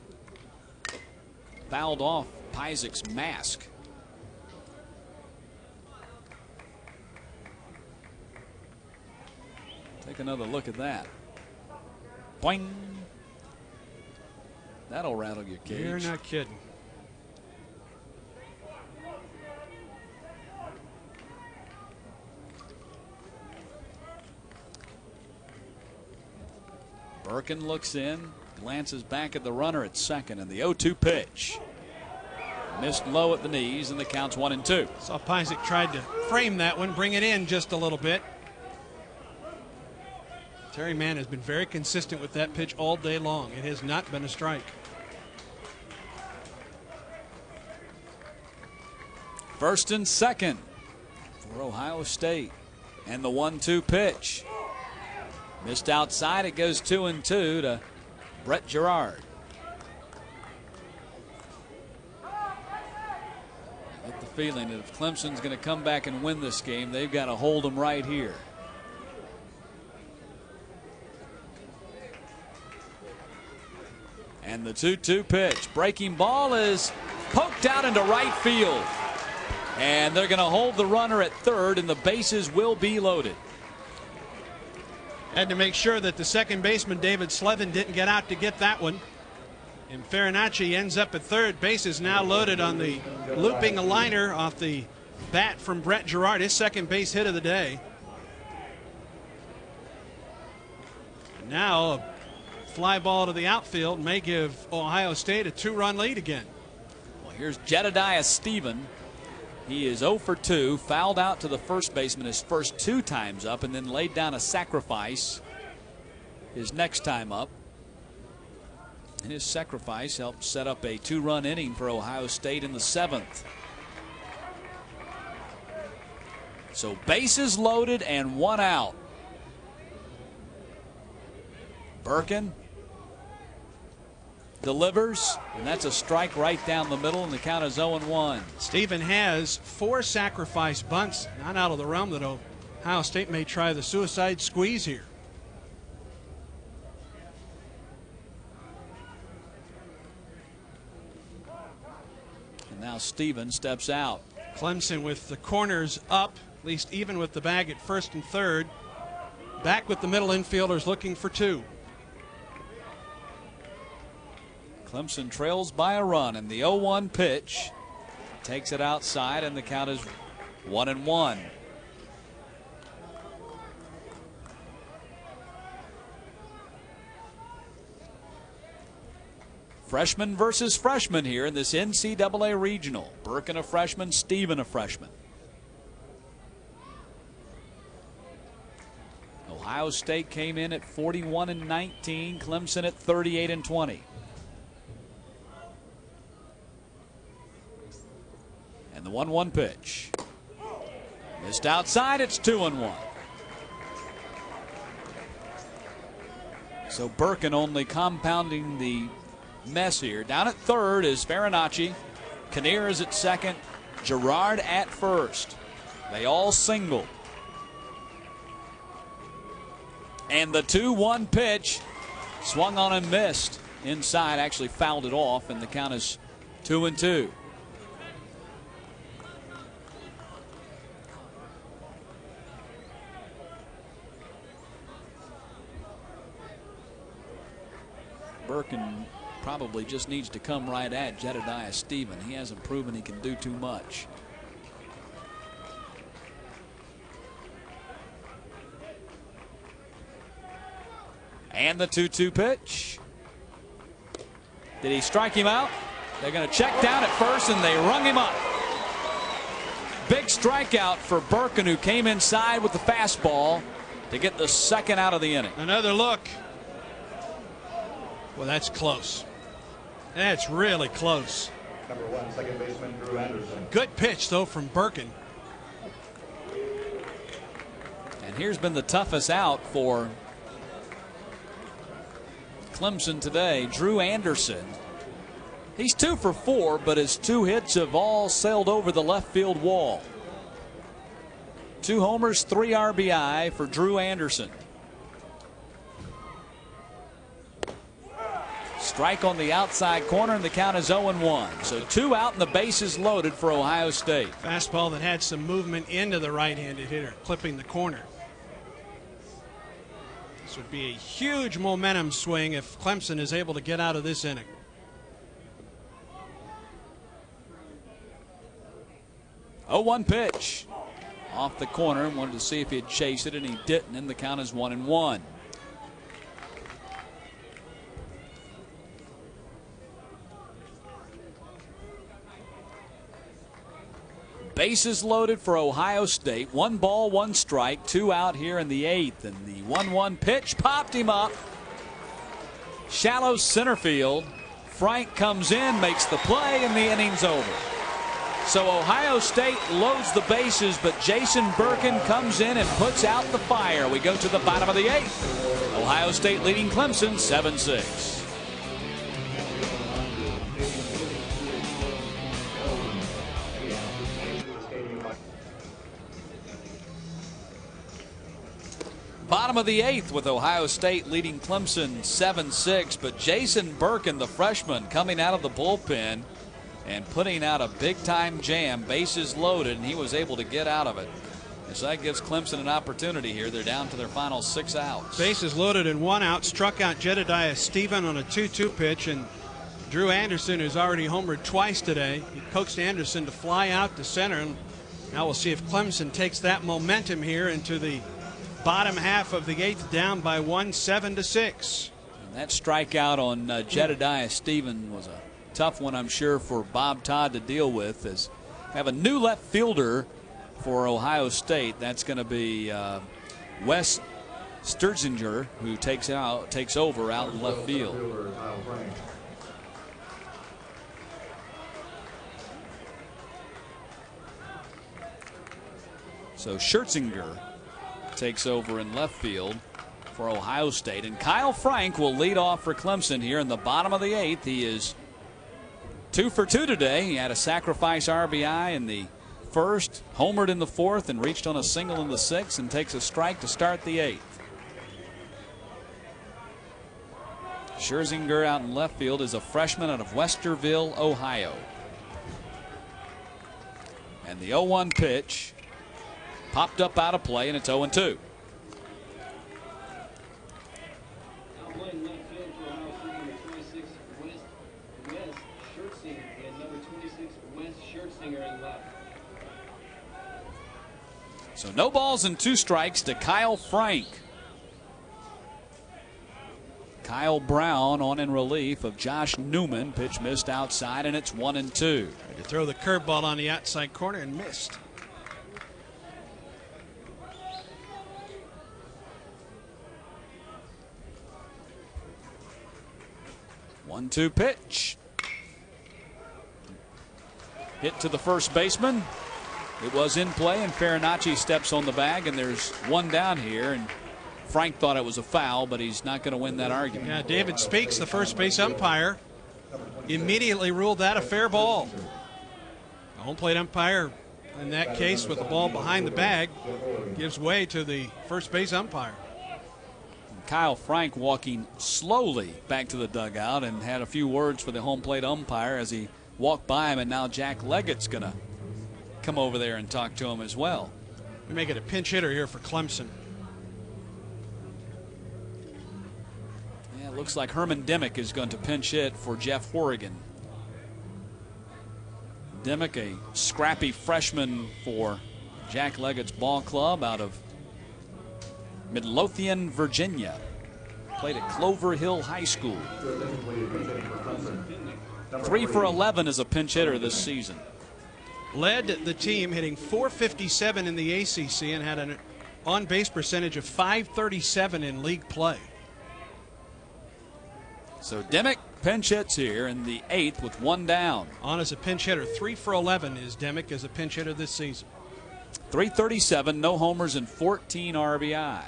Fouled off Pyzik's mask. Take another look at that. Boing. That'll rattle your cage. You're not kidding. Birkin looks in, glances back at the runner at second, and the 0-2 pitch. Missed low at the knees, and the count's 1-2. Saw Pyzik tried to frame that one, bring it in just a little bit. Terry Mann has been very consistent with that pitch all day long. It has not been a strike. First and second for Ohio State, and the 1-2 pitch. Missed outside. It goes 2-2 to Brett Gerard. I get the feeling that if Clemson's going to come back and win this game, they've got to hold them right here. And the 2-2 pitch. Breaking ball is poked out into right field. And they're going to hold the runner at third, and the bases will be loaded. Had to make sure that the second baseman, David Slevin, didn't get out to get that one. And Farinacci ends up at third. Base is now loaded on the looping a liner off the bat from Brett Gerard, his second base hit of the day. And now a fly ball to the outfield may give Ohio State a 2-run lead again. Well, here's Jedediah Stephen. He is 0 for 2, fouled out to the first baseman his first 2 times up, and then laid down a sacrifice his next time up. And his sacrifice helped set up a 2-run inning for Ohio State in the 7th. So bases loaded and 1 out. Birkin delivers, and that's a strike right down the middle, and the count is 0-1. Stephen has 4 sacrifice bunts, not out of the realm that Ohio State may try the suicide squeeze here. And now Stephen steps out. Clemson with the corners up, at least even with the bag at first and third. Back with the middle infielders looking for 2. Clemson trails by a run, and the 0-1 pitch takes it outside, and the count is 1-1. Freshman versus freshman here in this NCAA regional. Birkin a freshman, Stephen a freshman. Ohio State came in at 41-19, Clemson at 38-20. And the 1-1 pitch. Missed outside, it's 2-1. So Birkin only compounding the mess here. Down at third is Farinacci. Kinnear is at second. Gerard at first. They all single. And the 2-1 pitch swung on and missed. Inside, actually fouled it off, and the count is 2-2. Birkin probably just needs to come right at Jedediah Stephen. He hasn't proven he can do too much. And the 2-2 pitch. Did he strike him out? They're going to check down at first, and they rung him up. Big strikeout for Birkin, who came inside with the fastball to get the second out of the inning. Another look. Well, that's close. That's really close. Number 1, second baseman Drew Anderson. Good pitch, though, from Birkin. And here's been the toughest out for Clemson today, Drew Anderson. He's 2 for 4, but his 2 hits have all sailed over the left field wall. 2 homers, 3 RBI for Drew Anderson. Strike on the outside corner, and the count is 0-1. So 2 out and the bases loaded for Ohio State. Fastball that had some movement into the right-handed hitter, clipping the corner. This would be a huge momentum swing if Clemson is able to get out of this inning. Oh, 1 pitch off the corner. Wanted to see if he'd chase it, and he didn't, and the count is 1-1. Bases loaded for Ohio State. 1 ball, 1 strike, 2 out here in the 8th. And the 1-1 pitch popped him up. Shallow center field. Frank comes in, makes the play, and the inning's over. So Ohio State loads the bases, but Jason Birkin comes in and puts out the fire. We go to the bottom of the 8th. Ohio State leading Clemson 7-6. Bottom of the 8th with Ohio State leading Clemson 7-6, but Jason Birkin, the freshman, coming out of the bullpen and putting out a big-time jam, bases loaded, and he was able to get out of it. And so that gives Clemson an opportunity here. They're down to their final 6 outs. Bases loaded and 1 out. Struck out Jedediah Stephen on a 2-2 pitch, and Drew Anderson, who's already homered twice today, he coaxed Anderson to fly out to center. And now we'll see if Clemson takes that momentum here into the bottom half of the 8th, down by 1, 7-6. And that strikeout on Jedediah Stephen was a tough one, I'm sure, for Bob Todd to deal with. As have a new left fielder for Ohio State. That's going to be Wes Sturzinger, who takes over out in left field. So Scherzinger takes over in left field for Ohio State. And Kyle Frank will lead off for Clemson here in the bottom of the 8th. He is 2 for 2 today. He had a sacrifice RBI in the 1st, homered in the 4th, and reached on a single in the 6th, and takes a strike to start the 8th. Scherzinger out in left field is a freshman out of Westerville, Ohio. And the 0-1 pitch popped up out of play, and it's 0-2. So no balls and 2 strikes to Kyle Frank. Kyle Brown on in relief of Josh Newman. Pitch missed outside, and it's 1-2. Tried to throw the curveball on the outside corner and missed. 1-2 pitch. Hit to the first baseman. It was in play, and Farinacci steps on the bag, and there's 1 down here. And Frank thought it was a foul, but he's not going to win that argument. Yeah, David Speaks, the first base umpire, immediately ruled that a fair ball. The home plate umpire, in that case, with the ball behind the bag, gives way to the first base umpire. Kyle Frank walking slowly back to the dugout and had a few words for the home plate umpire as he walked by him, and now Jack Leggett's going to come over there and talk to him as well. We make it a pinch hitter here for Clemson. Yeah, it looks like Herman Dimick is going to pinch hit for Jeff Horrigan. Dimick, a scrappy freshman for Jack Leggett's ball club out of Midlothian, Virginia. Played at Clover Hill High School. 3 for 11 as a pinch hitter this season. Led the team hitting .457 in the ACC and had an on-base percentage of .537 in league play. So Dimick pinch hits here in the 8th with 1 down. On as a pinch hitter. 3 for 11 is Demick as a pinch hitter this season. 337, no homers, and 14 RBI.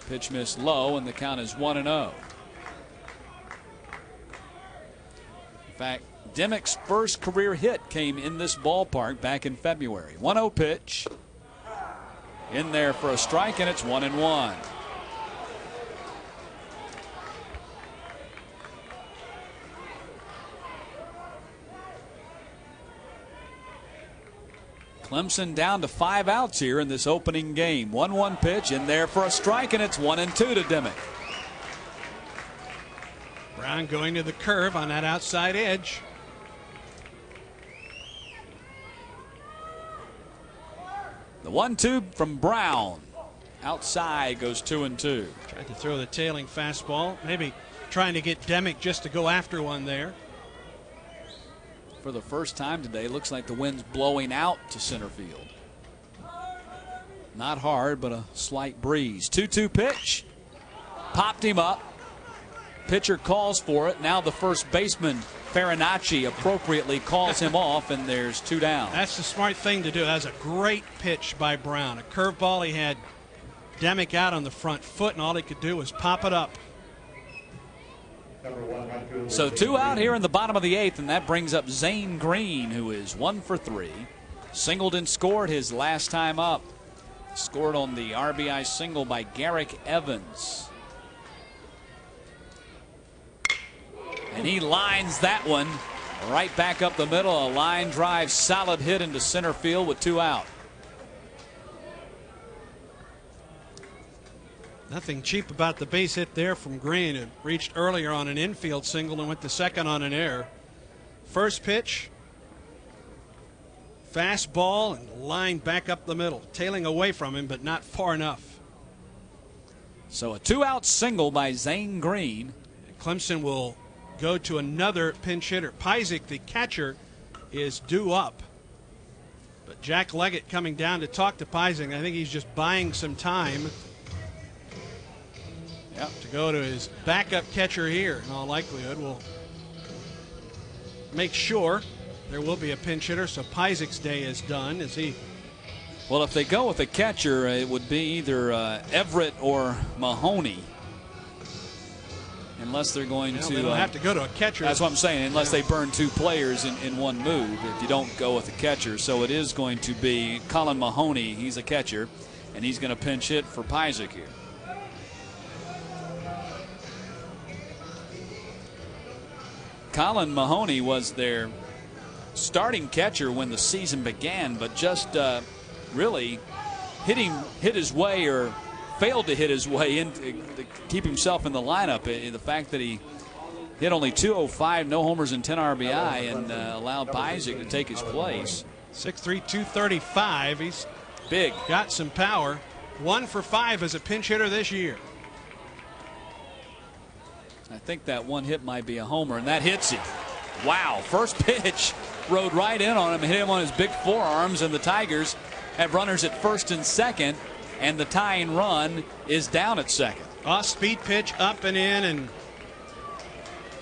Pitch missed low, and the count is 1-0. In fact, Demick's first career hit came in this ballpark back in February. 1-0 pitch. In there for a strike, and it's 1-1. Clemson down to 5 outs here in this opening game. 1-1 pitch in there for a strike, and it's 1-2 to Demick. Brown going to the curve on that outside edge. The 1-2 from Brown. Outside goes 2-2. Tried to throw the tailing fastball. Maybe trying to get Demick just to go after one there. For the first time today, looks like the wind's blowing out to center field. Not hard, but a slight breeze. 2-2 pitch. Popped him up. Pitcher calls for it. Now the first baseman, Farinacci, appropriately calls him off, and there's 2 down. That's the smart thing to do. That's a great pitch by Brown. A curveball. He had Demick out on the front foot, and all he could do was pop it up. So 2 out here in the bottom of the 8th, and that brings up Zane Green, who is 1 for 3. Singled and scored his last time up. Scored on the RBI single by Garrick Evans. And he lines that one right back up the middle. A line drive, solid hit into center field with 2 out. Nothing cheap about the base hit there from Green. It reached earlier on an infield single and went to second on an error. First pitch, fastball, and line back up the middle. Tailing away from him, but not far enough. So a 2-out single by Zane Green. And Clemson will go to another pinch hitter. Pyzik, the catcher, is due up. But Jack Leggett coming down to talk to Pyzik. I think he's just buying some time. To go to his backup catcher here, in all likelihood, will make sure there will be a pinch hitter, so Pyzik's day is done. As he, well, if they go with a catcher, it would be either Everett or Mahoney, unless they're going to. They don't have to go to a catcher. That's what I'm saying. Unless they burn 2 players in one move, if you don't go with a catcher, so it is going to be Colin Mahoney. He's a catcher, and he's going to pinch hit for Pyzik here. Colin Mahoney was their starting catcher when the season began, but just really hit his way, or failed to hit his way in to keep himself in the lineup. The fact that he hit only 205, no homers and 10 RBI, and allowed Pyzik to take his place. 6'3", 235. He's big. Got some power. 1 for 5 as a pinch hitter this year. I think that one hit might be a homer, and that hits him. Wow, first pitch rode right in on him, hit him on his big forearms, and the Tigers have runners at first and second, and the tying run is down at second. Off-speed pitch up and in, and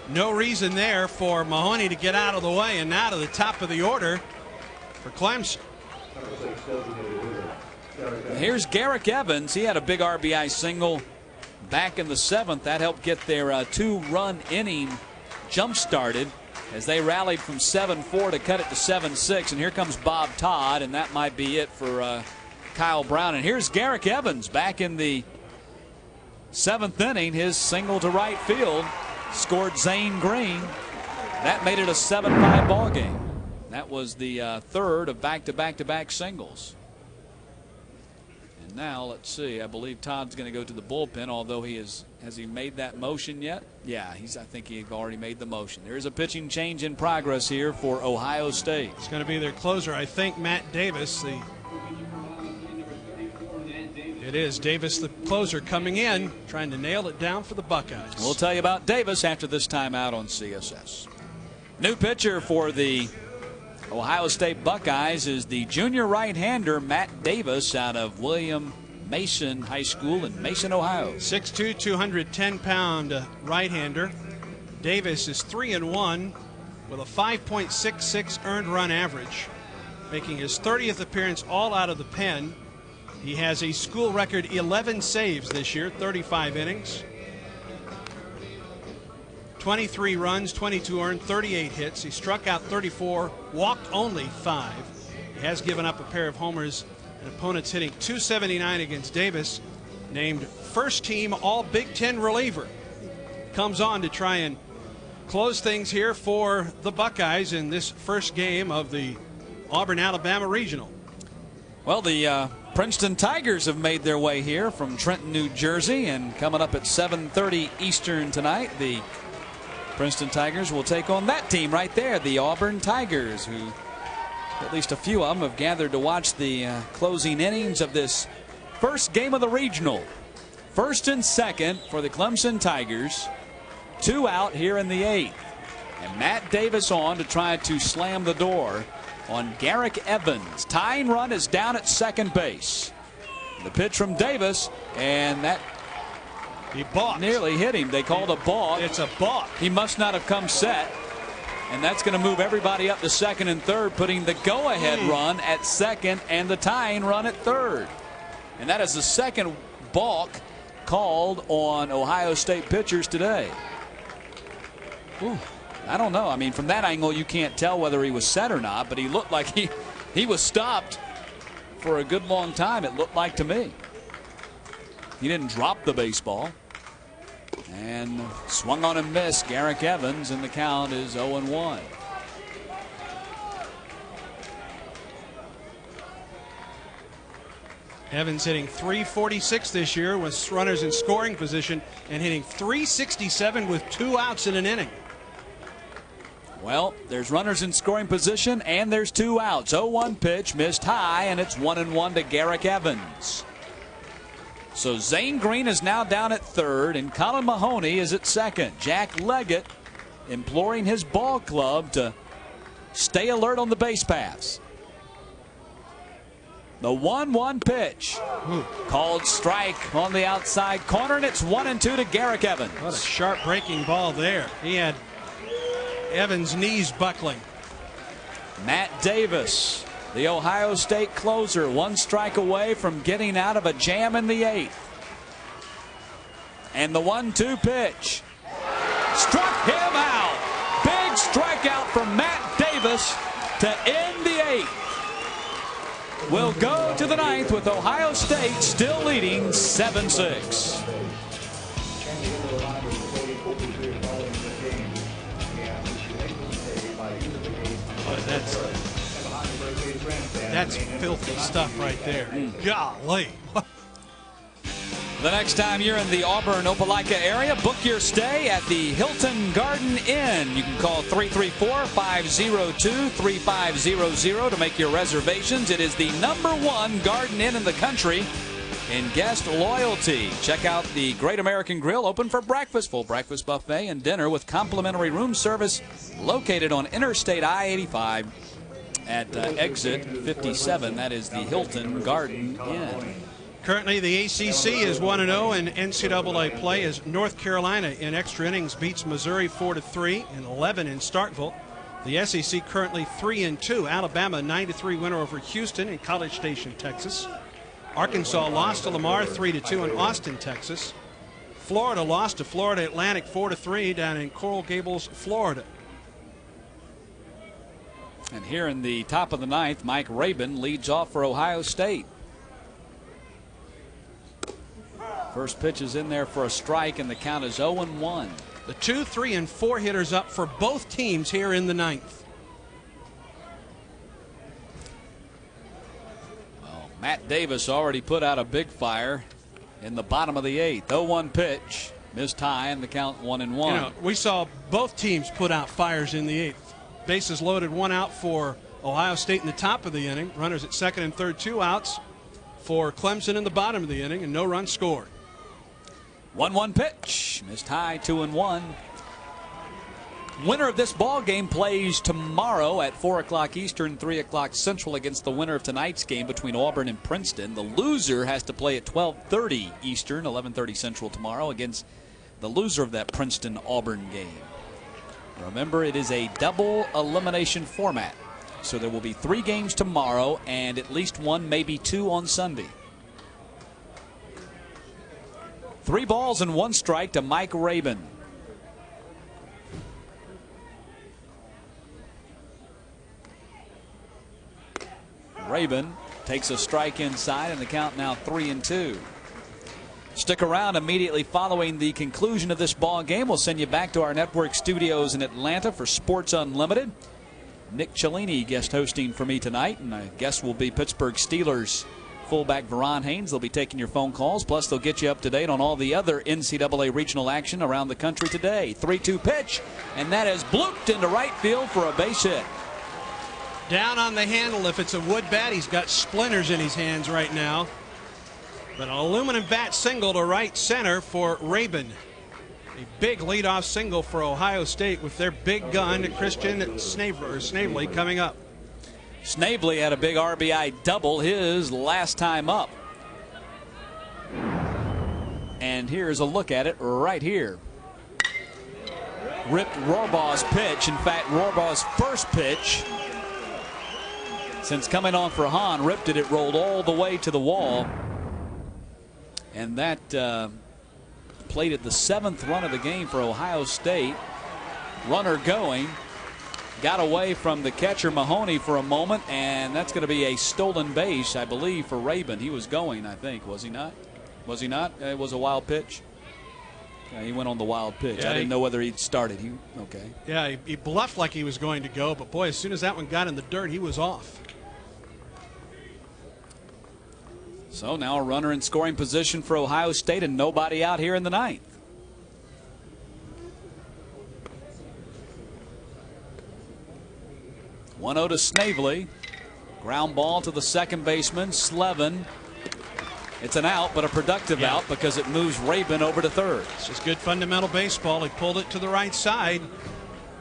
no reason there for Mahoney to get out of the way, and now to the top of the order for Clemson. Here's Garrick Evans. He had a big RBI single back in the 7th. That helped get their 2-run inning jump-started as they rallied from 7-4 to cut it to 7-6. And here comes Bob Todd, and that might be it for Kyle Brown. And here's Garrick Evans back in the 7th inning. His single to right field scored Zane Green. That made it a 7-5 ball game. That was the third of back-to-back-to-back singles. And now let's see. I believe Todd's going to go to the bullpen, although has he made that motion yet? Yeah, I think he's already made the motion. There is a pitching change in progress here for Ohio State. It's going to be their closer, I think, Matt Davis. It is Davis, the closer, coming in, trying to nail it down for the Buckeyes. We'll tell you about Davis after this time out on CSS. New pitcher for the Ohio State Buckeyes is the junior right-hander Matt Davis out of William Mason High School in Mason, Ohio. 6'2", 210-pound right-hander. Davis is 3-1 with a 5.66 earned run average, making his 30th appearance all out of the pen. He has a school record 11 saves this year, 35 innings. 23 runs, 22 earned, 38 hits. He struck out 34, walked only 5. He has given up a pair of homers, and opponents hitting .279 against Davis. Named first team All Big Ten reliever. Comes on to try and close things here for the Buckeyes in this first game of the Auburn-Alabama Regional. Well, the Princeton Tigers have made their way here from Trenton, New Jersey, and coming up at 7:30 Eastern tonight, the Princeton Tigers will take on that team right there, the Auburn Tigers, who at least a few of them have gathered to watch the closing innings of this first game of the regional. First and second for the Clemson Tigers. 2 out here in the 8th. And Matt Davis on to try to slam the door on Garrick Evans. Tying run is down at second base. The pitch from Davis, and that he balked. Nearly hit him. They called a balk. It's a balk. He must not have come set. And that's going to move everybody up to second and third, putting the go-ahead run at second and the tying run at third. And that is the second balk called on Ohio State pitchers today. Ooh, I don't know. I mean, from that angle, you can't tell whether he was set or not, but he looked like he was stopped for a good long time, it looked like to me. He didn't drop the baseball. And swung on and missed Garrick Evans, and the count is 0-1. Evans hitting .346 this year with runners in scoring position and hitting .367 with 2 outs in an inning. Well, there's runners in scoring position and there's 2 outs. 0-1 pitch missed high, and it's 1-1 to Garrick Evans. So Zane Green is now down at third, and Colin Mahoney is at second. Jack Leggett imploring his ball club to stay alert on the base paths. The 1-1 pitch. Called strike on the outside corner, and it's 1-2 to Garrick Evans. What a sharp breaking ball there. He had Evans' knees buckling. Matt Davis, the Ohio State closer, 1 strike away from getting out of a jam in the 8th. And the 1-2 pitch. Struck him out. Big strikeout from Matt Davis to end the 8th. We'll go to the 9th with Ohio State still leading 7-6. That's filthy stuff right there. Golly. The next time you're in the Auburn-Opelika area, book your stay at the Hilton Garden Inn. You can call 334-502-3500 to make your reservations. It is the #1 Garden Inn in the country in guest loyalty. Check out the Great American Grill, open for breakfast, full breakfast buffet and dinner with complimentary room service, located on Interstate I-85 at exit 57. That is the Hilton Garden Inn. Currently, the ACC is 1-0 in NCAA play as North Carolina in extra innings beats Missouri 4-3 and 11 in Starkville. The SEC currently 3-2. Alabama 9-3 winner over Houston in College Station, Texas. Arkansas lost to Lamar 3-2 in Austin, Texas. Florida lost to Florida Atlantic 4-3 down in Coral Gables, Florida. And here in the top of the 9th, Mike Rabin leads off for Ohio State. First pitch is in there for a strike, and the count is 0-1. The 2, 3, and 4 hitters up for both teams here in the 9th. Well, Matt Davis already put out a big fire in the bottom of the 8th. 0-1 pitch, missed high, and the count 1-1. You know, we saw both teams put out fires in the 8th. Bases loaded, 1 out for Ohio State in the top of the inning. Runners at second and third, 2 outs for Clemson in the bottom of the inning, and no runs scored. 1-1 pitch, missed high, 2-1. Winner of this ball game plays tomorrow at 4 o'clock Eastern, 3 o'clock Central against the winner of tonight's game between Auburn and Princeton. The loser has to play at 12:30 Eastern, 11:30 Central tomorrow against the loser of that Princeton-Auburn game. Remember, it is a double elimination format. So there will be 3 games tomorrow and at least 1, maybe 2 on Sunday. 3 balls and 1 strike to Mike Rabin. Rabin takes a strike inside, and the count now 3-2. Stick around. Immediately following the conclusion of this ball game, we'll send you back to our network studios in Atlanta for Sports Unlimited. Nick Cellini guest hosting for me tonight, and I guess will be Pittsburgh Steelers fullback Veron Haynes. They'll be taking your phone calls, plus they'll get you up to date on all the other NCAA regional action around the country today. 3-2 pitch, and that is blooped into right field for a base hit. Down on the handle. If it's a wood bat, he's got splinters in his hands right now. But an aluminum bat single to right center for Rabin. A big leadoff single for Ohio State with their big gun, Christian Snavely, coming up. Snavely had a big RBI double his last time up. And here's a look at it right here. Ripped Rohrbaugh's pitch. In fact, Rohrbaugh's first pitch since coming on for Hahn, ripped it. It rolled all the way to the wall. And that played at the 7th run of the game for Ohio State. Runner going. Got away from the catcher Mahoney for a moment, and that's going to be a stolen base, I believe, for Rabin. He was going, I think, was he not? Was he not? It was a wild pitch. Yeah, he went on the wild pitch. Yeah, I didn't know whether he'd started. Okay. Yeah, he bluffed like he was going to go, but boy, as soon as that one got in the dirt, he was off. So now a runner in scoring position for Ohio State and nobody out here in the 9th. One 1-0 to Snavely. Ground ball to the second baseman, Slevin. It's an out, but a productive out because it moves Rabin over to third. It's just good fundamental baseball. He pulled it to the right side.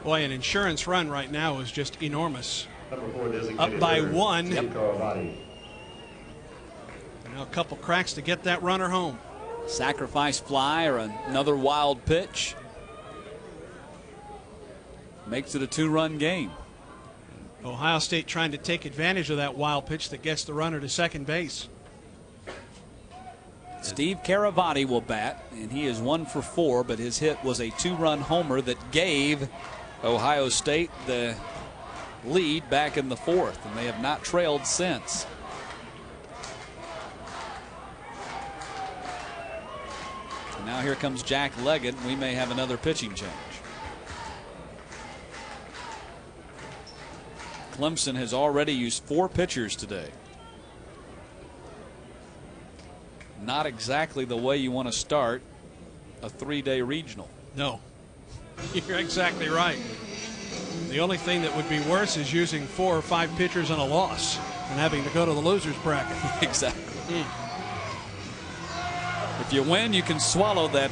Boy, an insurance run right now is just enormous. Up by 1. Yep. Now a couple cracks to get that runner home. Sacrifice fly or another wild pitch. Makes it a 2-run game. Ohio State trying to take advantage of that wild pitch that gets the runner to second base. Steve Caravati will bat, and he is 1 for 4, but his hit was a 2-run homer that gave Ohio State the lead back in the 4th, and they have not trailed since. And now here comes Jack Leggett. We may have another pitching change. Clemson has already used 4 pitchers today. Not exactly the way you want to start a 3-day regional. No, you're exactly right. The only thing that would be worse is using 4 or 5 pitchers on a loss and having to go to the loser's bracket. Exactly. If you win, you can swallow that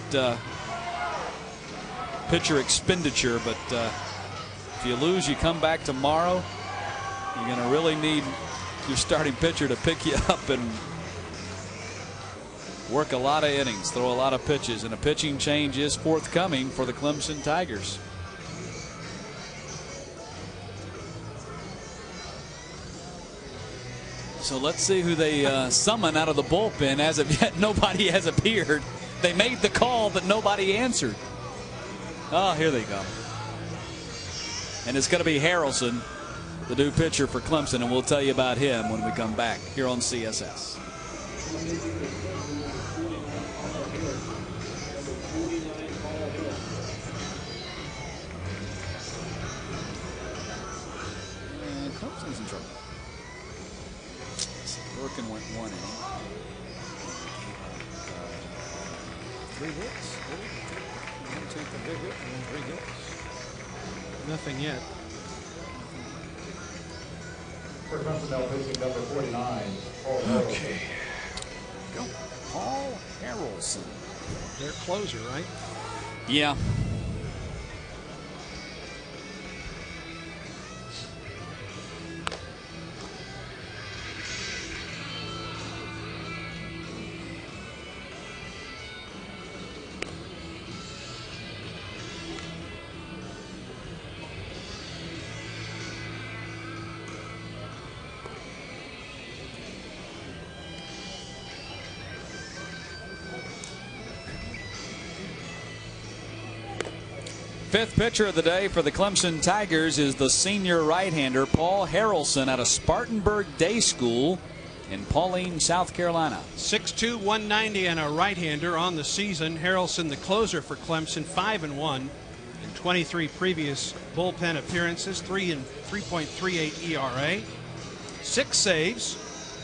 pitcher expenditure, but if you lose, you come back tomorrow. You're going to really need your starting pitcher to pick you up and work a lot of innings, throw a lot of pitches, and a pitching change is forthcoming for the Clemson Tigers. So let's see who they summon out of the bullpen. As of yet, nobody has appeared. They made the call, but nobody answered. Oh, here they go. And it's going to be Harrelson, the new pitcher for Clemson, and we'll tell you about him when we come back here on CSS. And Clemson's in trouble. Birkin went 1 inning. 3 hits. 1, 2, 3 hits. Nothing yet. For Clemson now facing number 49. Okay. Go. Paul Harrelson. Their closer, right? Yeah. fifth pitcher of the day for the Clemson Tigers is the senior right-hander Paul Harrelson out of Spartanburg Day School in Pauline, South Carolina. 6'2", 190 and a right-hander on the season. Harrelson, the closer for Clemson, 5-1 in 23 previous bullpen appearances, 3.38 ERA, 6 saves,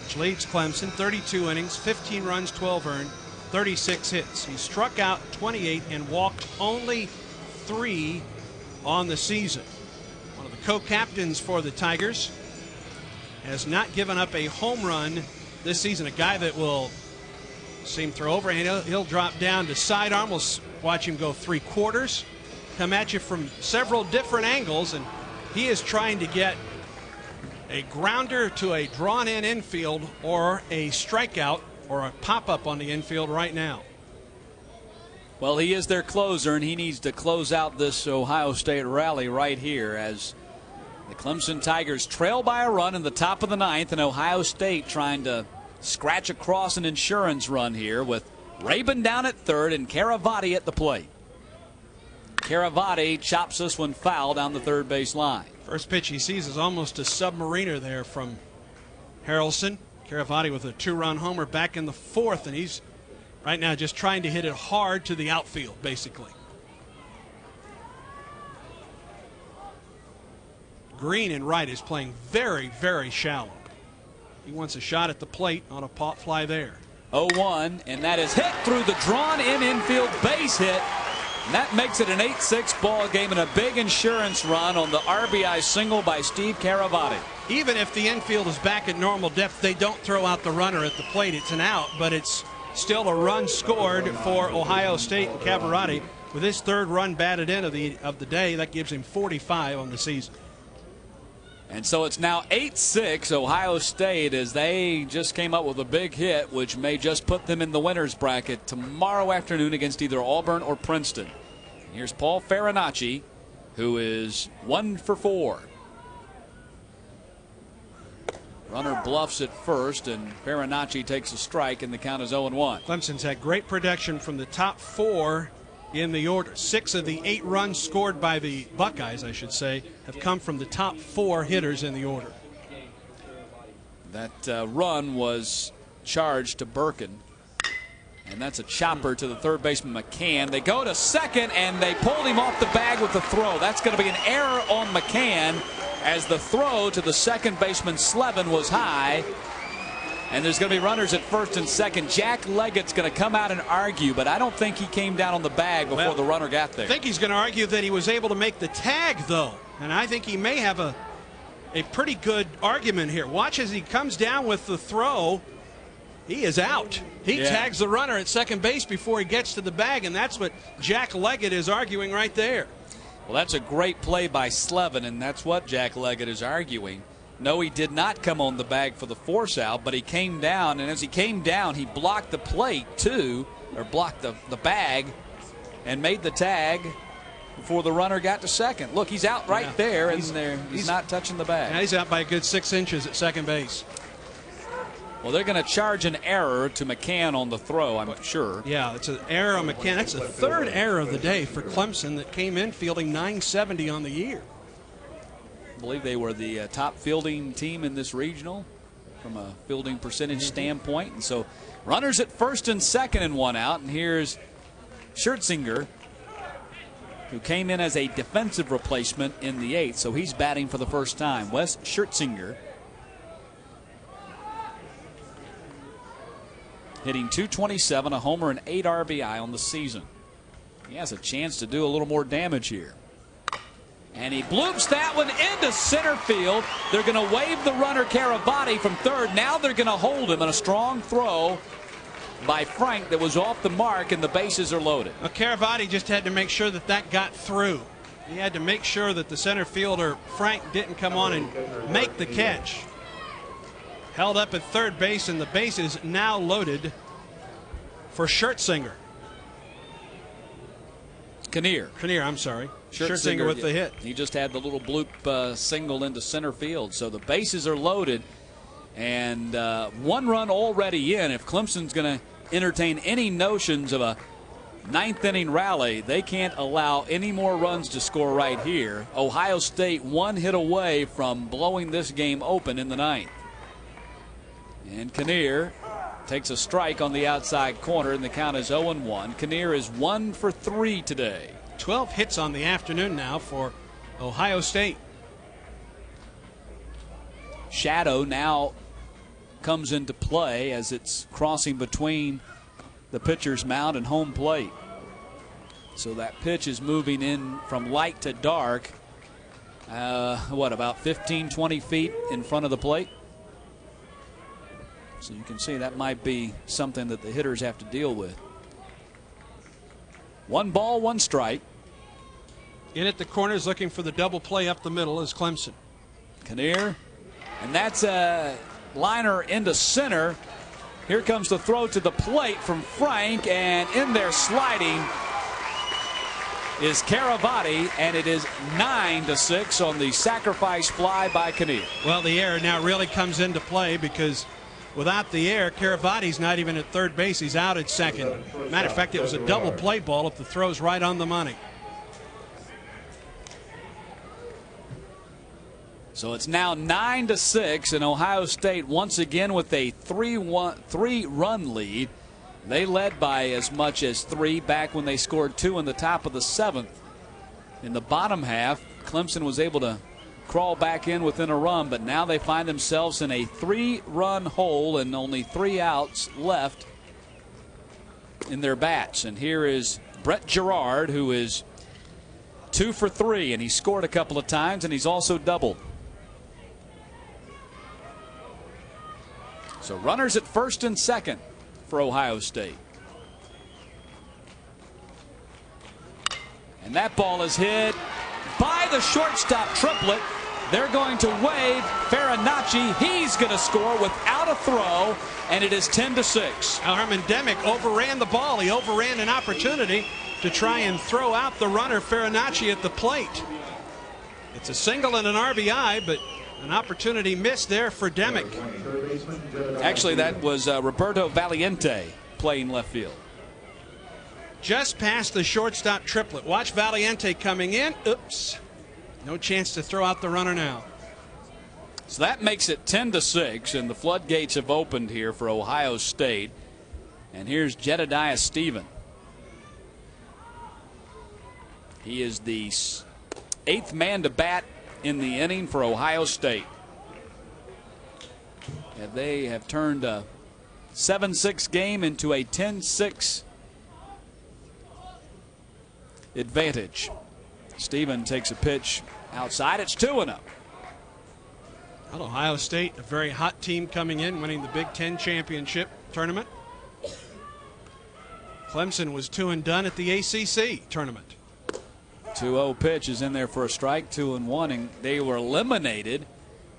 which leads Clemson, 32 innings, 15 runs, 12 earned, 36 hits. He struck out 28 and walked only 3 on the season. One of the co-captains for the Tigers has not given up a home run this season. A guy that will see him throw overhand. He'll drop down to sidearm. We'll watch him go 3/4. Come at you from several different angles, and he is trying to get a grounder to a drawn-in infield or a strikeout or a pop-up on the infield right now. Well, he is their closer, and he needs to close out this Ohio State rally right here as the Clemson Tigers trail by a run in the top of the ninth, and Ohio State trying to scratch across an insurance run here with Rabin down at third and Caravati at the plate. Caravati chops this one foul down the third base line. First pitch he sees is almost a submariner there from Harrelson. Caravati with a 2-run homer back in the fourth, and he's right now just trying to hit it hard to the outfield, basically. Green in right is playing very, very shallow. He wants a shot at the plate on a pop fly there. 0-1, and that is hit through the drawn-in infield base hit. And that makes it an 8-6 ball game and a big insurance run on the RBI single by Steve Caravati. Even if the infield is back at normal depth, they don't throw out the runner at the plate. It's an out, but it's still a run scored for Ohio State, and Caravati with his third run batted in of the day. That gives him 45 on the season. And so it's now 8-6 Ohio State as they just came up with a big hit, which may just put them in the winner's bracket tomorrow afternoon against either Auburn or Princeton. Here's Paul Farinacci, who is 1 for 4. Runner bluffs at first, and Farinacci takes a strike, and the count is 0-1. Clemson's had great production from the top 4 in the order. 6 of the 8 runs scored by the Buckeyes, I should say, have come from the top 4 hitters in the order. That run was charged to Birkin, and that's a chopper to the third baseman McCann. They go to second, and they pulled him off the bag with the throw. That's going to be an error on McCann as the throw to the second baseman Slevin was high. And there's going to be runners at first and second. Jack Leggett's going to come out and argue, but I don't think he came down on the bag before the runner got there. I think he's going to argue that he was able to make the tag, though. And I think he may have a pretty good argument here. Watch as he comes down with the throw. He is out. He tags the runner at second base before he gets to the bag, and that's what Jack Leggett is arguing right there. Well, that's a great play by Slevin, and that's what Jack Leggett is arguing. No, he did not come on the bag for the force out, but he came down, and as he came down, he blocked the plate too, or blocked the bag, and made the tag before the runner got to second. Look, he's out right there, and he's not touching the bag. Yeah, he's out by a good 6 inches at second base. Well, they're going to charge an error to McCann on the throw, I'm sure. Yeah, it's an error on McCann. That's the third error of the day for Clemson that came in fielding 970 on the year. I believe they were the top fielding team in this regional from a fielding percentage standpoint. And so runners at first and second and 1 out. And here's Schertzinger, who came in as a defensive replacement in the 8th. So he's batting for the first time. Wes Schertzinger hitting .227, a homer and 8 RBI on the season. He has a chance to do a little more damage here. And he bloops that one into center field. They're going to wave the runner Caravati from third. Now they're going to hold him, and a strong throw by Frank that was off the mark, and the bases are loaded. Well, Caravati just had to make sure that got through. He had to make sure that the center fielder, Frank, didn't come on and make the catch. Held up at third base, and the bases now loaded for Schertzinger. Kinnear, I'm sorry. Schertzinger with the hit. He just had the little bloop single into center field. So the bases are loaded, and 1 run already in. If Clemson's going to entertain any notions of a ninth inning rally. They can't allow any more runs to score right here. Ohio State 1 hit away from blowing this game open in the ninth. And Kinnear takes a strike on the outside corner, and the count is 0-1. Kinnear is 1 for 3 today. 12 hits on the afternoon now for Ohio State. Shadow now comes into play as it's crossing between the pitcher's mound and home plate. So that pitch is moving in from light to dark. About 15, 20 feet in front of the plate? So you can see that might be something that the hitters have to deal with. 1 ball, 1 strike. In at the corners looking for the double play up the middle is Clemson. Kinnear. And that's a liner into center. Here comes the throw to the plate from Frank, and in there sliding is Caravati, and it is 9-6 on the sacrifice fly by Kinnear. Well, the error now really comes into play because without the error, Caravati's not even at third base. He's out at second. Matter of fact, it was a double play ball if the throw's right on the money. So it's now 9-6, and Ohio State once again with a 3-run lead. They led by as much as 3 back when they scored 2 in the top of the 7th. In the bottom half, Clemson was able to crawl back in within a run, but now they find themselves in a 3-run hole and only 3 outs left in their bats. And here is Brett Girard, who is 2 for 3, and he scored a couple of times, and he's also doubled. So runners at first and second for Ohio State. And that ball is hit by the shortstop triplet. They're going to wave Farinacci. He's going to score without a throw, and it is 10-6. Herman Demick overran the ball. He overran an opportunity to try and throw out the runner Farinacci at the plate. It's a single and an RBI, but an opportunity missed there for Demick. Actually, that was Roberto Valiente playing left field. Just past the shortstop triplet. Watch Valiente coming in. Oops. No chance to throw out the runner now. So that makes it 10-6, and the floodgates have opened here for Ohio State. And here's Jedediah Stephen. He is the 8th man to bat in the inning for Ohio State. And they have turned a 7-6 game into a 10-6 advantage. Stephen takes a pitch outside. It's 2-0. Well, Ohio State, a very hot team coming in, winning the Big Ten championship tournament. Clemson was 2 and done at the ACC tournament. 2-0 pitch is in there for a strike, 2-1, and they were eliminated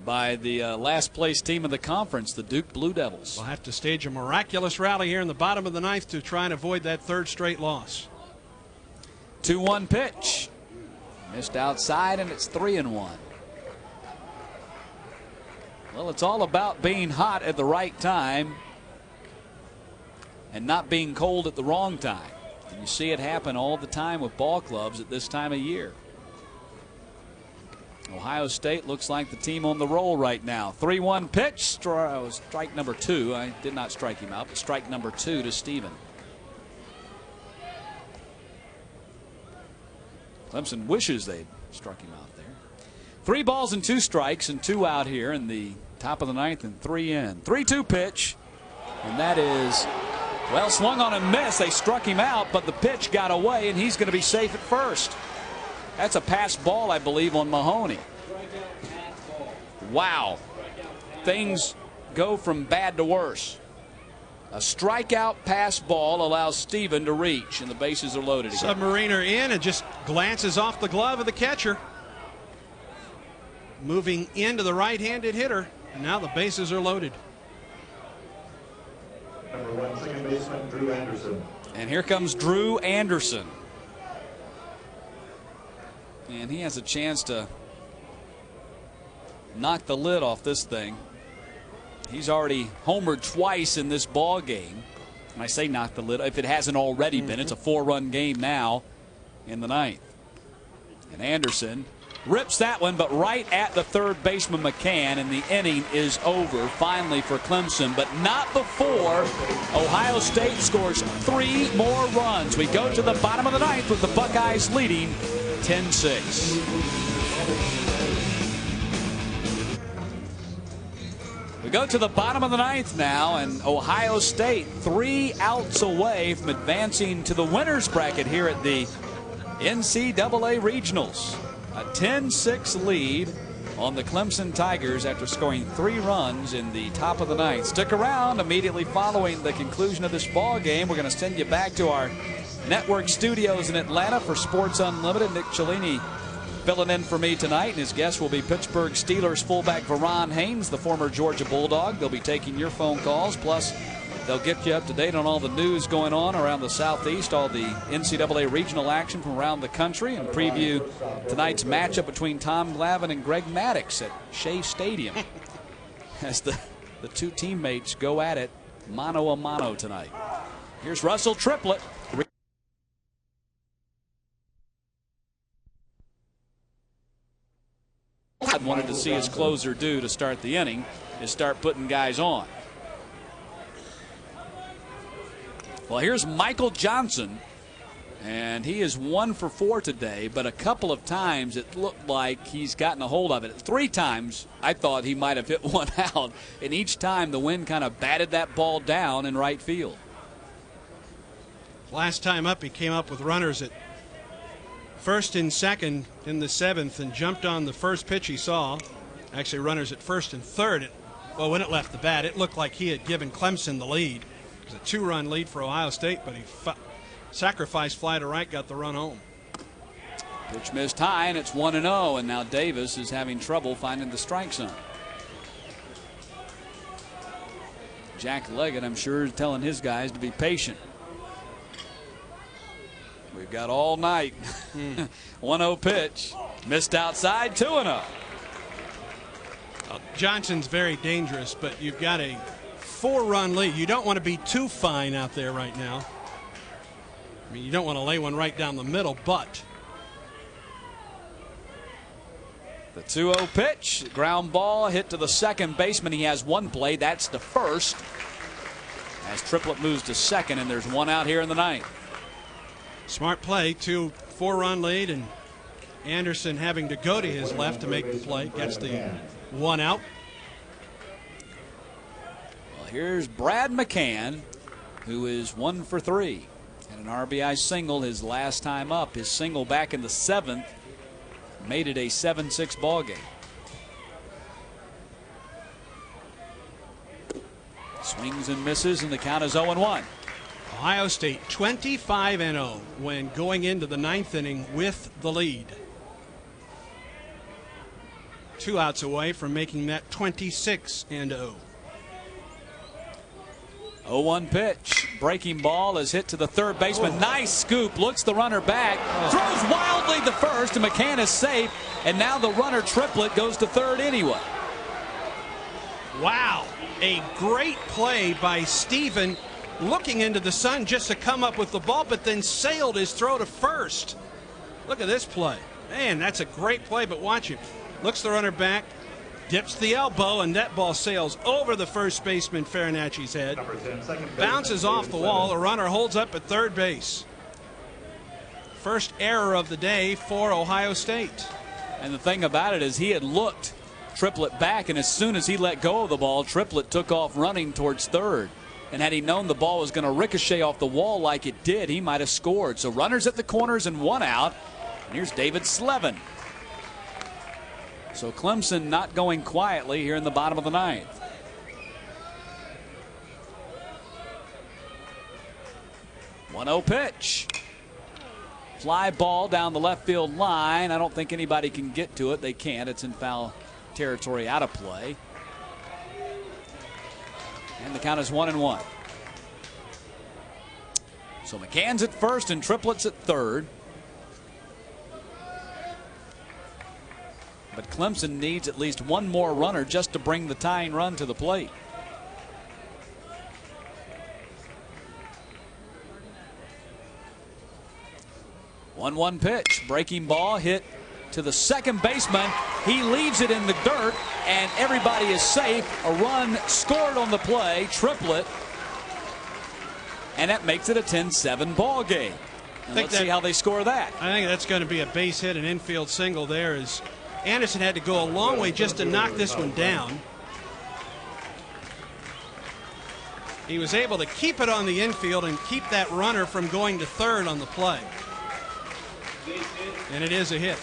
by the last place team of the conference, the Duke Blue Devils. We'll have to stage a miraculous rally here in the bottom of the 9th to try and avoid that 3rd straight loss. 2-1 pitch. Missed outside, and it's 3-1. Well, it's all about being hot at the right time and not being cold at the wrong time. And you see it happen all the time with ball clubs at this time of year. Ohio State looks like the team on the roll right now. 3-1 pitch. Strike number 2. I did not strike him out, but strike number 2 to Stephen. Clemson wishes they'd struck him out there. 3 balls and 2 strikes and 2 out here in the top of the 9th and 3 in. 3-2 pitch, and that is, well, swung on and missed. They struck him out, but the pitch got away, and he's going to be safe at first. That's a pass ball, I believe, on Mahoney. Wow. Things go from bad to worse. A strikeout pass ball allows Stephen to reach, and the bases are loaded again. Submariner in and just glances off the glove of the catcher. Moving into the right-handed hitter, and now the bases are loaded. Number 1, second baseman, Drew Anderson. And here comes Drew Anderson. And he has a chance to knock the lid off this thing. He's already homered twice in this ball game. And I say knock the lid if it hasn't already been. It's a 4-run game now in the ninth. And Anderson rips that one, but right at the third baseman McCann, and the inning is over finally for Clemson, but not before Ohio State scores 3 more runs. We go to the bottom of the ninth with the Buckeyes leading 10-6. We go to the bottom of the ninth now, and Ohio State 3 outs away from advancing to the winner's bracket here at the NCAA Regionals. A 10-6 lead on the Clemson Tigers after scoring 3 runs in the top of the ninth. Stick around. Immediately following the conclusion of this ball game, we're going to send you back to our network studios in Atlanta for Sports Unlimited. Nick Cellini filling in for me tonight, and his guest will be Pittsburgh Steelers fullback Veron Haynes, the former Georgia Bulldog. They'll be taking your phone calls, plus they'll get you up to date on all the news going on around the Southeast, all the NCAA regional action from around the country, and preview tonight's matchup between Tom Glavine and Greg Maddux at Shea Stadium as the two teammates go at it mano a mano tonight. Here's Russell Triplett. Wanted to see his closer do to start the inning is start putting guys on. Well, here's Michael Johnson, and he is 1 for 4 today, but a couple of times it looked like he's gotten a hold of it. 3 times I thought he might have hit one out, and each time the wind kind of batted that ball down in right field. Last time up, he came up with runners at first and second in the 7th and jumped on the first pitch he saw. Actually, runners at first and third. Well, when it left the bat, it looked like he had given Clemson the lead. It was a 2-run lead for Ohio State, but he sacrificed fly to right, got the run home. Pitch missed high, and it's 1-0, and now Davis is having trouble finding the strike zone. Jack Leggett, I'm sure, is telling his guys to be patient. We've got all night. 1-0 pitch. Missed outside, 2-0. Johnson's very dangerous, but you've got a 4-run lead. You don't want to be too fine out there right now. I mean, you don't want to lay one right down the middle, but. The 2-0 pitch. Ground ball hit to the second baseman. He has one play. That's the first. As Triplett moves to second, and there's one out here in the ninth. Smart play, 4-run lead, and Anderson having to go to his left to make the play. Gets the 1 out. Well, here's Brad McCann, who is 1 for 3. And an RBI single his last time up. His single back in the 7th made it a 7-6 ball game. Swings and misses, and the count is 0-1. Ohio State 25-0 when going into the 9th inning with the lead. 2 outs away from making that 26-0. 0-1 pitch. Breaking ball is hit to the third baseman. Nice scoop. Looks the runner back. Throws wildly to first, and McCann is safe. And now the runner Triplett goes to third anyway. Wow. A great play by Stephen, looking into the sun just to come up with the ball, but then sailed his throw to first. Look at this play. Man, that's a great play, but watch it. Looks the runner back, dips the elbow, and that ball sails over the first baseman Farinacci's head. Bounces off the wall. The runner holds up at third base. First error of the day for Ohio State. And the thing about it is he had looked Triplett back, and as soon as he let go of the ball, Triplett took off running towards third. And had he known the ball was going to ricochet off the wall like it did, he might have scored. So runners at the corners and 1 out. And here's David Slevin. So Clemson not going quietly here in the bottom of the 9th. One-oh pitch. Fly ball down the left field line. I don't think anybody can get to it. They can't. It's in foul territory, out of play. And the count is 1-1. So McCann's at first and Triplett's at third. But Clemson needs at least one more runner just to bring the tying run to the plate. 1-1 pitch. Breaking ball hit to the second baseman. He leaves it in the dirt, and everybody is safe. A run scored on the play, triplet, and that makes it a 10-7 ball game. And let's see how they score that. I think that's going to be a base hit, an infield single there, as Anderson had to go a long way just to knock this one down. He was able to keep it on the infield and keep that runner from going to third on the play. And it is a hit.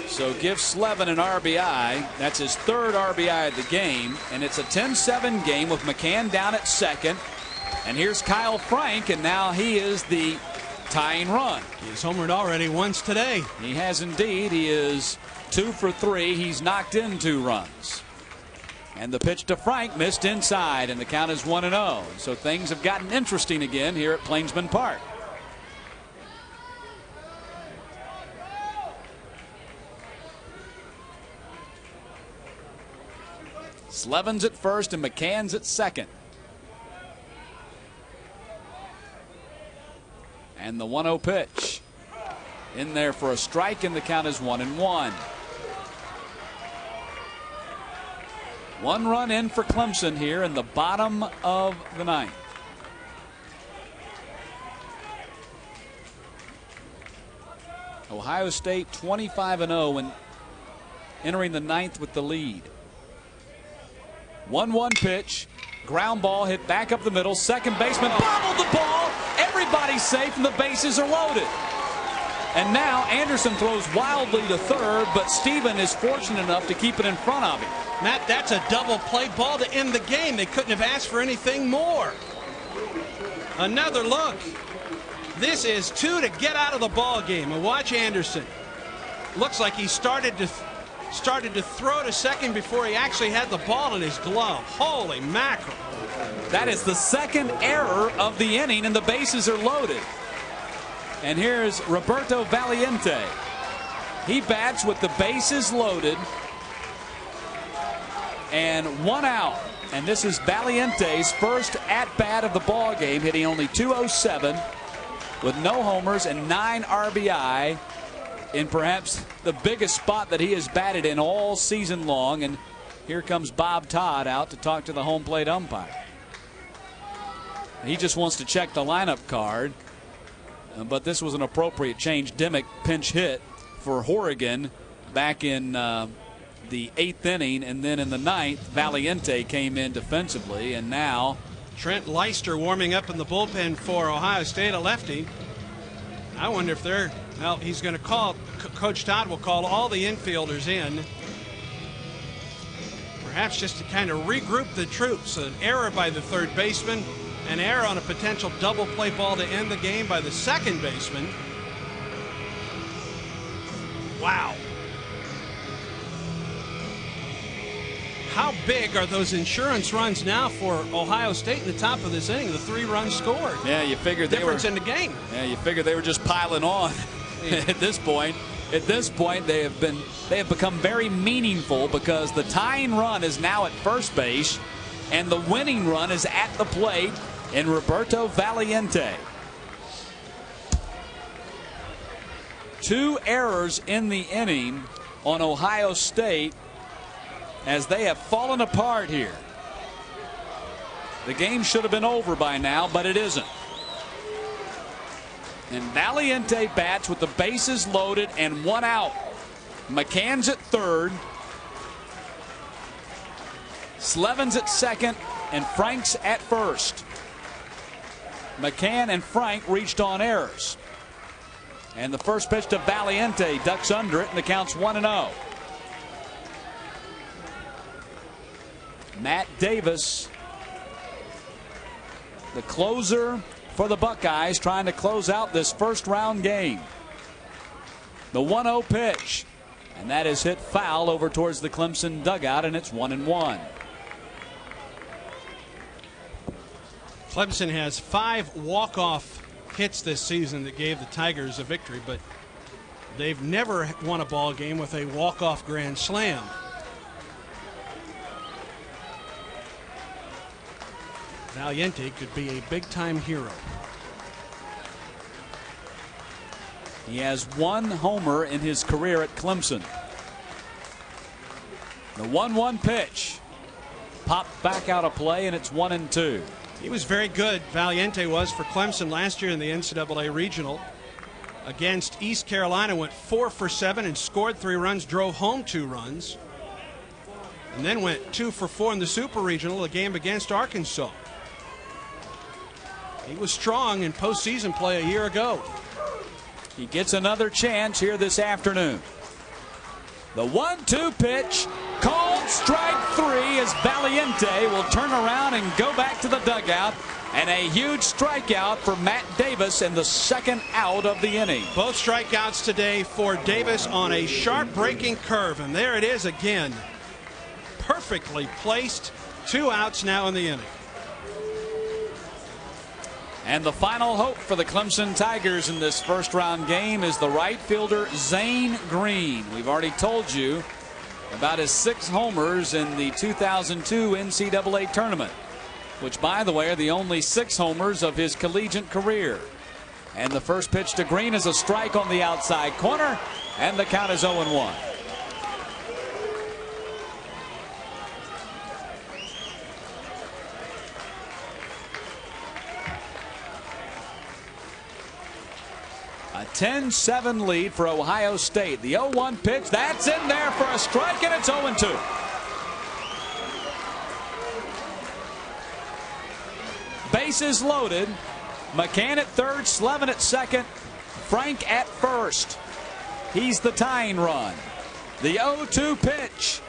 So give Slevin an RBI. That's his third RBI of the game. And it's a 10-7 game with McCann down at second. And here's Kyle Frank, and now he is the tying run. He's homered already once today. He has indeed. He is 2 for 3. He's knocked in 2 runs. And the pitch to Frank missed inside, and the count is 1-0. So things have gotten interesting again here at Plainsman Park. Slevin's at first and McCann's at second. And the 1-0 pitch in there for a strike, and the count is 1-1. 1 run in for Clemson here in the bottom of the 9th. Ohio State 25-0 when entering the 9th with the lead. 1-1 pitch. Ground ball hit back up the middle. Second baseman bobbled the ball. Everybody's safe and the bases are loaded. And now Anderson throws wildly to third, but Steven is fortunate enough to keep it in front of him. Matt, that's a double play ball to end the game. They couldn't have asked for anything more. Another look. This is 2 to get out of the ball game. And watch Anderson. Looks like he started to throw to second before he actually had the ball in his glove. Holy mackerel. That is the second error of the inning, and the bases are loaded. And here's Roberto Valiente. He bats with the bases loaded and 1 out. And this is Valiente's first at-bat of the ball game, hitting only .207 with no homers and 9 RBI in perhaps the biggest spot that he has batted in all season long. And here comes Bob Todd out to talk to the home plate umpire. He just wants to check the lineup card. But this was an appropriate change. Dimmick pinch hit for Horrigan back in the 8th inning, and then in the 9th, Valiente came in defensively, and now Trent Leister warming up in the bullpen for Ohio State, a lefty. I wonder if they're, well, he's going to call, Coach Todd will call all the infielders in, perhaps just to kind of regroup the troops. An error by the third baseman, an error on a potential double play ball to end the game by the second baseman. Wow. How big are those insurance runs now for Ohio State in the top of this inning? The 3 runs scored. Yeah, you figured they were difference in the game. Yeah, you figured they were just piling on at this point. At this point, they have become very meaningful because the tying run is now at first base, and the winning run is at the plate in Roberto Valiente. 2 errors in the inning on Ohio State as they have fallen apart here. The game should have been over by now, but it isn't. And Valiente bats with the bases loaded and 1 out. McCann's at third. Slevin's at second, and Frank's at first. McCann and Frank reached on errors. And the first pitch to Valiente ducks under it, and the count's 1-0. Matt Davis, the closer for the Buckeyes, trying to close out this first round game. The 1-0 pitch, and that is hit foul over towards the Clemson dugout, and it's 1-1. Clemson has 5 walk-off hits this season that gave the Tigers a victory, but they've never won a ball game with a walk-off grand slam. Valiente could be a big-time hero. He has 1 homer in his career at Clemson. The 1-1 pitch popped back out of play, and it's 1-2. He was very good, Valiente was, for Clemson last year in the NCAA Regional. Against East Carolina, went 4 for 7 and scored 3 runs, drove home 2 runs. And then went 2 for 4 in the Super Regional, a game against Arkansas. He was strong in postseason play a year ago. He gets another chance here this afternoon. The 1-2 pitch, called strike 3, as Valiente will turn around and go back to the dugout. And a huge strikeout for Matt Davis in the 2nd out of the inning. Both strikeouts today for Davis on a sharp breaking curve. And there it is again. Perfectly placed. 2 outs now in the inning. And the final hope for the Clemson Tigers in this first-round game is the right fielder Zane Green. We've already told you about his 6 homers in the 2002 NCAA tournament, which, by the way, are the only 6 homers of his collegiate career. And the first pitch to Green is a strike on the outside corner, and the count is 0-1. A 10-7 lead for Ohio State. The 0-1 pitch, that's in there for a strike, and it's 0-2. Bases loaded. McCann at third, Slevin at second, Frank at first. He's the tying run. The 0-2 pitch.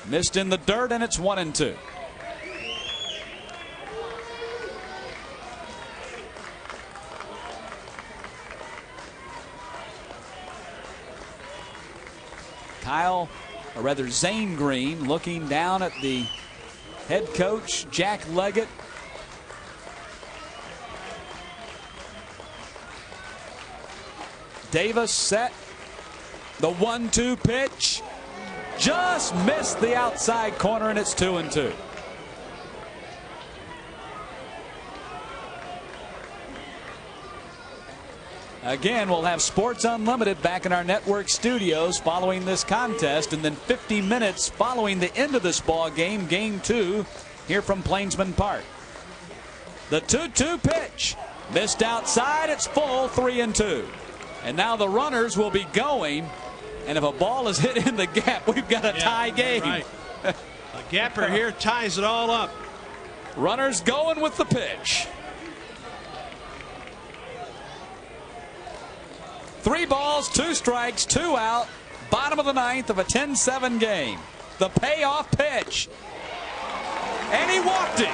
Missed in the dirt, and it's 1-2. Zane Green looking down at the head coach, Jack Leggett. Davis set. The 1-2 pitch. Just missed the outside corner, and it's 2-2. Again, we'll have Sports Unlimited back in our network studios following this contest, and then 50 minutes following the end of this ball game, Game 2, here from Plainsman Park. The 2-2 pitch. Missed outside. It's full, 3-2. And now the runners will be going, and if a ball is hit in the gap, we've got a tie game. Right. A gapper here ties it all up. Runners going with the pitch. 3 balls, 2 strikes, 2 out. Bottom of the 9th of a 10-7 game. The payoff pitch. And he walked him.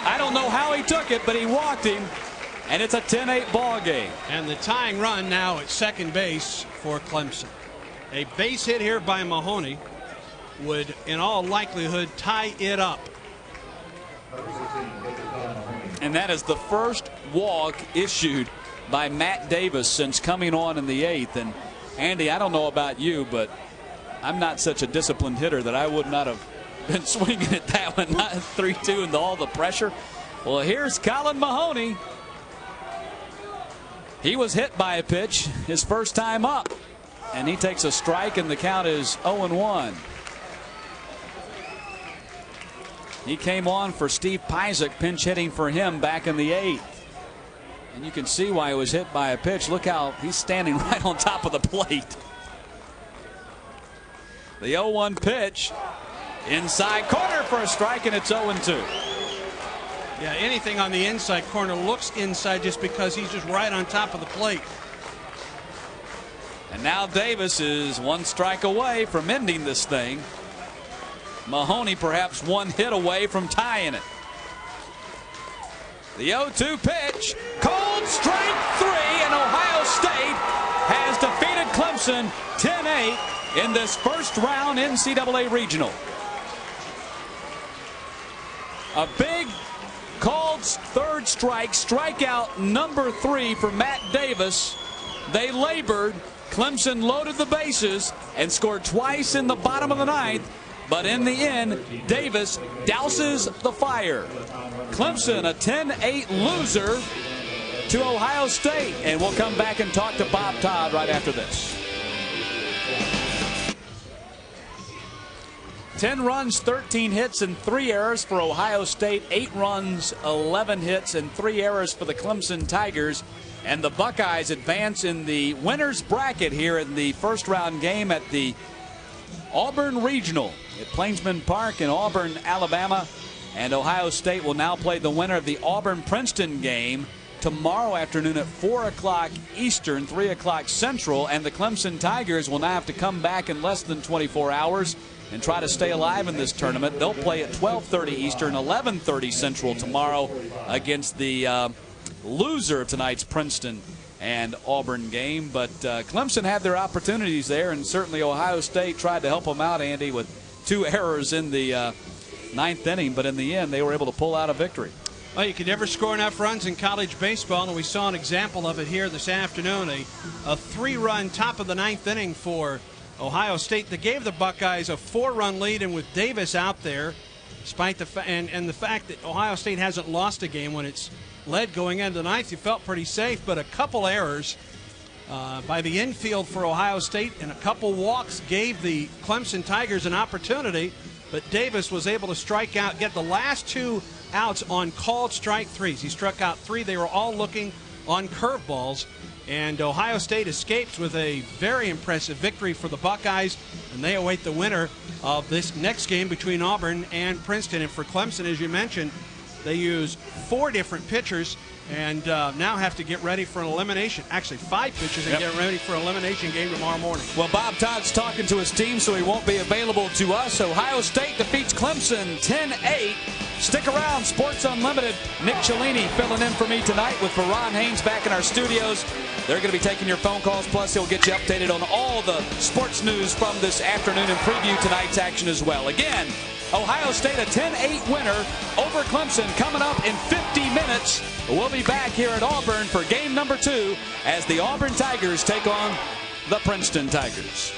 I don't know how he took it, but he walked him. And it's a 10-8 ball game. And the tying run now at second base for Clemson. A base hit here by Mahoney would, in all likelihood, tie it up. And that is the first walk issued by Matt Davis since coming on in the 8th. And Andy, I don't know about you, but I'm not such a disciplined hitter that I would not have been swinging at that one. Not 3-2 and all the pressure. Well, here's Colin Mahoney. He was hit by a pitch his first time up, and he takes a strike, and the count is 0-1. He came on for Steve Pizek, pinch hitting for him back in the 8th. And you can see why he was hit by a pitch. Look how he's standing right on top of the plate. The 0-1 pitch. Inside corner for a strike, and it's 0-2. Yeah, anything on the inside corner looks inside just because he's just right on top of the plate. And now Davis is 1 strike away from ending this thing. Mahoney perhaps 1 hit away from tying it. The 0-2 pitch, called strike 3, and Ohio State has defeated Clemson 10-8 in this first round NCAA regional. A big called third strike, strikeout number 3 for Matt Davis. They labored. Clemson loaded the bases and scored twice in the bottom of the 9th. But in the end, Davis douses the fire. Clemson, a 10-8 loser to Ohio State. And we'll come back and talk to Bob Todd right after this. 10 runs, 13 hits, and 3 errors for Ohio State. 8 runs, 11 hits, and 3 errors for the Clemson Tigers. And the Buckeyes advance in the winner's bracket here in the first-round game at the Auburn Regional at Plainsman Park in Auburn, Alabama. And Ohio State will now play the winner of the Auburn-Princeton game tomorrow afternoon at 4 o'clock Eastern, 3 o'clock Central. And the Clemson Tigers will now have to come back in less than 24 hours and try to stay alive in this tournament. They'll play at 12:30 Eastern, 11:30 Central tomorrow against the loser of tonight's Princeton and Auburn game. But Clemson had their opportunities there, and certainly Ohio State tried to help them out, Andy, with 2 errors in the ninth inning. But in the end, they were able to pull out a victory. Well, you can never score enough runs in college baseball, and we saw an example of it here this afternoon. A 3-run top of the ninth inning for Ohio State that gave the Buckeyes a 4-run lead, and with Davis out there, despite the the fact that Ohio State hasn't lost a game when it's led going into the ninth, you felt pretty safe. But a couple errors by the infield for Ohio State and a couple walks gave the Clemson Tigers an opportunity. But Davis was able to strike out, get the last 2 outs on called strike threes. He struck out 3. They were all looking on curveballs. And Ohio State escapes with a very impressive victory for the Buckeyes, and they await the winner of this next game between Auburn and Princeton. And for Clemson, as you mentioned, they use 4 different pitchers and now have to get ready for an elimination. Actually, 5 pitchers and get ready for an elimination game tomorrow morning. Well, Bob Todd's talking to his team, so he won't be available to us. Ohio State defeats Clemson 10-8. Stick around, Sports Unlimited. Nick Cellini filling in for me tonight with Ron Haynes back in our studios. They're going to be taking your phone calls, plus he'll get you updated on all the sports news from this afternoon and preview tonight's action as well. Again, Ohio State a 10-8 winner over Clemson coming up in 50 minutes. We'll be back here at Auburn for game number 2 as the Auburn Tigers take on the Princeton Tigers.